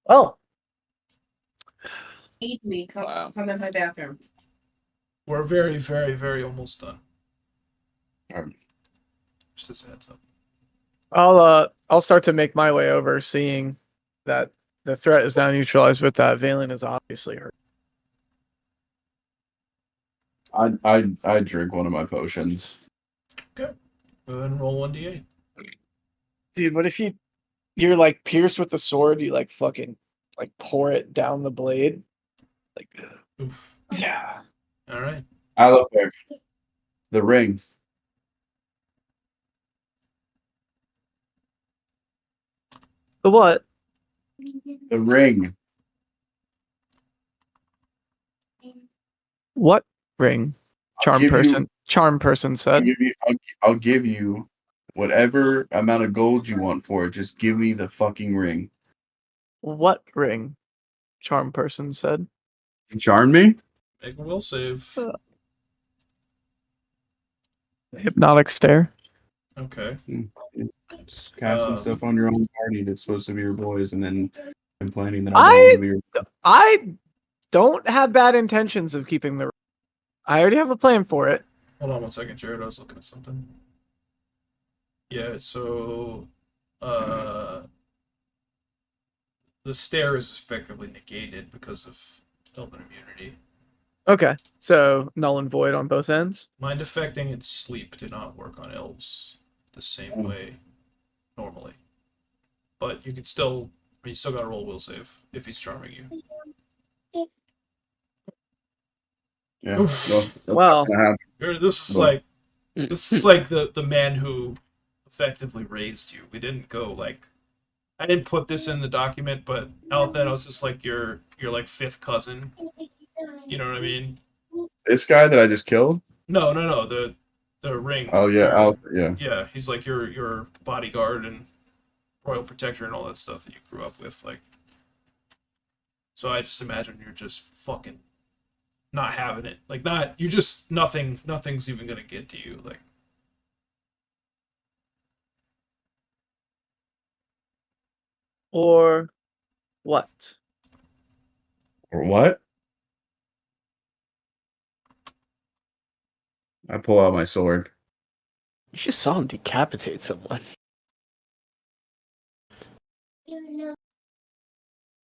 Well, Need me. Come, Wow. come in my bathroom. We're very, very, very almost done. Alright. Just as a heads up. I'll start to make my way over, seeing that the threat is now neutralized, but that Valen is obviously hurt. I drink one of my potions. Go ahead and roll 1d8. Dude, what if you're like pierced with the sword, you like fucking like pour it down the blade? Like Oof. yeah. All right. Alafair. The ring. The what? The ring. What ring? Charm person I'll said. give you. I'll give you whatever amount of gold you want for it. Just give me the fucking ring. What ring? Charm person said. You charm me? Make a will save. Hypnotic stare. Okay. Just casting Um, stuff on your own party that's supposed to be your boys, and then complaining that I I don't want to be your. I don't have bad intentions of keeping the ring. I already have a plan for it. Hold on one second, Jared. I was looking at something. Yeah, so the stare is effectively negated because of Elven immunity. Okay. So null and void on both ends. Mind affecting and sleep do not work on elves the same way normally. But you can still, I mean, you still gotta roll a will save if he's charming you. Yeah. Oof. Well, This is Well- like the man who effectively raised you. We didn't go like, I didn't put this in the document, but Althanos is like your like fifth cousin. You know what I mean? This guy that I just killed. No, the ring. Oh yeah, yeah. Yeah, he's like your bodyguard and royal protector and all that stuff that you grew up with. Like, so I just imagine you're just fucking not having it. Like, not you just nothing's even gonna get to you. Like, or what? Or what? I pull out my sword. You just saw him decapitate someone.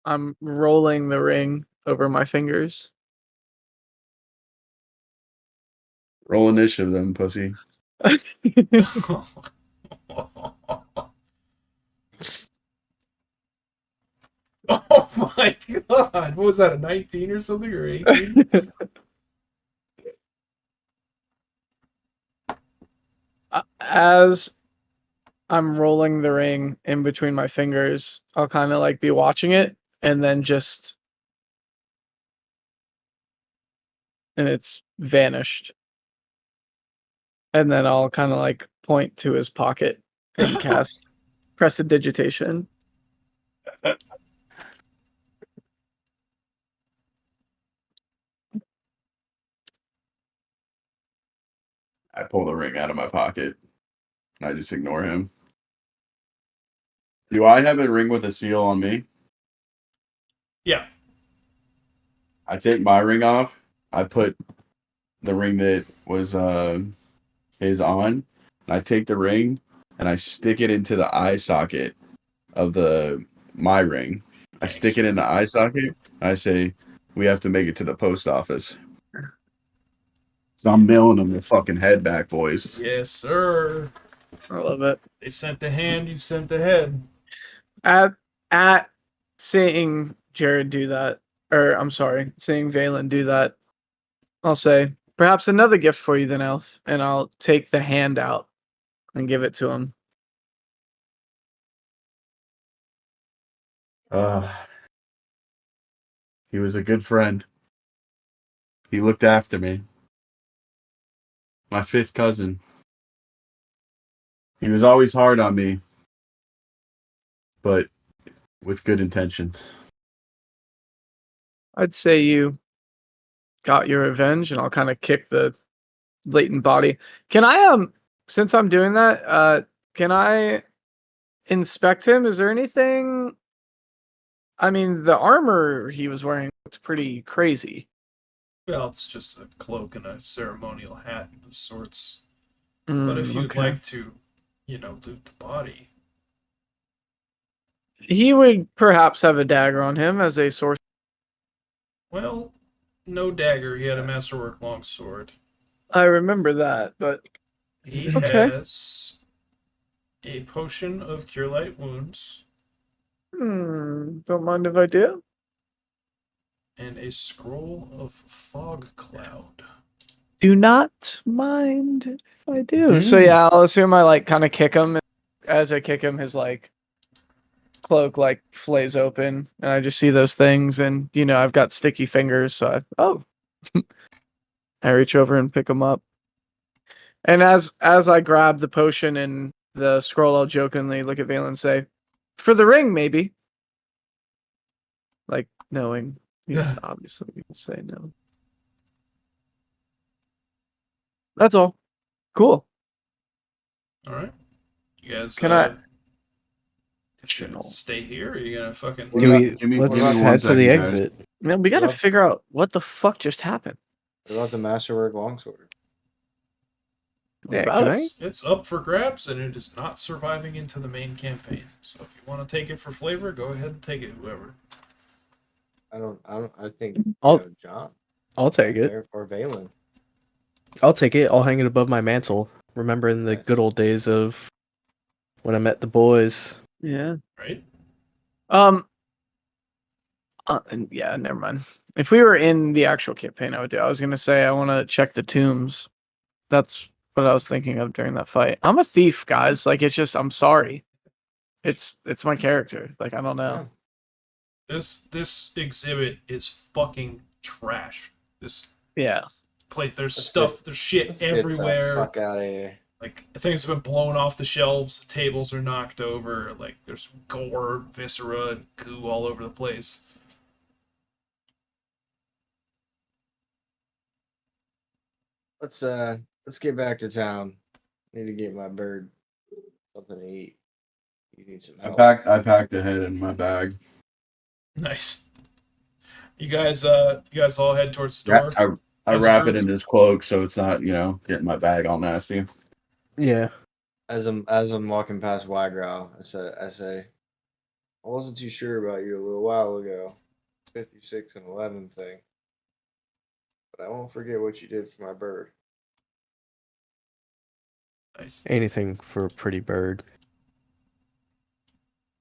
I'm rolling the ring over my fingers. Roll initiative, then, pussy. oh my god, what was that? A 19 or something or 18? As I'm rolling the ring in between my fingers, I'll kind of like be watching it and then just. And it's vanished. And then I'll kind of like point to his pocket and cast prestidigitation. I pull the ring out of my pocket. I just ignore him. Do I have a ring with a seal on me? Yeah. I take my ring off. I put the ring that was his on. And I take the ring and I stick it into the eye socket of my ring. I Thanks. stick it in the eye socket. I say, we have to make it to the post office. So I'm mailing them the fucking head back, boys. Yes, sir. I love it. They sent the hand, you sent the head. At seeing Jared do that, or I'm sorry, seeing Valan do that, I'll say, perhaps another gift for you then, Elf, and I'll take the hand out and give it to him. He was a good friend. He looked after me. My fifth cousin. He was always hard on me, but with good intentions. I'd say you got your revenge, and I'll kind of kick the latent body. Can I since I'm doing that, can I inspect him? Is there anything? I mean, the armor he was wearing looked pretty crazy. Well, it's just a cloak and a ceremonial hat of sorts. But if you'd Okay. like to, loot the body. He would perhaps have a dagger on him as a source. Well, no dagger. He had a masterwork longsword. I remember that, but He Okay. has a potion of cure light wounds don't mind if I do. and a scroll of fog cloud. Do not mind if I do. So yeah, I'll assume I like kind of kick him. As I kick him, his like cloak like flays open, and I just see those things, and I've got sticky fingers, so I reach over and pick him up. And as I grab the potion and the scroll, I'll jokingly look at Valen and say, "For the ring, maybe." Like knowing he's obviously gonna say no. That's all. Cool. All right. You guys Can I- gonna stay here? Or are you gonna fucking? What Do about- we, give me- let's give me one head to the second, guys. exit. Man, we got to Well- figure out what the fuck just happened. What about the masterwork longsword? Yeah, About can us. It's up for grabs, and it is not surviving into the main campaign. So if you want to take it for flavor, go ahead and take it. Whoever. I think I'll- John I'll take it. or Valen. I'll take it. I'll hang it above my mantle. Remembering the Nice. good old days of when I met the boys. Yeah. Right? And yeah, never mind. If we were in the actual campaign, I would do. I was gonna say I want to check the tombs. That's what I was thinking of during that fight. I'm a thief, guys. Like it's just I'm sorry. It's my character. Like I don't know. This exhibit is fucking trash. This Yeah. place, there's Let's stuff, there's shit Let's get the everywhere. fuck out of here. Like things have been blown off the shelves, tables are knocked over, like there's gore, viscera, and goo all over the place. Let's get back to town. Need to get my bird something to eat. You need some help. I packed the head in my bag. Nice. You guys all head towards the door. I As a wrap group? it in his cloak so it's not, getting my bag all nasty. Yeah. As I'm walking past Widegrowl, I say, I wasn't too sure about you a little while ago, 56 and 11 thing, but I won't forget what you did for my bird. Nice. Anything for a pretty bird.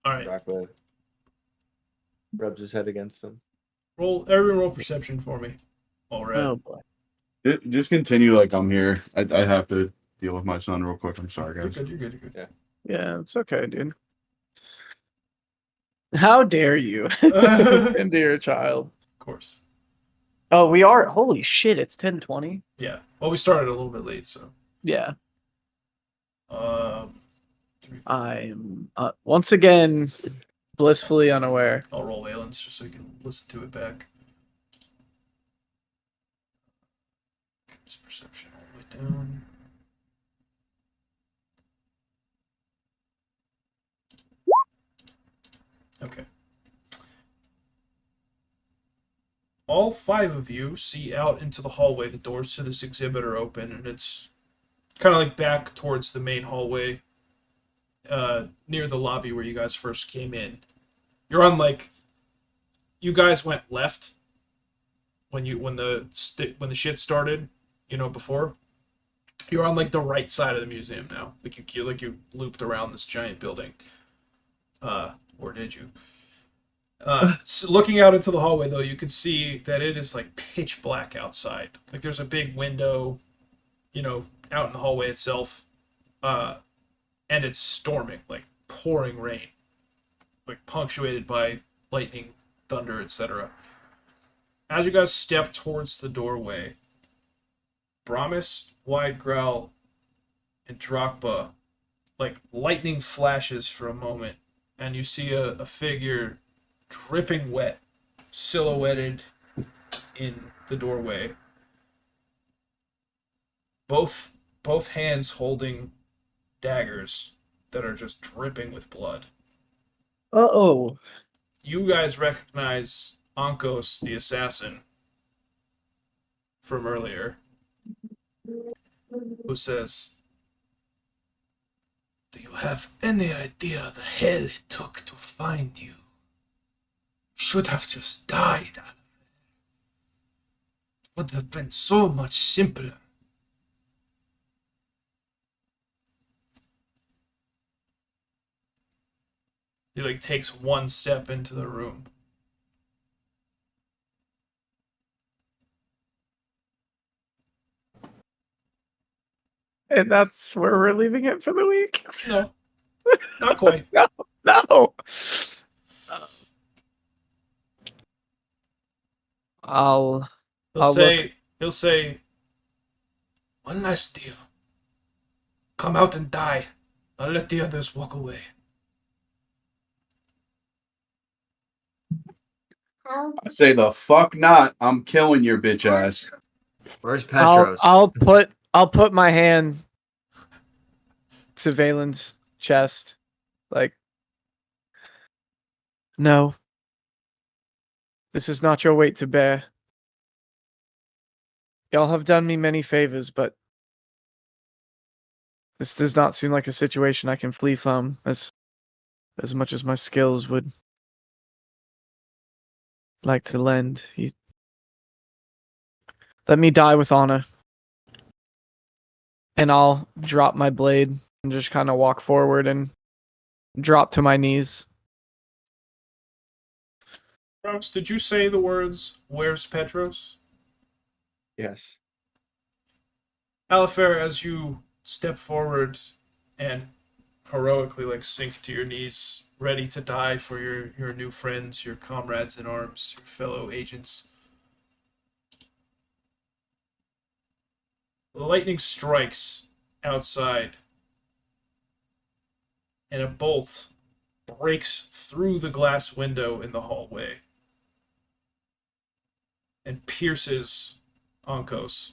All right. Rockwood rubs his head against him. Everyone roll perception for me. All right. Oh boy. Just continue like I'm here. I have to deal with my son real quick. I'm sorry, You're guys. good. You're good. You're good. Yeah, it's okay, dude. How dare you into your child? Of course. Oh, we are. Holy shit! It's 10:20. Yeah. Well, we started a little bit late, so. Yeah, 3, 4. I am once again blissfully unaware. I'll roll Valence just so you can listen to it back. Just perception all the way down. Okay. All 5 of you see out into the hallway. The doors to this exhibit are open, and it's kind of like back towards the main hallway, near the lobby where you guys first came in. You're on like, you guys went left when the shit started, before. You're on like the right side of the museum now. Like you looped around this giant building. Or did you? So looking out into the hallway, though, you could see that it is like pitch black outside. Like there's a big window, out in the hallway itself, and it's storming, like pouring rain, like punctuated by lightning, thunder, etc. As you guys step towards the doorway, Brommus, Widegrowl, and Darakb, like lightning flashes for a moment, and you see a figure dripping wet, silhouetted in the doorway. Both hands holding daggers that are just dripping with blood. Uh-oh. You guys recognize Ankos, the assassin, from earlier, who says, "Do you have any idea the hell it took to find you? Should have just died, Alafair. It would have been so much simpler." He like takes one step into the room. And that's where we're leaving it for the week. No, not quite. No. I'll He'll say, "One last deal. Come out and die. I'll let the others walk away." I say the fuck not. I'm killing your bitch ass. Where's Petros? I'll put my hand to Valen's chest. Like, no. This is not your weight to bear. Y'all have done me many favors, but this does not seem like a situation I can flee from as much as my skills would like to lend. Let me die with honor. And I'll drop my blade and just kind of walk forward and drop to my knees. Rox, did you say the words, "Where's Petros"? Yes. Alafair, as you step forward and heroically like sink to your knees, ready to die for your new friends, your comrades in arms, your fellow agents, the lightning strikes outside, and a bolt breaks through the glass window in the hallway and pierces Ankos.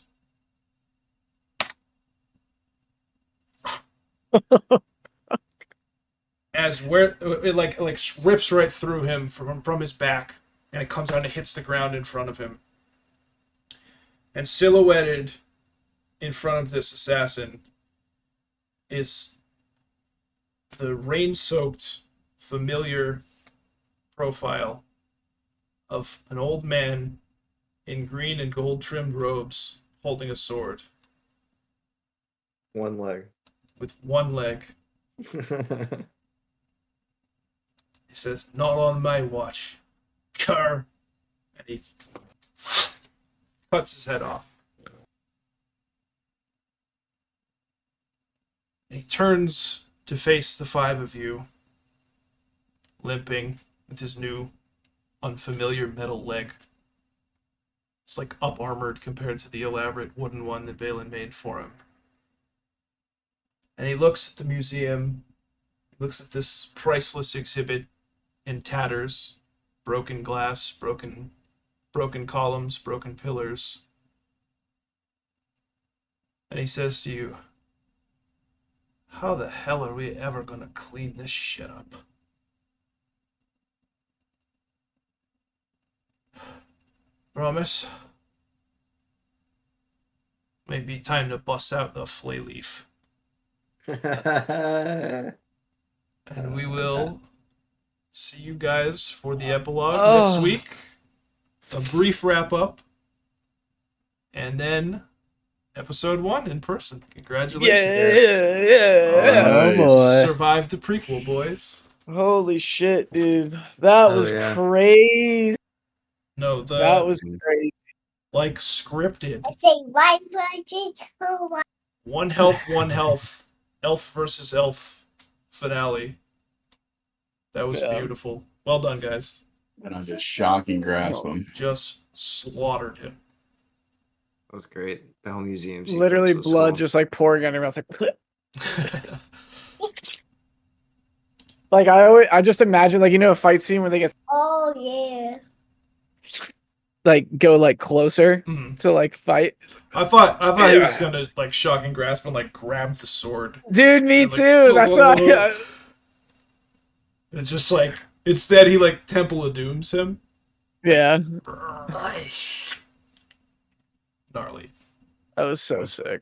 As where it like rips right through him from his back, and it comes out and hits the ground in front of him. And silhouetted in front of this assassin is the rain-soaked, familiar profile of an old man in green and gold-trimmed robes holding a sword One leg. with one leg. He says, "Not on my watch. Cur." And he cuts his head off. And he turns to face the 5 of you, limping with his new, unfamiliar metal leg. It's like up-armored compared to the elaborate wooden one that Valan made for him. And he looks at the museum, looks at this priceless exhibit in tatters, broken glass, broken columns, broken pillars. And he says to you, "How the hell are we ever gonna clean this shit up?" Brommus. Maybe time to bust out the flay leaf. And we will see you guys for the epilogue next week. A brief wrap up. And then episode 1 in person. Congratulations. Oh Nice. boy. Survived the prequel, boys. Holy shit, dude. That Oh, was yeah. crazy. No, the That was crazy. like scripted. I say white magic. Oh, what? One health, elf versus elf finale. That was Yeah. beautiful. Well done, guys. And I just shocking grasp him. Just slaughtered him. That was great. The whole museum. Literally sequence was blood cool. just like pouring out of your mouth. Like I just imagine like a fight scene where they get Oh, yeah. like go like closer Mhm. to like fight. I thought he was gonna like shock and grasp and like grab the sword. Dude, me And, like, too. That's why. It's just like instead he like Temple of Dooms him. Yeah, Gnarly. that was so sick.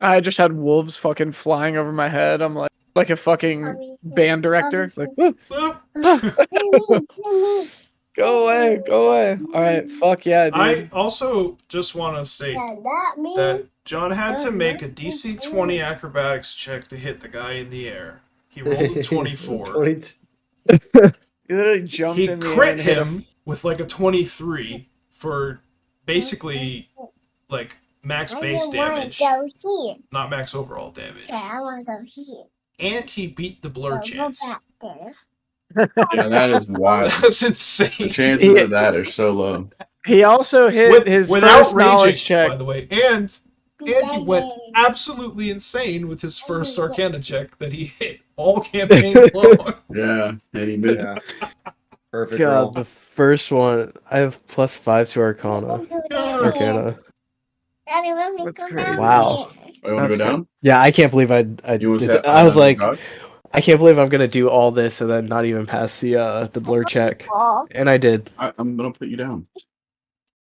I just had wolves fucking flying over my head. I'm like a fucking band director. Like, "Woo, go away, go away. All right, fuck yeah, dude. I also just want to state that John had to make a DC 20 acrobatics check to hit the guy in the air. He rolled a 24. Wait. You literally jumped He in the air crit and hit a him with like a 23 for basically like max base damage, Go here. not max overall damage. Okay, I want to go here. And he beat the blur Go chance. back there. Yeah, that is wild. That's The insane. chances of that are so low. He also hit his Without first knowledge raging, check. by the way. And he went absolutely insane with his first Arcana check that he hit all campaign long. Yeah, and he missed. Yeah. Perfect God, roll. the first one, I have +5 to Arcana. Arcana. Daddy, let me That's go crazy. down Wow. here. Oh, you want to go down? Yeah, I can't believe I You was did at- that. I was like, dog? I can't believe I'm gonna do all this and then not even pass the blur check, Oh, and I did. I'm gonna put you down.